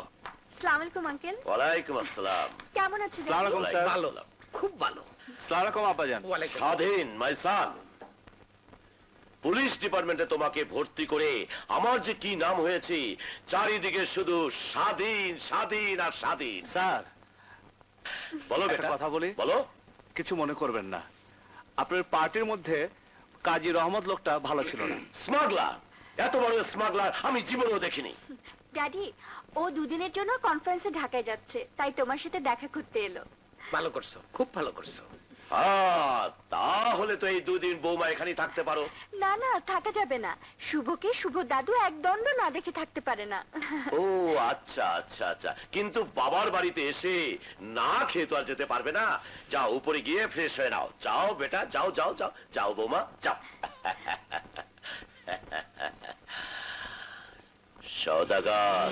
আসসালামু আলাইকুম আঙ্কেল। ওয়ালাইকুম আসসালাম। কেমন আছেন? আলাইকুম স্যার। ভালো, খুব ভালো। সালাম আলাইকুম আব্বাজান। ওয়ালাইকুম। স্বাধীন মাই সান, পুলিশ ডিপার্টমেন্টে তোমাকে ভর্তি করে আমার যে কি নাম হয়েছে, চারিদিকে শুধু স্বাধীন স্বাধীন আর স্বাধীন। স্যার, বলো একটা বেটা, কথা বলি? বলো। কিছু মনে করবেন না, আপনার পার্টির মধ্যে কাজী রহমত লোকটা ভালো ছিল না। স্মাগলার, এত বড় স্মাগলার আমি জীবনেও দেখিনি। ড্যাডি, ও দুদিনের জন্য কনফারেন্সে ঢাকায় যাচ্ছে, তাই তোমার সাথে দেখা করতে এলো। ভালো করছো, খুব ভালো করছো। তাহলে তো এই দুদিন বৌমা এখানেই থাকতে পারো। না না, থাকা যাবে না। শুভকে শুভ দাদু এক দণ্ড না দেখে থাকতে পারে না। ও আচ্ছা আচ্ছা আচ্ছা, কিন্তু বাবার বাড়িতে এসে না খেয়ে তো আর যেতে পারবে না। যাও উপরে গিয়ে ফ্রেশ হয়ে নাও। যাও বেটা, যাও যাও যাও যাও বৌমা, যাও। সওদাগর,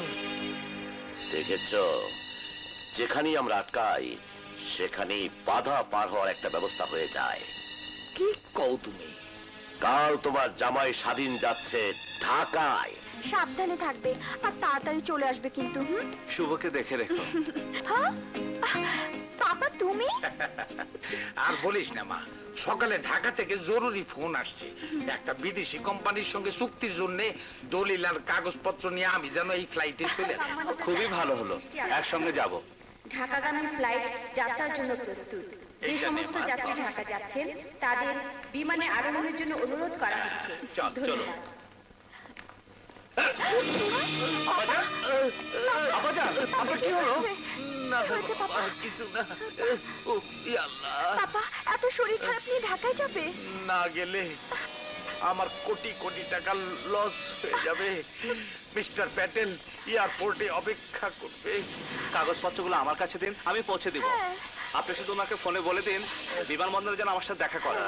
দেখেছ, যেখানেই আমরা আটকাই সেখানেই বাধা পার হওয়ার একটা ব্যবস্থা হয়ে যায়। কি কও তুমি? কাল তোমার জামাই স্বাধীন যাচ্ছে ঢাকায়। সাবধানে থাকবে আর তাড়াতাড়ি চলে আসবে কিন্তু। শুভকে দেখে রেখো। হ্যাঁ পাপা, তুমি? আর বলিস না মা, সকালে ঢাকা থেকে জরুরি ফোন আসছে। একটা বিদেশি কোম্পানির সঙ্গে চুক্তির জন্য দলিল আর কাগজপত্র নিয়ে আমি যেন এই ফ্লাইটে চলে যাই। খুবই ভালো হলো, একসঙ্গে যাব। ঢাকাগামী ফ্লাইট যাত্রার জন্য প্রস্তুত। যে সমস্ত যাত্রী ঢাকা যাচ্ছেন তাদের বিমানে আরোহণের জন্য অনুরোধ করা হচ্ছে। চলো। আব্বাজান, আপনার কি হলো? না হয়েছে পাপা? কিছু না। ও আল্লাহ, পাপা এত শরীর খারাপ নিয়ে ঢাকায় যাবে? না গেলে আমার কোটি কোটি টাকা লস হয়ে যাবে। মিস্টার প্যাটেল এয়ারপোর্টে অপেক্ষা করবে। কাগজপত্রগুলো আমার কাছে দিন, আমি পৌঁছে দিব। হ্যাঁ। আপনি শুধু ওনাকে ফোনে বলে দিন বিমানবন্দরে যেন আমার সাথে দেখা করে।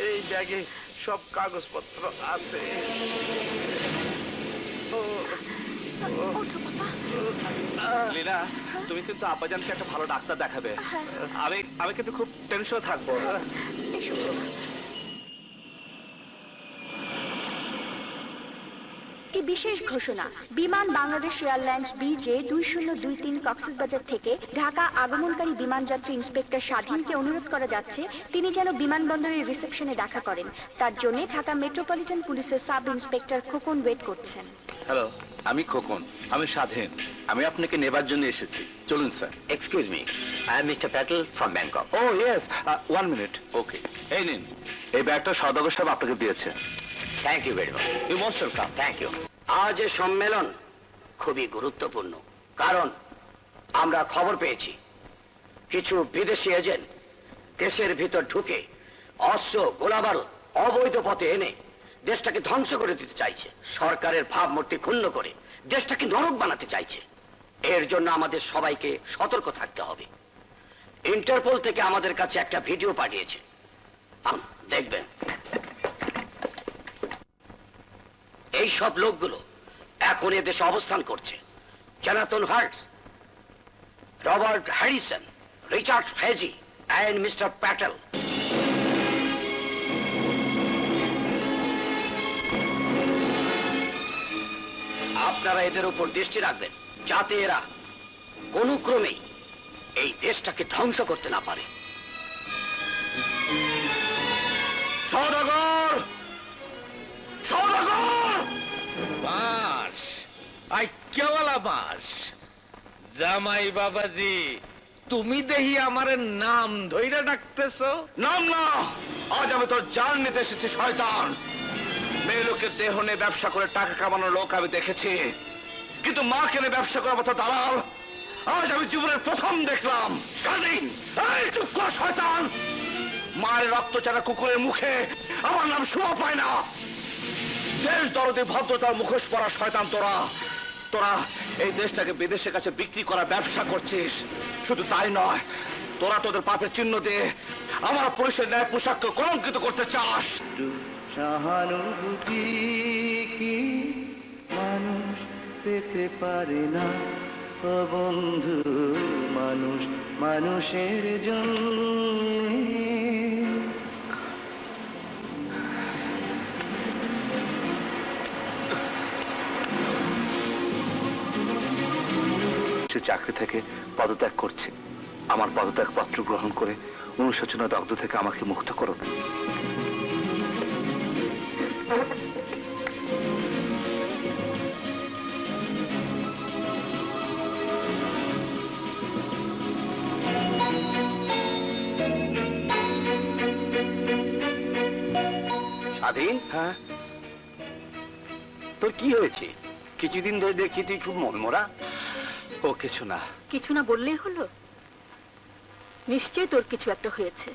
এই ব্যাগে সব কাগজপত্র আছে। ওঠো পাপা। লীনা, তুমি কিন্তু আব্বাজানকে একটা ভালো ডাক্তার দেখাবে। আমি কিন্তু খুব টেনশন থাকবো। এসো। একটি বিশেষ ঘোষণা, বিমান বাংলাদেশ এয়ারলাইন্স BJ 2023 কক্সবাজার থেকে ঢাকা আগমনকারী বিমানযাত্রী ইন্সপেক্টর স্বাধীনকে অনুরোধ করা যাচ্ছে তিনি যেন বিমানবন্দরের রিসেপশনে দেখা করেন। তার জন্য ঢাকা মেট্রোপলিটন পুলিশের সাব ইন্সপেক্টর খোকন ওয়েট করছেন। হ্যালো, আমি খোকন, আমি স্বাধীন। আমি আপনাকে নেবার জন্য এসেছি। চলুন sir. Excuse me, I am mister Patel from Bangkok. Oh yes, 1 minute. Okay, এই নিন, এই ব্যাগটা সওদাগর সাহেব আপনাকে দিয়েছে। Thank you very much. You most welcome. Thank you. আজ এই সম্মেলন খুবই গুরুত্বপূর্ণ, কারণ আমরা খবর পেয়েছি কিছু বিদেশি এজেন্ট দেশের ভিতর ঢুকে অস্ত্র গোলাবারুদ অবৈধ পথে এনে দেশটাকে ধ্বংস করে দিতে চাইছে। সরকারের ভাবমূর্তি ক্ষুণ্ণ করে দেশটাকে নরক বানাতে চাইছে। এর জন্য আমাদের সবাইকে সতর্ক থাকতে হবে। ইন্টারপোল থেকে আমাদের কাছে একটা ভিডিও পাঠিয়েছে, দেখবেন। এই সব লোকগুলো এখন এদেশে অবস্থান করছে। Jonathan Harts, Robert Harrison, Richard হেজি এন্ড মিস্টার প্যাটেল। আপনারা এদের উপর দৃষ্টি রাখবেন যাতে এরা কোনো ক্রমেই এই দেশটাকে ধ্বংস করতে না পারে। সওদাগর, সওদাগর! বাস, আই কেওয়ালা বাস। জামাই বাবাজি, তুমি দেখি আমার নাম ধইরা ডাকতেছ? নাম না, আজ আমি তোর জান নিতে এসেছি শয়তান। মেয়ে লোকের দেহ নিয়ে ব্যবসা করে টাকা কামানোর লোক আমি দেখেছি, কিন্তু মা কেনে ব্যবসা করার মতো দালাল আজ আমি জীবনের প্রথম দেখলাম। স্বাধীন, এই চুপ কর শয়তান! মায়ের রক্ত চারা কুকুরের মুখে আমার নাম শোভা পায় না। দেশ দরদে ভদ্রতার মুখোশ পরা শয়তান তোরা। তোরা এই দেশটাকে বিদেশের কাছে বিক্রি করা ব্যবসা করছিস। শুধু তাই নয়, তোরা তোদের পাপের চিহ্ন দিয়ে আমার পুলিশের ন্যায় পোশাককে কলঙ্কিত করতে চাস। সহানুভূতি কি মানুষ পেতে পারে না, ও বন্ধু মানুষ মানুষের জন্য। সে চাকরি থেকে পদত্যাগ করছে। আমার পদত্যাগ পত্র গ্রহণ করে অনুশোচনা দগ্ধ থেকে আমাকে মুক্ত করো। স্বাধীন, হ্যাঁ, তোর কি হয়েছে? কিছুদিন ধরে দেখছি তুই খুব মনমরা। ও কিছু না। কিছু না বললেই হলো? নিশ্চয়ই তোর কিছু একটা হয়েছে।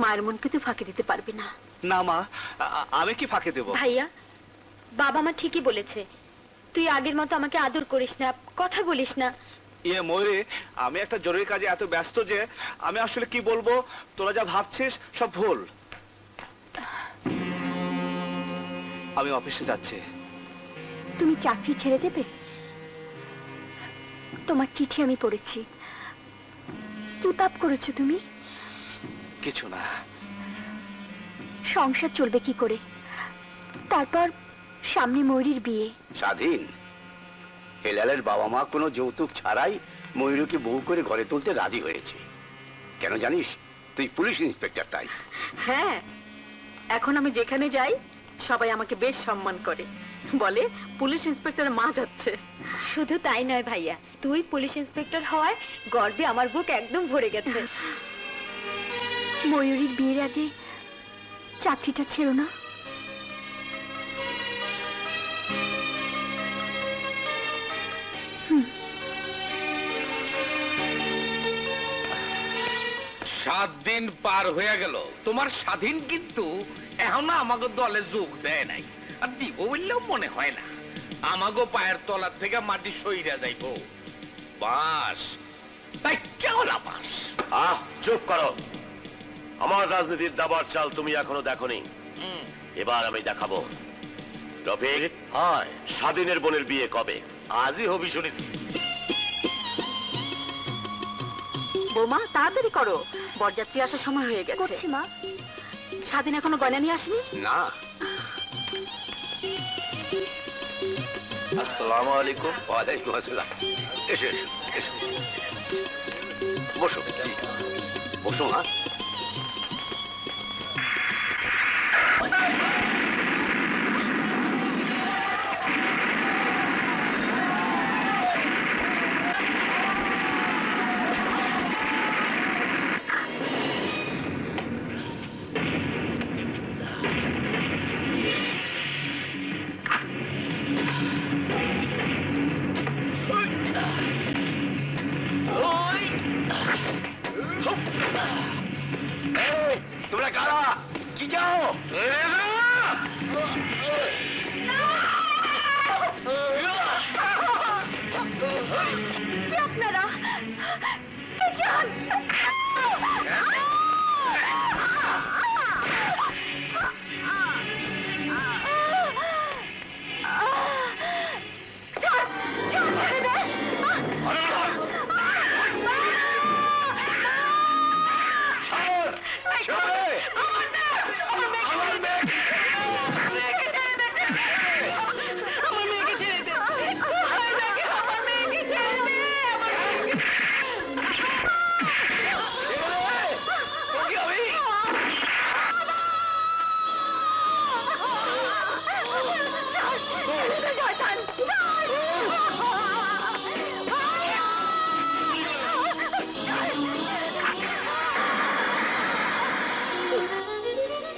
মায়ের মনকে তুই ফাঁকি দিতে পারবি না। না মা, আমি কি ফাঁকে দেব? ভাইয়া, বাবা মা ঠিকই বলেছে, তুই আগের মতো আমাকে আদর করিস না, কথা বলিস না। ইয়ে ময়ূরী, আমি একটা জরুরি কাজে এত ব্যস্ত যে আমি আসলে কি বলবো। তোরা যা ভাবছিস সব ভুল। আমি অফিসে যাচ্ছি। তুমি চাকরি ছেড়ে দেবে? তোমার চিঠি আমি পড়েছি, কি পাপ করেছো তুমি? কিছু না। সংসার চলবে কি করে? তারপর সামনে ময়ূরীর বিয়ে। স্বাধীন, হেলালের বাবা মা কোনো যৌতুক ছাড়াই ময়ূরকে বউ করে ঘরে তুলতে রাজি হয়েছে। কেন জানিস? তুই পুলিশ ইন্সপেক্টর তাই। হ্যাঁ, এখন আমি যেখানে যাই সবাই আমাকে বেশ সম্মান করে, বলে পুলিশ ইন্সপেক্টরের মা যাচ্ছে। শুধু তাই নয় ভাইয়া, তুই পুলিশ ইন্সপেক্টর হওয়ায় গর্বে আমার বুক একদম ভরে গেছে। ময়ূরীর বিয়ের আগে চাকরিটা ছিল না? 7 দিন পার হয়ে গেল, তোমার স্বাধীন কিন্তু এখনো আমাকে দলে যোগ দেয় নাই। আর দিব বললেও মনে হয় না। আমাগো পায়ের তলার থেকে মাটি সইরা যাইব। বাস তাই কেমন বাস? চুপ করো। আমার রাজনীতির দাবার চাল তুমি এখনো দেখোনি, এবার আমি দেখাবো। রফিক, হয় স্বাধীনের বোনের বিয়ে কবে? আজই হবি শুনেছি। বৌমা তাড়াতাড়ি করো, বরযাত্রী আসার সময় হয়ে গেছে। করছি মা। স্বাধীন এখনো গয়না নিয়ে আসেনি? না। আসসালামু আলাইকুম। ওয়ালাইকুম আসসালাম। এসো এসো এসো, বসো বসো মা। তোমরা কারা? কি চাও? আপনারা কে চান?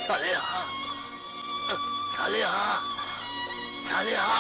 সালেহা, সালেহা, সালেহা।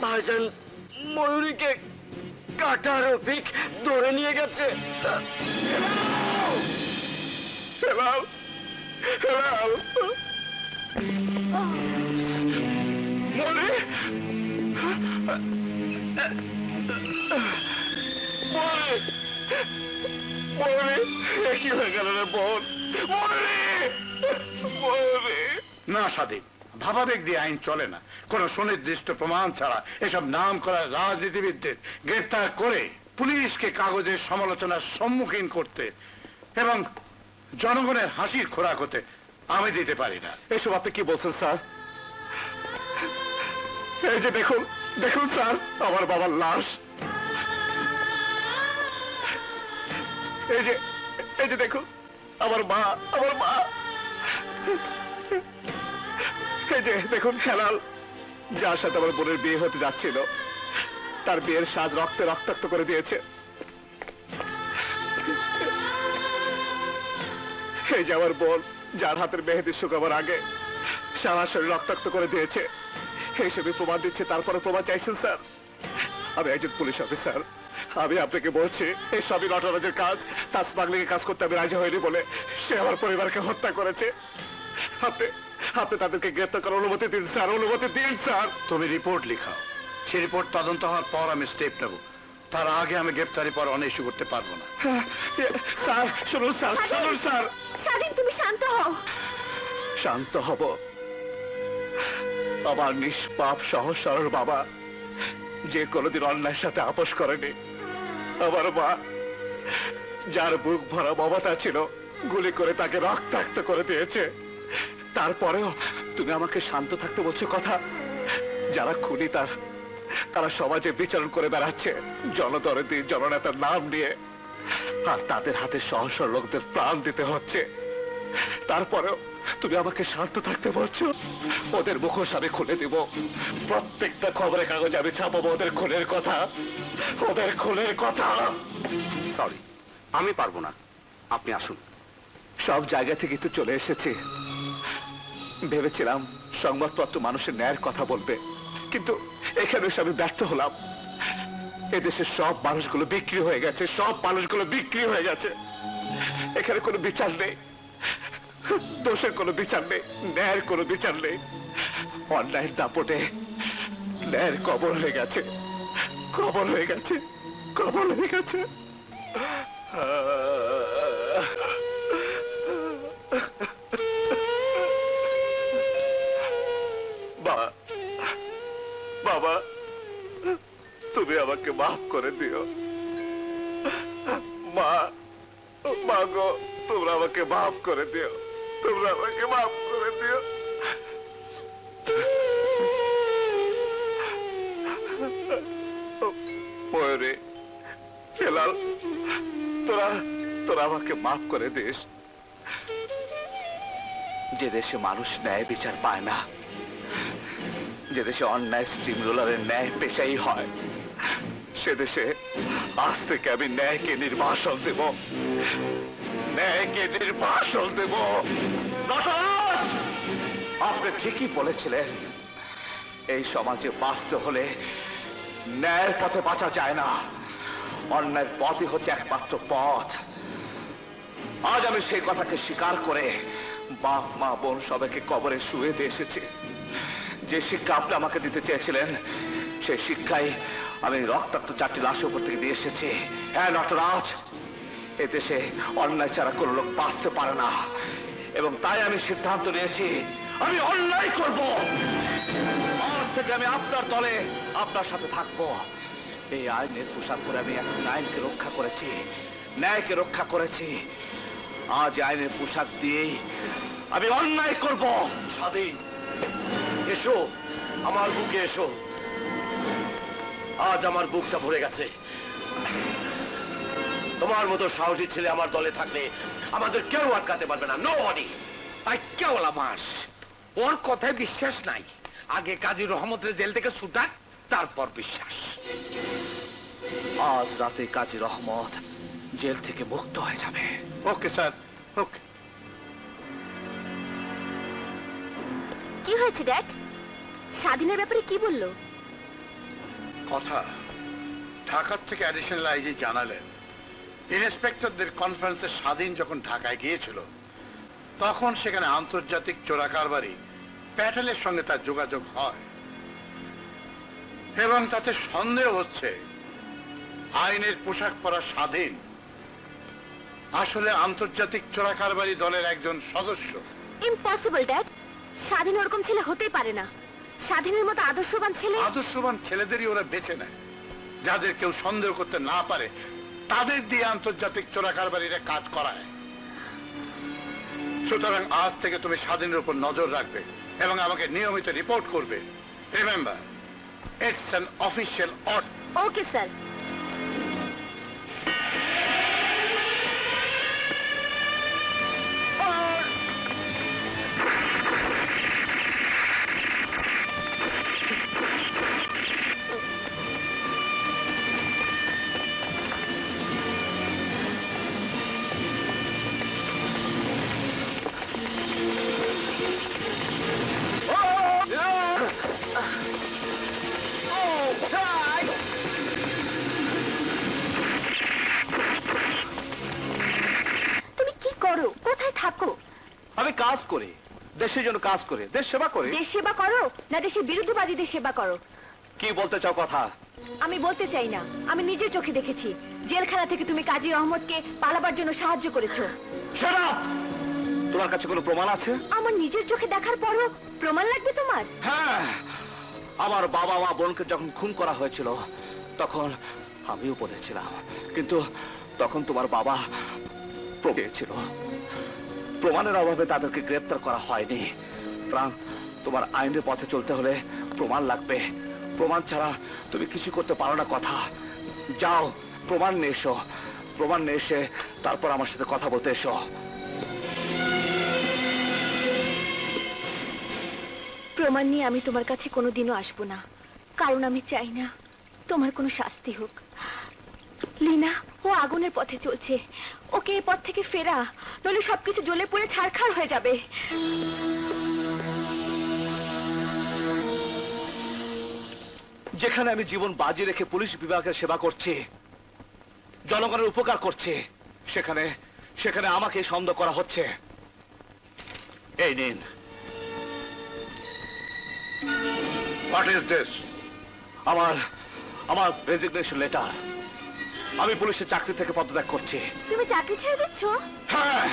ভাইজান ময়ূরীকে কাটার রফিক ধরে নিয়ে গেছে। কি হয়ে গেল রে বোন? না স্বাধীন, ভাবাবেগ দিয়ে আইন চলে না। কোন সুনির্দিষ্ট প্রমাণ ছাড়া এসব নাম করা রাজনীতিবিদদের গ্রেফতার করে পুলিশকে কাগজের সমালোচনার সম্মুখীন করতে এবং জনগণের হাসির খোরাক হতে আমি দিতে পারি না। এসব আপনি কি বলছেন স্যার? এই যে দেখুন, দেখুন স্যার, আমার বাবার লাশ। এই যে দেখুন, আমার মা। এই যে দেখুন হেলাল, যার সাথে আমার বোনের বিয়ে হতে যাচ্ছিল, তার বিয়ের সাজ রক্তে রক্তাক্ত করে দিয়েছে। এই যে আমার বোন, যার হাতের মেহেদি শুকাবার আগে সারা শরীর রক্তাক্ত করে দিয়েছে। এইসবই প্রমাণ দিচ্ছে, তারপরে প্রমাণ চাইছেন স্যার? আমি একজন পুলিশ অফিসার, আমি আপনাকে বলছি এই সবই নটরাজের কাজ। তার স্মাগলিং কাজ করতে আমি রাজি হইনি বলে সে আমার পরিবারকে হত্যা করেছে। আপনি তাদেরকে গ্রেফতার করার অনুমতি দিন স্যার, অনুমতি দিন স্যার। তুমি রিপোর্ট লিখাও, সেই রিপোর্ট তদন্ত হওয়ার পর আমি স্টেপ নেব। তার আগে আমি গ্রেফতারি পর অনেক ইস্যু করতে পারবো না। স্যার শুনুন, স্যার শুনুন স্যার। স্বাধীন, তুমি শান্ত হও। শান্ত হব? আমার নিষ্পাপ সহজ সরল বাবা, যে কোনোদিন অন্যায়ের সাথে আপোষ করেনি, আমার মা, যার বুক ভরা মমতা ছিল, গুলি করে তাকে রক্তাক্ত করে দিয়েছে। তারপরেও তুমি আমাকে শান্ত থাকতে বলছো কথা? যারা খুনি তারা সমাজে বিচরণ করে বেড়াচ্ছে জনদরদি জননেতার নাম নিয়ে, আর তাদের হাতে সহজ সরল লোকদের প্রাণ দিতে হচ্ছে। তারপরেও তুমি আমাকে শান্ত থাকতে বলছো? ওদের মুখোশ আমি খুলে দিব, প্রত্যেকটা খবরের কাগজে আমি ছাপাবো ওদের খুনের কথা, ওদের খুনের কথা। সরি, আমি পারবো না, আপনি আসুন। সব জায়গা থেকে তো চলে এসেছি, ভেবেছিলাম সংবাদপত্র মানুষের ন্যায়ের কথা বলবে, কিন্তু এখানে এসে আমি ব্যর্থ হলাম। এদেশের সব মানুষগুলো বিক্রি হয়ে গেছে, সব মানুষগুলো বিক্রি হয়ে গেছে। এখানে কোনো বিচার নেই, দোষের কোনো বিচার নেই, ন্যায়ের কোনো বিচার নেই। অন্যায়ের দাপটে ন্যায়ের কবর হয়ে গেছে, কবর হয়ে গেছে, কবর হয়ে গেছে। বাবা, তুমি আমাকে মাফ করে দিও। মা গো, তোমরা আমাকে মাফ করে দিও, তোমরা আমাকে মাফ করে দিও। ময়ূরী, হেলাল, তোরা আমাকে মাফ করে দিস। যে দেশে মানুষ ন্যায় বিচার পায় না, যে দেশে অন্যায় স্টিম রোলারের ন্যায় পেশাই হয়, সে দেশে আজ থেকে আমি ন্যায়কে নির্বাসন দেব, ন্যায়কে নির্বাসন দেব। আপনি ঠিকই বলেছিলেন, এই সমাজে বাঁচতে হলে ন্যায়ের পথে বাঁচা যায় না, অন্যায়ের পথই হচ্ছে একমাত্র পথ। আজ আমি সেই কথাকে স্বীকার করে বাপ মা বোন সবাইকে কবরে শুয়ে দিয়ে এসেছি। যে শিক্ষা আপনি আমাকে দিতে চেয়েছিলেন, সেই শিক্ষাই আমি রক্তাক্ত 4টি লাশের উপর থেকে দিয়ে এসেছি। হ্যাঁ নটরাজ, এদেশে অন্যায় ছাড়া কোনো লোক বাঁচতে পারে না, এবং তাই আমি সিদ্ধান্ত নিয়েছি আমি অন্যায় করব। আজ থেকে আমি আপনার দলে, আপনার সাথে থাকবো। এই আইনের পোশাক পরে আমি এখন আইনকে রক্ষা করেছি, ন্যায়কে রক্ষা করেছি। আজ আইনের পোশাক দিয়েই আমি অন্যায় করব। স্বাধীন, এসো আমার বুকে এসো। আজ আমার বুকটা ভরে গেছে। তোমার মতো সাহসী ছেলে আমার দলে থাকলে আমাদের কেউ আটকাতে পারবে না। No body. আইক্যাওয়ালা মাস ওর কথায় বিশ্বাস নাই। আগে কাজী রহমতের জেল থেকে ছুটাক, তারপর বিশ্বাস। আজ রাতে কাজী রহমত জেল থেকে মুক্ত হয়ে যাবে। ওকে স্যার, ওকে। কি হয়েছে ড্যাড? স্বাধীনের ব্যাপারে কি বললো? কথা ঢাকার থেকে অ্যাডিশনাল আইজি জানালেন, ইন্সপেক্টরদের কনফারেন্সে স্বাধীন যখন ঢাকায় গিয়েছিল তখন সেখানে আন্তর্জাতিক চোরাকারবারি প্যাটেলের সঙ্গে তার যোগাযোগ হয় এবং তাতে সন্দেহ হচ্ছে আইনের পোশাক পরা স্বাধীন আসলে আন্তর্জাতিক চোরাকারবারি দলের একজন সদস্য। ইম্পসিবল ড্যাড, স্বাধীন ওরকম ছেলে হতেই পারে না। স্বাধীনের মতো আদর্শবান ছেলে। আদর্শবান ছেলেদেরই ওরা বেছে নেয়, যাদের কেউ সন্দেহ করতে না পারে তাদের দিয়ে আন্তর্জাতিক চোরাকারবারিরা কাজ করায়। সুতরাং আজ থেকে তুমি স্বাধীনের উপর নজর রাখবে এবং আমাকে নিয়মিত রিপোর্ট করবে। Remember, it's an official order. Okay sir. তুমি কি করো? কোথায় থাকো? আমি কাজ করি, দেশের জন্য কাজ করে, দেশ সেবা করি। দেশ সেবা করো না দেশের বিরুদ্ধবাদীদের সেবা করো? কি বলতে চাও কথা? আমি বলতে চাই না, আমি নিজের চোখে দেখেছি জেলখানা থেকে তুমি কাজী রহমতকে পালাবার জন্য সাহায্য করেছো। Shut up! তোমার কাছে কোনো প্রমাণ আছে? আমার নিজের চোখে দেখার পরও প্রমাণ লাগবে তোমার? হ্যাঁ, আমার বাবা মা বোনকে যখন খুন করা হয়েছিল তখন আমি উপরে ছিলাম, কিন্তু তখন তোমার বাবা ছিল। প্রমাণের অভাবে তাদেরকে গ্রেপ্তার করা হয়নি। প্রাণ, তোমার আইনের পথে চলতে হলে প্রমাণ লাগবে। প্রমাণ ছাড়া তুমি কিছু করতে পারো না। কথা, যাও প্রমাণ নিয়ে এসো। প্রমাণ নিয়ে এসে তারপর আমার সাথে কথা বলতে এসো। প্রমাণ নিয়ে আমি তোমার কাছে কোনোদিনও আসবো না, কারণ আমি চাই না তোমার কোনো শাস্তি হোক। লীনা, ও আগুনের পথে চলছে, ওকে এই পথ থেকে ফেরা, নইলে সবকিছু জ্বলে পুড়ে ছারখার হয়ে যাবে। যেখানে আমি জীবন বাজি রেখে পুলিশ বিভাগের সেবা করছি, জনগণের উপকার করছি, সেখানে সেখানে আমাকে সন্দেহ করা হচ্ছে। এই নিন। What is this? আমার আমার রেজিগনেশন লেটার। আমি পুলিশের চাকরি থেকে পদত্যাগ করছি। তুমি চাকরি ছেড়ে দিচ্ছ? হ্যাঁ,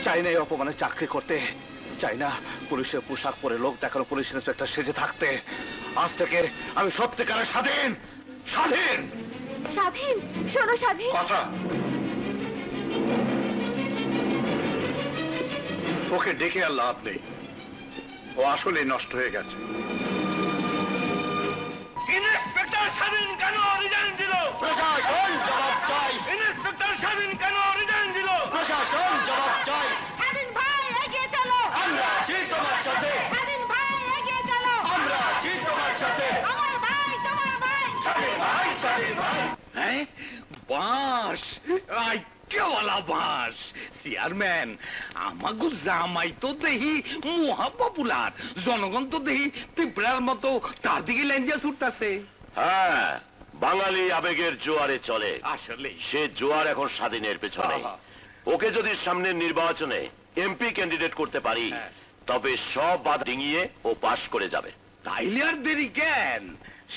চাই না এই অপমানে চাকরি করতে, চাই না পুলিশের পোশাক পরে লোক দেখানো পুলিশ ইন্সপেক্টর সেজে থাকতে। আজ থেকে আমি সত্যিকারের স্বাধীন। স্বাধীন স্বাধীন? শোনো স্বাধীন, কথা, ওকে ডেকে আর লাভ নেই, ও আসলে নষ্ট হয়ে গেছে। ইন্সপেক্টর স্বাধীন কেন রিজাইন দিল? প্রশাসন জবাব চাই। ইন্সপেক্টর স্বাধীন কেন রিজাইন দিল? প্রশাসন জবাব চাই। স্বাধীন ভাই এগিয়ে চলো। আমরা আছি তোমার সাথে। স্বাধীন ভাই এগিয়ে চলো। আমরা আছি তোমার সাথে। আমার ভাই, তোমার ভাই। স্বাধীন ভাই, স্বাধীন ভাই। হ্যাঁ, বাস, আইক্যাওয়ালা বাস। চেয়ারম্যান, আমাগো জামাই তো দেহি মহা পপুলার, জনগণ তো দেহি পিঁপড়ার মতো তার দিকে লাইন দিয়ে ছুটতাছে। হ্যাঁ, বাঙালি আবেগের জোয়ারে চলে। আসলে সে জোয়ার এখন স্বাধীনের পেছনে। আহা। ওকে যদি সামনের নির্বাচনে এমপি ক্যান্ডিডেট করতে পারি, হ্যাঁ। তবে সব বাধা ডিঙিয়ে ও পাশ করে যাবে। তাইলে আর দেরি কেন?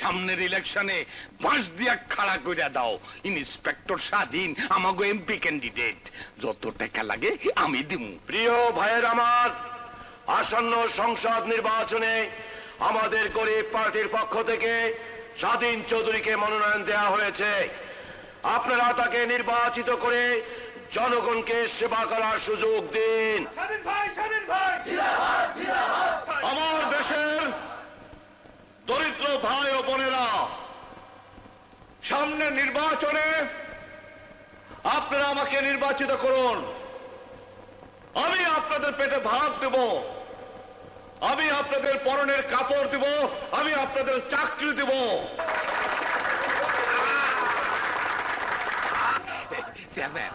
সামনের ইলেকশনে বাঁশ দিয়া খাড়া কইরা দাও। ইন্সপেক্টর স্বাধীন আমাগো এমপি ক্যান্ডিডেট। যত টাকা লাগে আমি দিমু। প্রিয় ভাইয়ের আমার, আসন্ন সংসদ নির্বাচনে আমাদের গরিব পার্টির পক্ষ থেকে স্বাধীন চৌধুরীকে মনোনয়ন দেওয়া হয়েছে। আপনারা তাকে নির্বাচিত করে জনগণকে সেবা করার সুযোগ দিন। আমার দেশের দরিদ্র ভাই ও বোনেরা, সামনে নির্বাচনে আপনারা আমাকে নির্বাচিত করুন। আমি আপনাদের পেটে ভাত দেব, আমি আপনাদের পরনের কাপড় দেব, আমি আপনাদের চাকরি দেব। চেয়ারম্যান,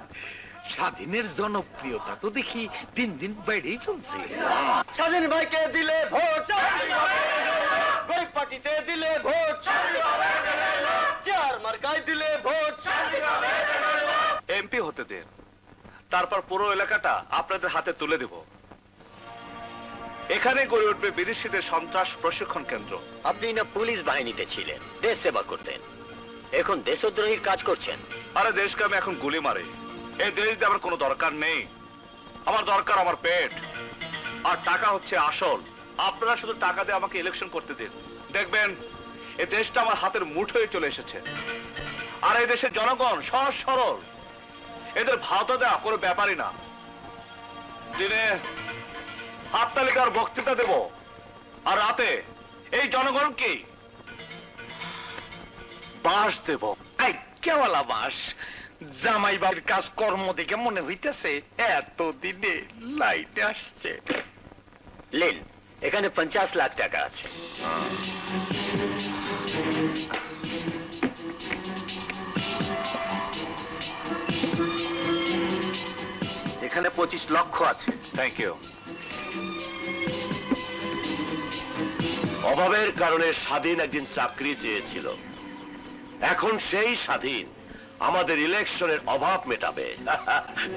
স্বাধীনের জনপ্রিয়তা তো দেখি দিন দিন বেড়েই চলছে। স্বাধীন ভাইকে দিলে ভোট, গরিব পার্টিতে দিলে ভোট, চেয়ার মার্কায় দিলে ভোট। এমপি হতে দেন, তারপর পুরো এলাকাটা আপনাদের হাতে তুলে দেব। এখানে গড়ে উঠবে বিদেশিদের সন্ত্রাস প্রশিক্ষণ কেন্দ্র। আপনি না পুলিশ বাহিনীতে ছিলেন, দেশ সেবা করতেন, এখন দেশদ্রোহীর কাজ করছেন। আরে দেশকে আমি এখন গুলি মারি, এই দেশ দিয়ে আমার কোনো দরকার নেই। আমার দরকার আমার পেট, আর টাকা হচ্ছে আসল। আপনারা শুধু টাকা দিয়ে আমাকে ইলেকশন করতে দিন, দেখবেন এই দেশটা আমার হাতের মুঠোয় চলে এসেছে। আর এই দেশের জনগণ সহজ সরল, এদের ভাওতা দেওয়া কোনো ব্যাপারই না। দিনে হাততালিকার বক্তৃতা দেব, আর রাতে এই জনগণকে বাস দেব। এই কেওয়ালা বাস, জামাই বাড়ির কাজ কর্ম দেখে মনে হইতেছে এতদিনে লাইটে আসছে। লেন, এখানে 50 লাখ টাকা আছে। এখানে 25 লক্ষ আছে। Thank you. অভাবের কারণে স্বাধীন একদিন চাকরি চেয়েছিল, এখন সেই স্বাধীন আমাদের ইলেকশনের অভাব মেটাবে।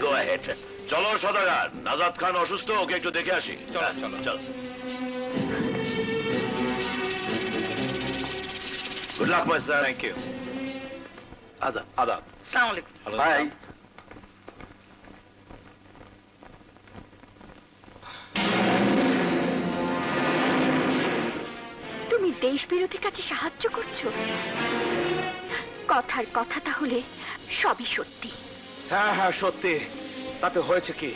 Go ahead. চলো সদাগর, নাজাদ খান অসুস্থ, ওকে একটু দেখে আসি। চলো চলো চলো। Good luck my sir. Thank you. আদাব আদাব। আসসালামু আলাইকুম। বাই। তুমি দেশ বিরোধী কাজে সাহায্য করছো? কথার কথা তাহলে সবই সত্যি। হ্যাঁ হ্যাঁ সত্যি। তাতে হয়েছে কি?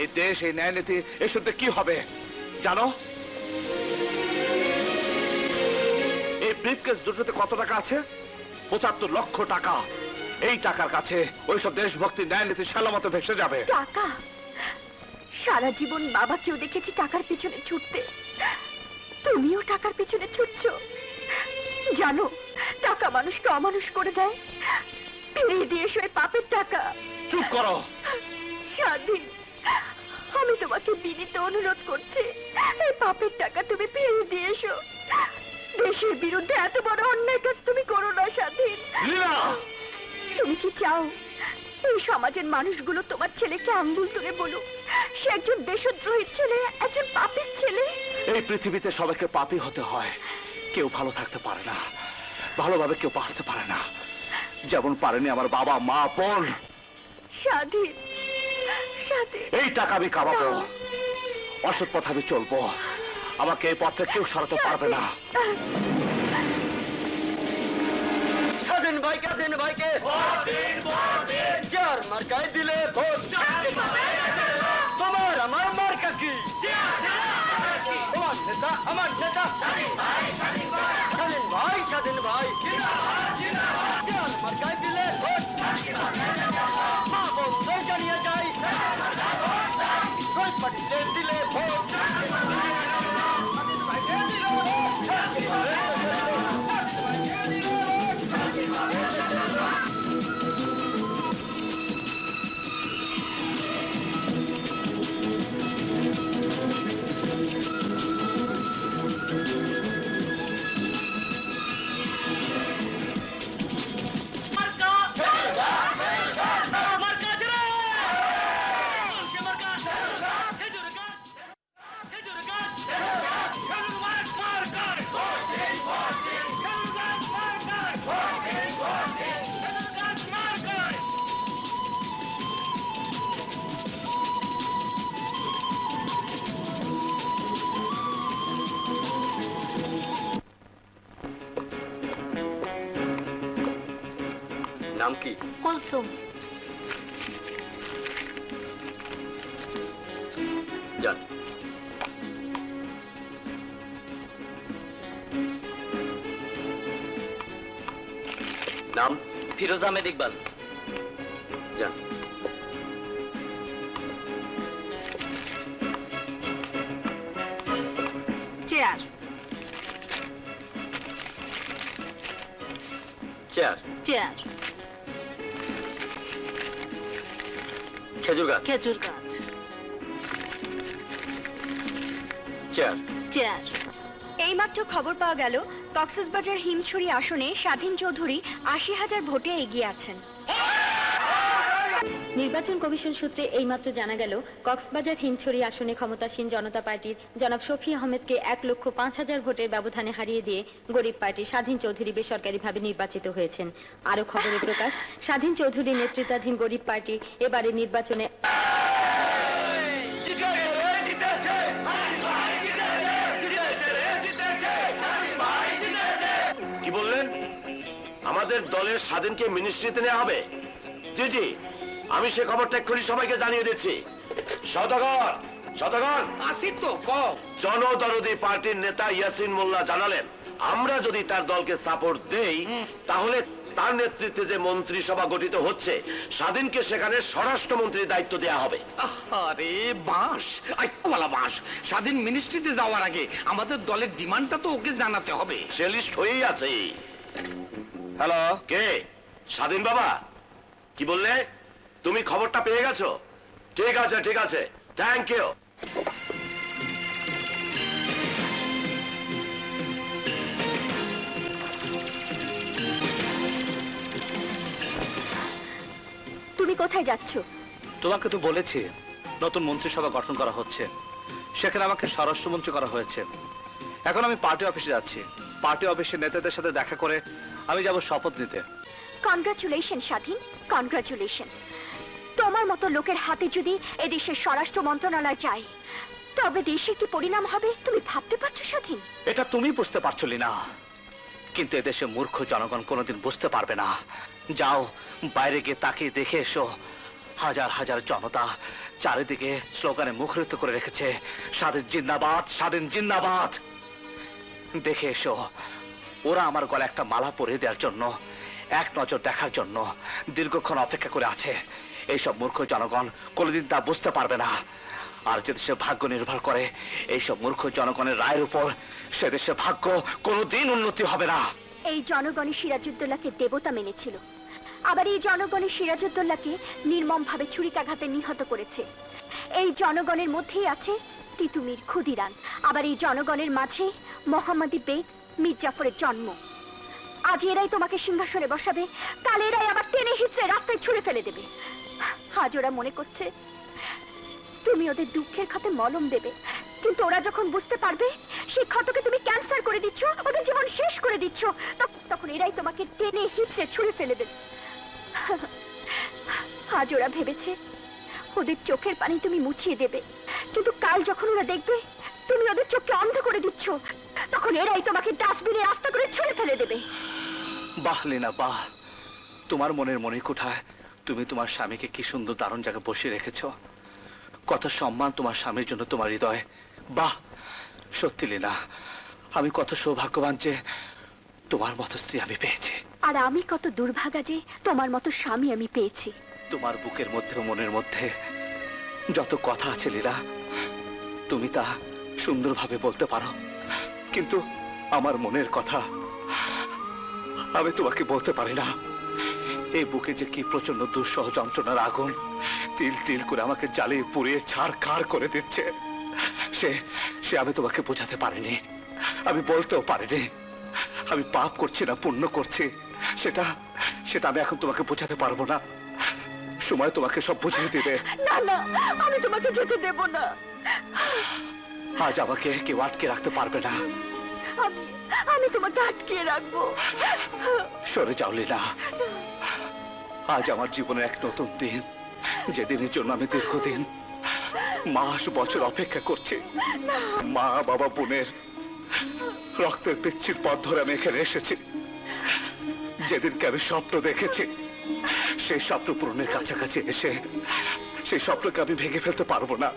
এই দেশ, এই ন্যায় নীতি, এসবতে কি হবে জানো? এই ব্রিফকেস দুটোতে কত টাকা আছে? 75 লক্ষ টাকা। এই টাকার কাছে ওইসব দেশভক্তি ন্যায় নীতি সালামতো ভেসে যাবে। টাকা? সারা জীবন বাবাকেও দেখেছি টাকার পিছনে ছুটতে, তুমিও টাকার পিছনে ছুটছো। জানো, টাকা মানুষকে অমানুষ করে দেয়। ফিরিয়ে দিয়ে এসো এই পাপের টাকা। চুপ করো। স্বাধীন, আমি তোমাকে বিনীত অনুরোধ করছি, এই পাপের টাকা তুমি ফিরিয়ে দিয়ে এসো। দেশের বিরুদ্ধে এত বড় অন্যায় কাজ তুমি করো না স্বাধীন। লীলা, তুমি কি চাও এই সমাজের মানুষগুলো তোমার ছেলেকে আঙ্গুল তুলে বলুক সে একজন দেশদ্রোহীর ছেলে, একজন পাপীর ছেলে? এই পৃথিবীতে সবাইকে পাপী হতে হয়, কেউ ভালো থাকতে পারে না, ভালোভাবে কেউ বাঁচতে পারে না, যেমন পারেনি আমার বাবা মা বোন। স্বাধীন, স্বাধীন। এই টাকা আমি কামাবো, অসৎ পথে আমি চলবো, আমাকে এই পথে কেউ সরাতে পারবে না। স্বাধীন ভাইকে, স্বাধীন ভাইকে চেয়ার মার্কায় দিলে ভোট। তোমার আমার মার্কা কি? তোমার নেতা আমার নেতা স্বাধীন ভাই, স্বাধীন ভাই চেয়ার মার্কায় দিলে ভোট। মা বন্ধুদের জানিয়ে যাই, গরিব পার্টিতে দিলে ভোট। নাম কি? কুলসুম। জান। নাম? ফিরোজ আহমেদ ইকবাল। জান। চেয়ার। চেয়ার। খেজুর গাছ। খেজুর গাছ। চেয়ার। চেয়ার। এইমাত্র খবর পাওয়া গেল কক্সবাজার হিমছড়ি আসনে স্বাধীন চৌধুরী ৮০,০০০ ভোটে এগিয়ে আছেন। নির্বাচন কমিশন সূত্রে এইমাত্র জানা গেল কক্সবাজার হিমছড়ি আসনে ক্ষমতাসীন জনতা পার্টির জনাব শফি আহমেদকে ১,৫,০০০ ভোটের ব্যবধানে হারিয়ে দিয়ে গরিব পার্টি স্বাধীন চৌধুরী বেসরকারিভাবে নির্বাচিত হয়েছেন। আরো খবরে প্রকাশ, স্বাধীন চৌধুরী নেতৃত্বাধীন গরিব পার্টি এবারে নির্বাচনে কি বললেন? আমাদের দলের স্বাধীনকে মিনিস্ট্রিতে নেওয়া হবে? জি জি, আমি সে খবরটা এক্ষুনি সবাইকে জানিয়ে দিচ্ছি। সদাগর, সদাগর, আসি তো কম। জনদরদি পার্টির নেতা ইয়াসিন মোল্লা জানালেন, আমরা যদি তার দলকে সাপোর্ট দেই তাহলে তার নেতৃত্বে যে মন্ত্রিসভা গঠিত হচ্ছে স্বাধীনকে সেখানে স্বরাষ্ট্রমন্ত্রীর দায়িত্ব দেওয়া হবে। আরে বাস, আইওয়ালা বাস, স্বাধীন মিনিস্ট্রিতে যাওয়ার আগে আমাদের দলের ডিমান্ডটা তো ওকে জানাতে হবে। সে লিস্ট হয়েই আছে। হ্যালো, কে? স্বাধীন বাবা, কি বললে? তুমি খবরটা পেয়ে গেছো? ঠিক আছে ঠিক আছে, থ্যাংক ইউ। তুমি কোথায় যাচ্ছ? তোমাকে তো বলেছি নতুন মন্ত্রিসভা গঠন করা হচ্ছে, সেখানে আমাকে স্বরাষ্ট্রমন্ত্রী করা হয়েছে। এখন আমি পার্টি অফিসে যাচ্ছি। পার্টি অফিসের নেতাদের সাথে দেখা করে আমি যাব শপথ নিতে। কনগ্রাচুলেশন স্বাধীন, কনগ্রাচুলেশন। তোমার মতো লোকের হাতে যদি এদেশের স্বরাষ্ট্র মন্ত্রণালয় যায় তবে দেশে কি পরিণাম হবে তুমি ভাবতে পারছো স্বাধীন? এটা তুমি বুঝতে পারছো না, কিন্তু এদেশে মূর্খ জনগণ কোনোদিন বুঝতে পারবে না। যাও বাইরে গিয়ে তাকিয়ে দেখে এসো, হাজার হাজার জনতা চারিদিকে স্লোগানে মুখরিত করে রেখেছে, স্বাধীন জিন্দাবাদ, স্বাধীন জিন্দাবাদ। দেখে এসো, ওরা আমার গলায় একটা মালা পরিয়ে দেওয়ার জন্য, এক নজর দেখার জন্য দীর্ঘক্ষণ অপেক্ষা করে আছে। এইসব মূর্খ জনগণ কোনোদিন তা বুঝতে পারবে না। আর যে দেশের ভাগ্য নির্ভর করে এইসব মূর্খ জনগণের রায়ের উপর, সে দেশের ভাগ্য কোনোদিন উন্নতি হবে না। এই জনগণই সিরাজউদ্দৌলাকে দেবতা মেনেছিল, আবার এই জনগণই সিরাজউদ্দৌলাকে নির্মমভাবে ছুরিকাঘাতে নিহত করেছে। এই জনগণের মধ্যেই আছে তিতুমির, ক্ষুদিরাম, আবার এই জনগণের মাঝে মোহাম্মদী বেগ, মীর জাফরের জন্ম। আজ এরাই তোমাকে সিংহাসনে বসাবে, কাল এরাই আবার টেনে হিচড়ে রাস্তায় ছুঁড়ে ফেলে দেবে। আজ ওরা মনে করছে তুমি ওদের দুঃখের ক্ষতে মলম দেবে, কিন্তু ওরা যখন বুঝতে পারবে সেই ক্ষতকে তুমি ক্যান্সার করে দিচ্ছ, ওদের জীবন শেষ করে দিচ্ছ, তখন এরাই তোমাকে টেনে হিচড়ে ছুঁড়ে ফেলে দেবে। আজ ওরা ভেবেছে ওদের চোখের পানি তুমি মুছিয়ে দেবে, কিন্তু কাল যখন ওরা দেখবে তুমি ওদের চোখকে অন্ধ করে দিচ্ছ, তখন এরাই তোমাকে ডাস্টবিনে রাস্তা করে ছুঁড়ে ফেলে দেবে। বাহ লীনা বাহ, তোমার মনের মণিকোঠায় তুমি তোমার স্বামীকে কি সুন্দর দারুণ জায়গায় বসিয়ে রেখেছ। কত সম্মান তোমার স্বামীর জন্য তোমার হৃদয়ে। বাহ, সত্যি লীনা, আমি কত সৌভাগ্যবান যে তোমার মতো স্ত্রী আমি পেয়েছি। আর আমি কত দুর্ভাগা যে তোমার মতো স্বামী আমি পেয়েছি। তোমার বুকের মধ্যে ও মনের মধ্যে যত কথা আছে লীলা, তুমি তা সুন্দরভাবে বলতে পারো, কিন্তু আমার মনের কথা আমি তোমাকে বলতে পারি না। এই বুকে যে কি প্রচন্ড দুঃসহ যন্ত্রণার আগুন তিল তিল করে আমাকে জ্বালিয়ে পুড়িয়ে ছারখার করে দিচ্ছে, সে আমি তোমাকে বোঝাতে পারিনি, আমি বলতেও পারিনি। আমি পাপ করছি না পুণ্য করছি সেটা আমি এখন তোমাকে বোঝাতে পারবো না। সময় তোমাকে সব বুঝিয়ে দিবে। না না, আমি তোমাকে যেতে দেব না। আজ আমাকে কেউ আটকে রাখতে পারবে না। আমি তোমাকে আটকে রাখবো। সরে যাও লীলা, আজ আমার জীবনের এক নতুন দিন, যেদিনের জন্য আমি দীর্ঘদিন মাস বছর অপেক্ষা করছি। মা বাবা বোনের রক্তের পিচ্ছির পথ ধরে আমি এখানে এসেছি। যেদিনকে আমি স্বপ্ন দেখেছি সেই স্বপ্ন পূরণের কাছাকাছি এসে সেই স্বপ্নকে আমি ভেঙে ফেলতে পারবো না।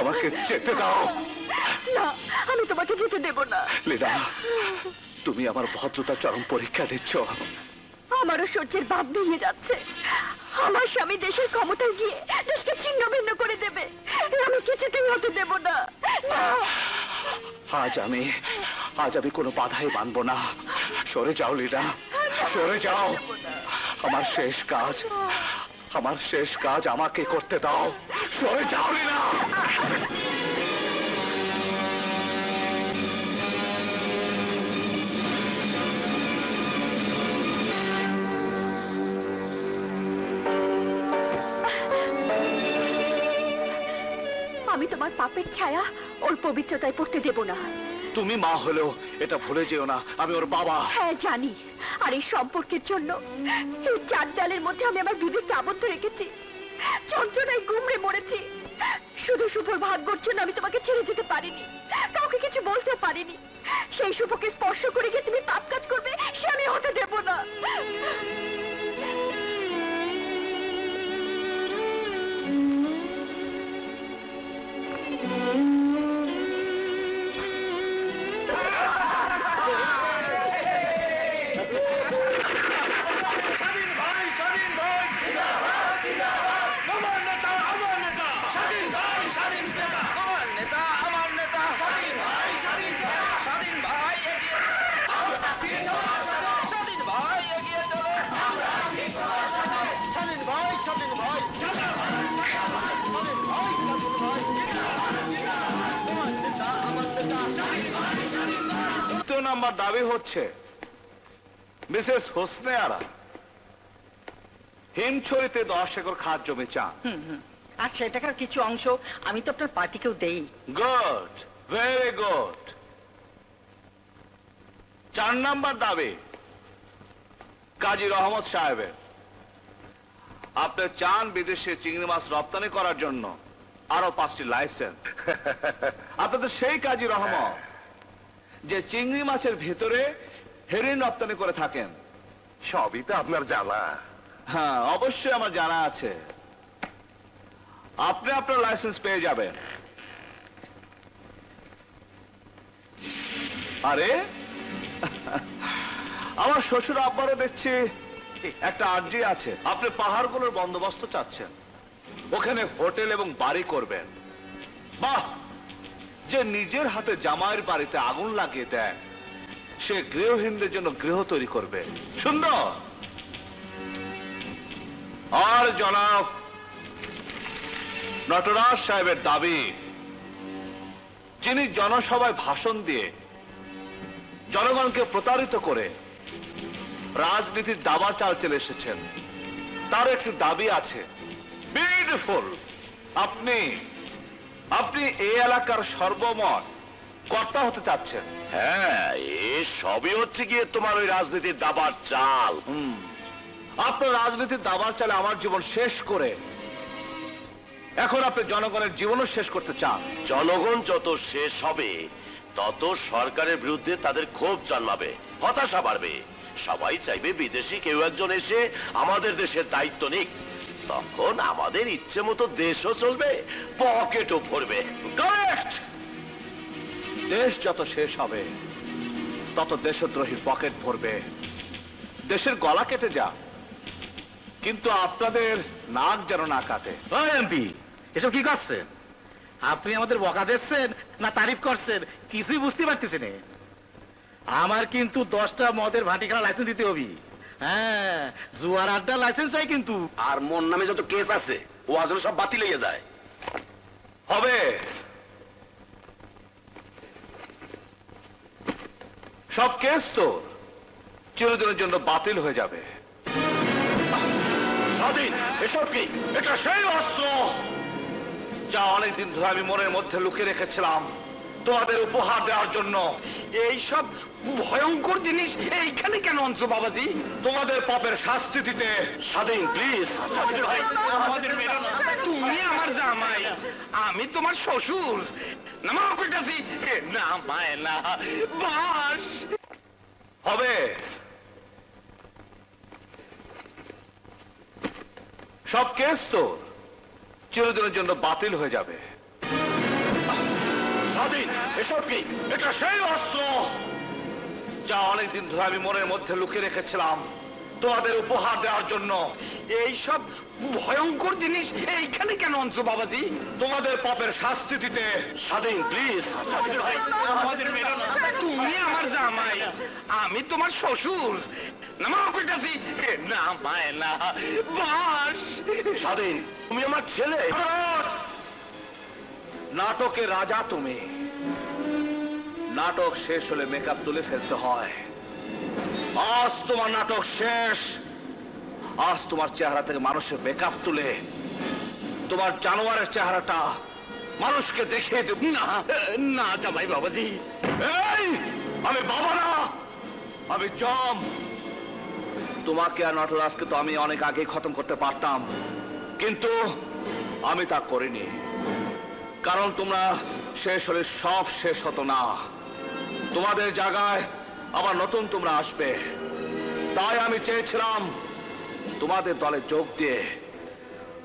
আমাকে যেতে দাও। না, আমি তোমাকে যেতে দেব না। লীলা, তুমি আমার ভদ্রতা চরম পরীক্ষা দিচ্ছ। আমারও সহ্যের বাঁধ ভেঙে যাচ্ছে। আমার স্বামী দেশের ক্ষমতায় গিয়ে দেশকে ছিন্ন ভিন্ন করে দেবে, আমি কিছুতেই হতে দেব না। আজ আমি কোনো বাধাই মানবো না। সরে যাও লীলা, সরে যাও। আমার শেষ কাজ, আমার শেষ কাজ আমাকে করতে দাও। সরে যাও না। আমি তোমার পাপের ছায়া ওর পবিত্রতায় পড়তে দেব না। তুমি মা হলেও এটা ভুলে যেও না আমি ওর বাবা। হ্যাঁ জানি, আর এই সম্পর্কের জন্য এই চার দেয়ালের মধ্যে আমি আমার বিবেককে আবদ্ধ রেখেছি, যন্ত্রণায় গুমড়ে মরেছি। শুধু শুভর ভাগ্যর জন্য আমি তোমাকে ছেড়ে যেতে পারিনি, কাউকে কিছু বলতে পারিনি। সেই শুভকে স্পর্শ করে গিয়ে তুমি পাপ কাজ করবে, সে আমি হতে দেব না। দ্বিতীয় নাম্বার দাবি হচ্ছে মিসেস হোসনে আরা হিমছড়িতে 10 একর খাস জমি চান। আর সেটাকার কিছু অংশ আমি তো আপনার পার্টিকেও দেই। Good, very good. 4 নাম্বার দাবি কাজী রহমত সাহেবের, আপনি চান বিদেশে চিংড়ি মাছ রপ্তানি করার জন্য আরো 5টি লাইসেন্স। আপনাদের সেই কাজী রহমত যে চিংড়ি মাছের ভেতরে হেরিন রপ্তানি করে থাকেন। সবই তো আপনার জানা। হ্যাঁ, অবশ্যই আমার জানা আছে। আপনি আপনার লাইসেন্স পেয়ে যাবেন। আরে আমার শ্বশুর আব্বারও দেখছি একটা আর্জি আছে। আপনি পাহাড়গুলোর বন্দোবস্ত চাচ্ছেন, ওখানে হোটেল এবং বাড়ি করবেন। বাহ, যে নিজের হাতে জামাইয়ের বাড়িতে আগুন লাগিয়ে দেয় সে গৃহহীনদের জন্য গৃহ তৈরি করবে। সুন্দর। আর জনাব নটরাজ সাহেবের দাবি, যিনি জনসভায় ভাষণ দিয়ে জনগণকে প্রতারিত করে রাজনীতির দাবা চাল চলে এসেছেন, তার একটি দাবি আছে। বিউটিফুল। আপনি আপনি এই এলাকার সর্বমত কর্তা হতে চাচ্ছেন। হ্যাঁ, এ সবই হচ্ছে গিয়ে তোমার ওই রাজনীতির দাবার চাল। আপনার রাজনীতির দাবার চালে আমার জীবন শেষ করে এখন আপনি জনগণের জীবনও শেষ করতে চান। জনগণ যত শেষ হবে তত সরকারের বিরুদ্ধে তাদের ক্ষোভ জন্মাবে, হতাশা বাড়বে। সবাই চাইবে বিদেশি কেউ একজন এসে আমাদের দেশের দায়িত্ব নিক। তখন আমাদের ইচ্ছে মতো দেশও চলবে, পকেটও ভরবে। কারেক্ট। দেশ যত শেষ হবে তত দেশদ্রোহীর পকেট ভরবে, দেশের গলা কেটে যা, কিন্তু আপনাদের নাক যেন না কাটে। এমপি এসব কি করছেন? আপনি আমাদের বকা দিচ্ছেন না তারিফ করছেন কিছুই বুঝতে পারতেছি না। আমার কিন্তু 10টা মদের ভাটি খেলা লাইসেন্স দিতে হবে। হ্যাঁ, জুয়ার আড্ডা লাইসেন্স চাই কিন্তু। আর মোর নামে যত কেস আছে ও আসলে সব বাতিল হয়ে যায়। হবে। সব কেস তো চিরদিনের জন্য বাতিল হয়ে যাবে। স্বাধীন, এসব কি? এটা সেই অস্ত্র যা অনেকদিন ধরে আমি মনের মধ্যে লুকিয়ে রেখেছিলাম তোমাদের উপহার দেওয়ার জন্য। এইসব ভয়ঙ্কর জিনিস এইখানে কেন আনছো বাবাজি? তোমাদের পাপের শাস্তি দিতে। স্বাধীন, প্লিজ। আমাদের মেরো না। তুমি আমার জামাই, আমি তোমার শ্বশুর। নামা পেটাছি না মায় না বাস। হবে। সব কেস তো চিরদিনের জন্য বাতিল হয়ে যাবে। স্বাধীন, এসব কি? এটা সেই অস্ত্র যা অনেকদিন ধরে আমি মনের মধ্যে লুকিয়ে রেখেছিলাম তোমাদের উপহার দেওয়ার জন্য। এইসব ভয়ঙ্কর জিনিস এইখানে কেন আনছো বাবাজি? তোমাদের পাপের শাস্তি দিতে। স্বাধীন প্লিজ। আমাদের মেরো না। তুমি আমার জামাই, আমি তোমার শ্বশুর। নামা পিটাছি না মায় না বাস। স্বাধীন, তুমি আমার ছেলে। নাটকের রাজা তুমি। নাটক শেষ হলে মেকআপ তুলে ফেলতে হয়। আজ তোমার নাটক শেষ। আজ তোমার চেহারা থেকে মানুষের মেকআপ তুলে তোমার জানোয়ারের চেহারাটা মানুষকে দেখিয়ে দেব। না না জামাই বাবাজি। এই, আমি বাবা না, আমি জম। তোমাকে আর নটরাজকে তো আমি অনেক আগে খতম করতে পারতাম, কিন্তু আমি তা করিনি। কারণ তোমরা শেষ হলে সব শেষ হতো না। তোমাদের জায়গায় আবার নতুন তোমরা আসবে। তাই আমি চেয়েছিলাম তোমাদের দলে যোগ দিয়ে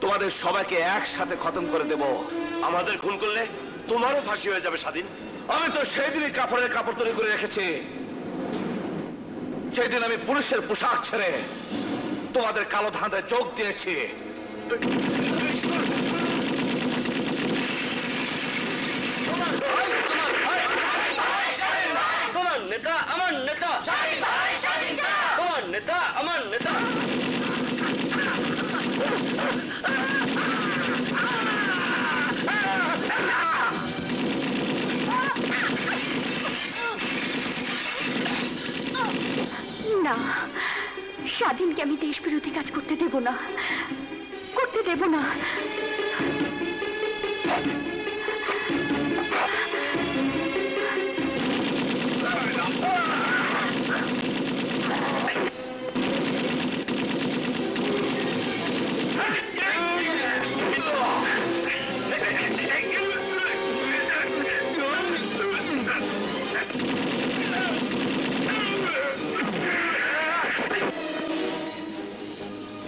তোমাদের সবাইকে একসাথে খতম করে দেব। আমাদের খুন করলে তোমারও ফাঁসি হয়ে যাবে স্বাধীন। আমি তো সেই দিনই কাপড়ের কাপড় তৈরি করে রেখেছি। সেদিন আমি পুলিশের পোশাক ছেড়ে তোমাদের কালো ধাঁধায় যোগ দিয়েছি। তোমার নেতা আমার নেতা, তোমার নেতা আমার নেতা। না, স্বাধীনকে আমি দেশ বিরোধী কাজ করতে দেব না, করতে দেব না।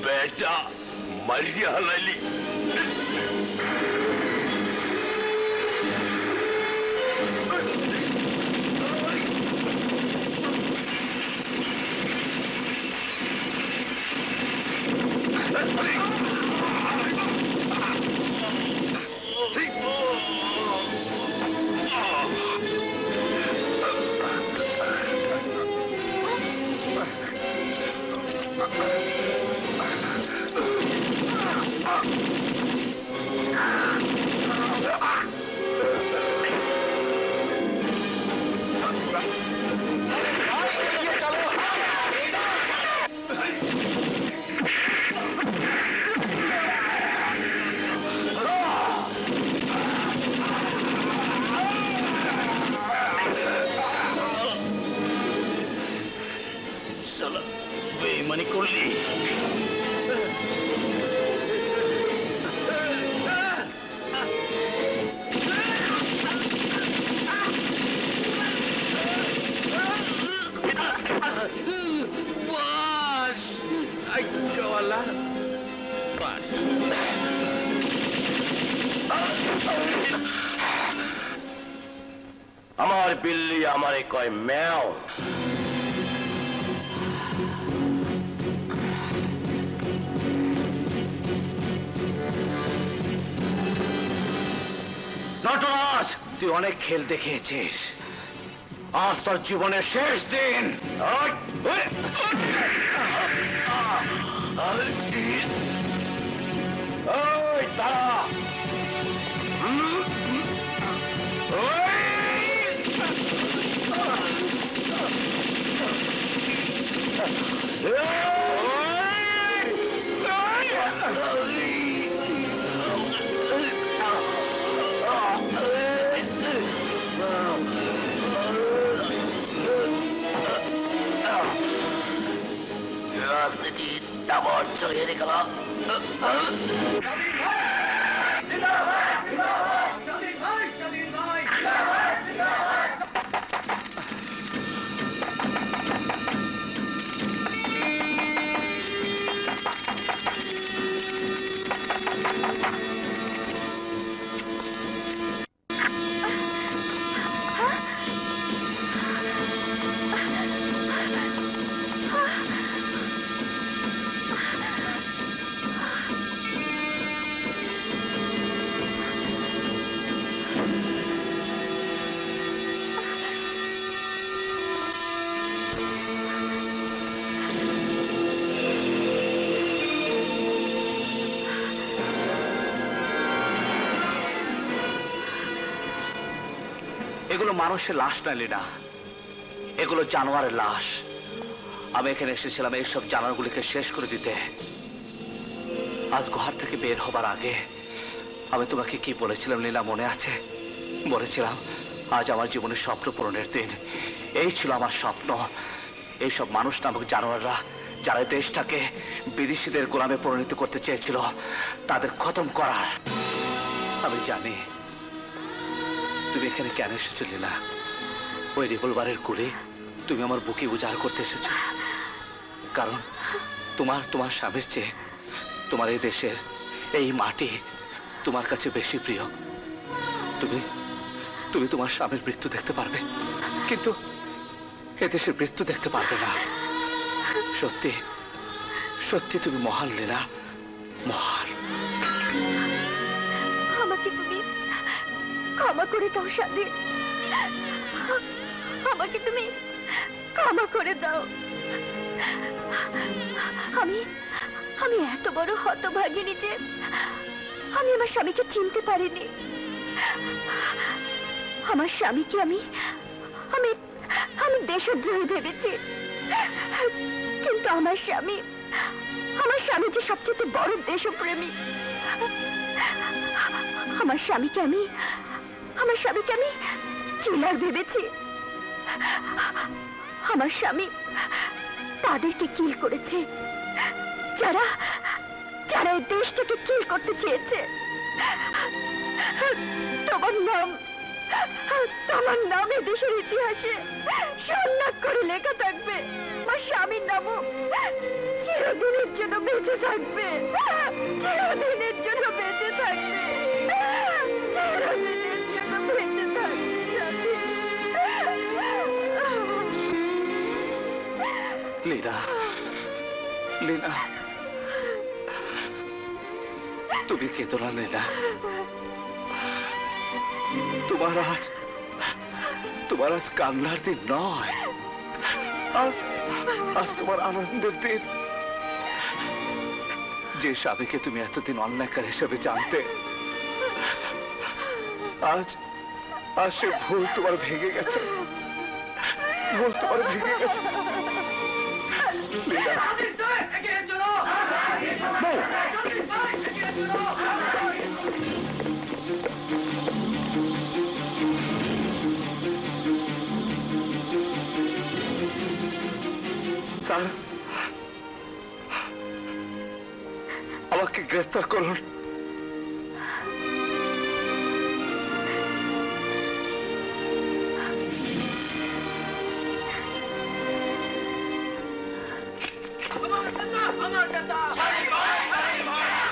বেটা মারিয়া হালাইলি। বেইমানি করলি। বাস আইকাওয়ালা বাস। আমার বিল্লি আমারে কয় ম্যাও। নটরাজ, তুই অনেক খেল দেখিয়েছিস। আজ তোর জীবনের শেষ দিন। ওই দাঁড়া। রাজনীতি তাবর চলে গেল। এগুলো মানুষের লাশ না লীনা, এগুলো জানোয়ারের লাশ। আমি এখানে এসেছিলাম এইসব জানোয়ারগুলিকে শেষ করে দিতে। আজ ঘর থেকে বের হবার আগে আমি তোমাকে কি বলেছিলাম লীলা, মনে আছে? বলেছিলাম আজ আমার জীবনের স্বপ্ন পূরণের দিন। এই ছিল আমার স্বপ্ন, এইসব মানুষ নামক জানোয়াররা যারা দেশটাকে বিদেশিদের গোলামে পরিণত করতে চেয়েছিল তাদের খতম করার। আমি জানি তুমি এখানে কেন এসেছো লীলা। ওই রিভলভারের গুলি তুমি আমার বুকে উজাড় করতে এসেছো, কারণ তোমার স্বামীর চেয়ে তোমার এই দেশের এই মাটি তোমার কাছে বেশি প্রিয়। তুমি তোমার স্বামীর মৃত্যু দেখতে পারবে, কিন্তু এদেশের মৃত্যু দেখতে পারবে না। সত্যি সত্যি তুমি মহান লীলা, মহান। আমাকে তুমি ক্ষমা করে দাও স্বামী, আমাকে তুমি ক্ষমা করে দাও। আমি এত বড় হতভাগিনী যে আমি আমার স্বামীকে চিনতে পারিনি। আমার স্বামীকে আমি আমি আমি দেশদ্রোহী ভেবেছি, কিন্তু আমার স্বামী যে সবচেয়ে বড় দেশপ্রেমী। আমার স্বামীকে আমি কিলার ভেবেছি। আমার স্বামী তাদেরকে কিল করেছে যারা এই দেশটাকে কিল করতে চেয়েছে। তোমার নাম এই দেশের ইতিহাসে স্বর্ণাক্ষরে লেখা থাকবে। আমার স্বামীর নামও চিরদিনের জন্য বেঁচে থাকবে, চিরদিনের জন্য বেঁচে থাকবে, চিরদিনের জন্য বেঁচে থাকবে। লীনা, লীনা, তুমি কেঁদো না লীনা। তোমার আজ কান্নার দিন নয়, আজ তোমার আনন্দের দিন। যে স্বামীকে তুমি এতদিন অন্যায়কার হিসেবে জানতে, আজ সে ভুল তোমার ভেঙে গেছে, ভুল তোমার ভেঙে গেছে। লীনা, বউ, স্যার আমাকে গ্রেফতার করুন।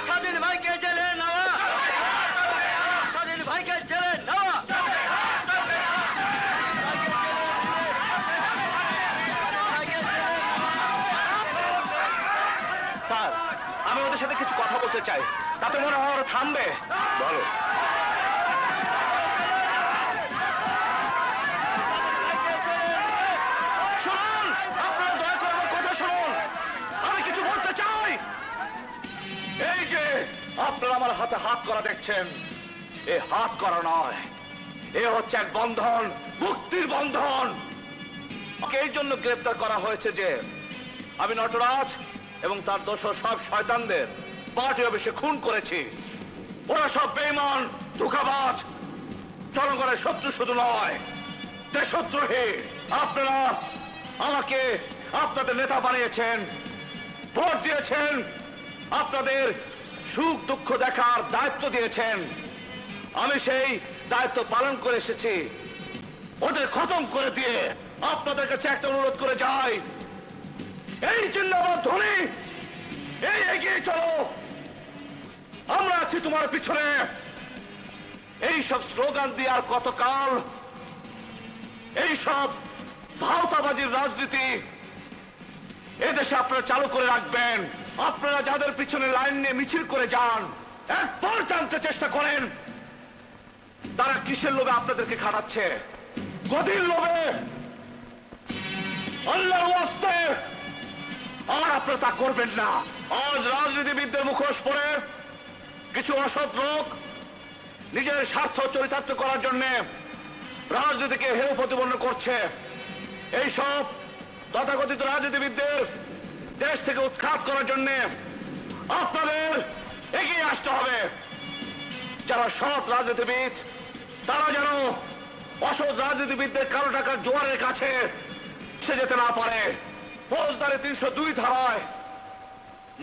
স্বাধীন ভাইকে জেলে নেওয়া, স্বাধীন ভাইকে জেলে নেওয়া। স্যার আমি ওদের সাথে কিছু কথা বলতে চাই, তাতে মনে হয় ওরা থামবে। বলো। শুনুন, আপনারা দয়া করে আমার কথা শুনুন, আমি কিছু বলতে চাই। এই যে আপনারা আমার হাতে হাত করা দেখছেন, এ হাত করা নয়, এ হচ্ছে এক বন্ধন, মুক্তির বন্ধন। আমাকে এই জন্য গ্রেফতার করা হয়েছে যে আমি নটরাজ এবং তার দোসর সব শয়তানদের পার্টি অফিসে খুন করেছি। ওরা সব বেঈমান, ধোঁকাবাজ, জনগণের শত্রু শুধু নয়, দেশদ্রোহী। আপনারা আমাকে আপনাদের নেতা বানিয়েছেন, ভোট দিয়েছেন, আপনাদের সুখ দুঃখ দেখার দায়িত্ব দিয়েছেন। আমি সেই দায়িত্ব পালন করে এসেছি। ওদের খতম করে দিয়ে আপনাদের কাছে একটা অনুরোধ করে যাই, এই জিন্দাবাদ ধ্বনি, এই এগিয়ে চলো, আমরা আছি তোমার পিছনে। এই সব স্লোগান দিয়ে আর কতকাল এই সব ভাওতাবাজির রাজনীতি এদেশে আপনারা চালু করে রাখবেন? আপনারা যাদের পিছনে লাইন নিয়ে মিছিল করে যান, একবার জানতে চেষ্টা করেন তারা কিসের লোভে আপনাদেরকে খাটাচ্ছে। গদির লোভে, আল্লাহর ওয়াস্তে। আর আপনারা তা করবেন না। আজ রাজনীতিবিদদের মুখোশ পরে কিছু অসৎ লোক নিজের স্বার্থ চরিতার্থ করার জন্য রাজনীতিকে হেয় প্রতিপন্ন করছে। এইসব তথাকথিত রাজনীতিবিদদের দেশ থেকে উৎখাত করার জন্য আপনাদের এগিয়ে আসতে হবে। যারা সৎ রাজনীতিবিদ তারা যেন অসৎ রাজনীতিবিদদের কালো টাকার জোয়ারের কাছে সে যেতে না পারে। ফৌজদারি 302 ধারায়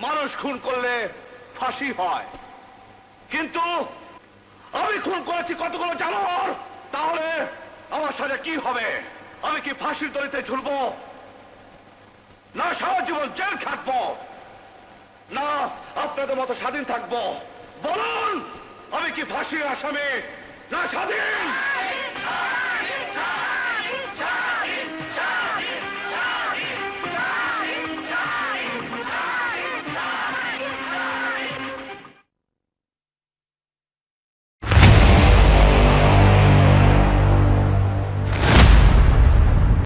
মানুষ খুন করলে ফাঁসি হয়, কিন্তু আমি খুন করেছি কতগুলো জানোয়ার, তাহলে আমার সাজা কি হবে? আমি কি ফাঁসির দড়িতে ঝুলবো, না সারা জীবন জেল খাটবো, না আপনাদের মতো স্বাধীন থাকবো? বলুন, আমি কি ফাঁসির আসামি না স্বাধীন?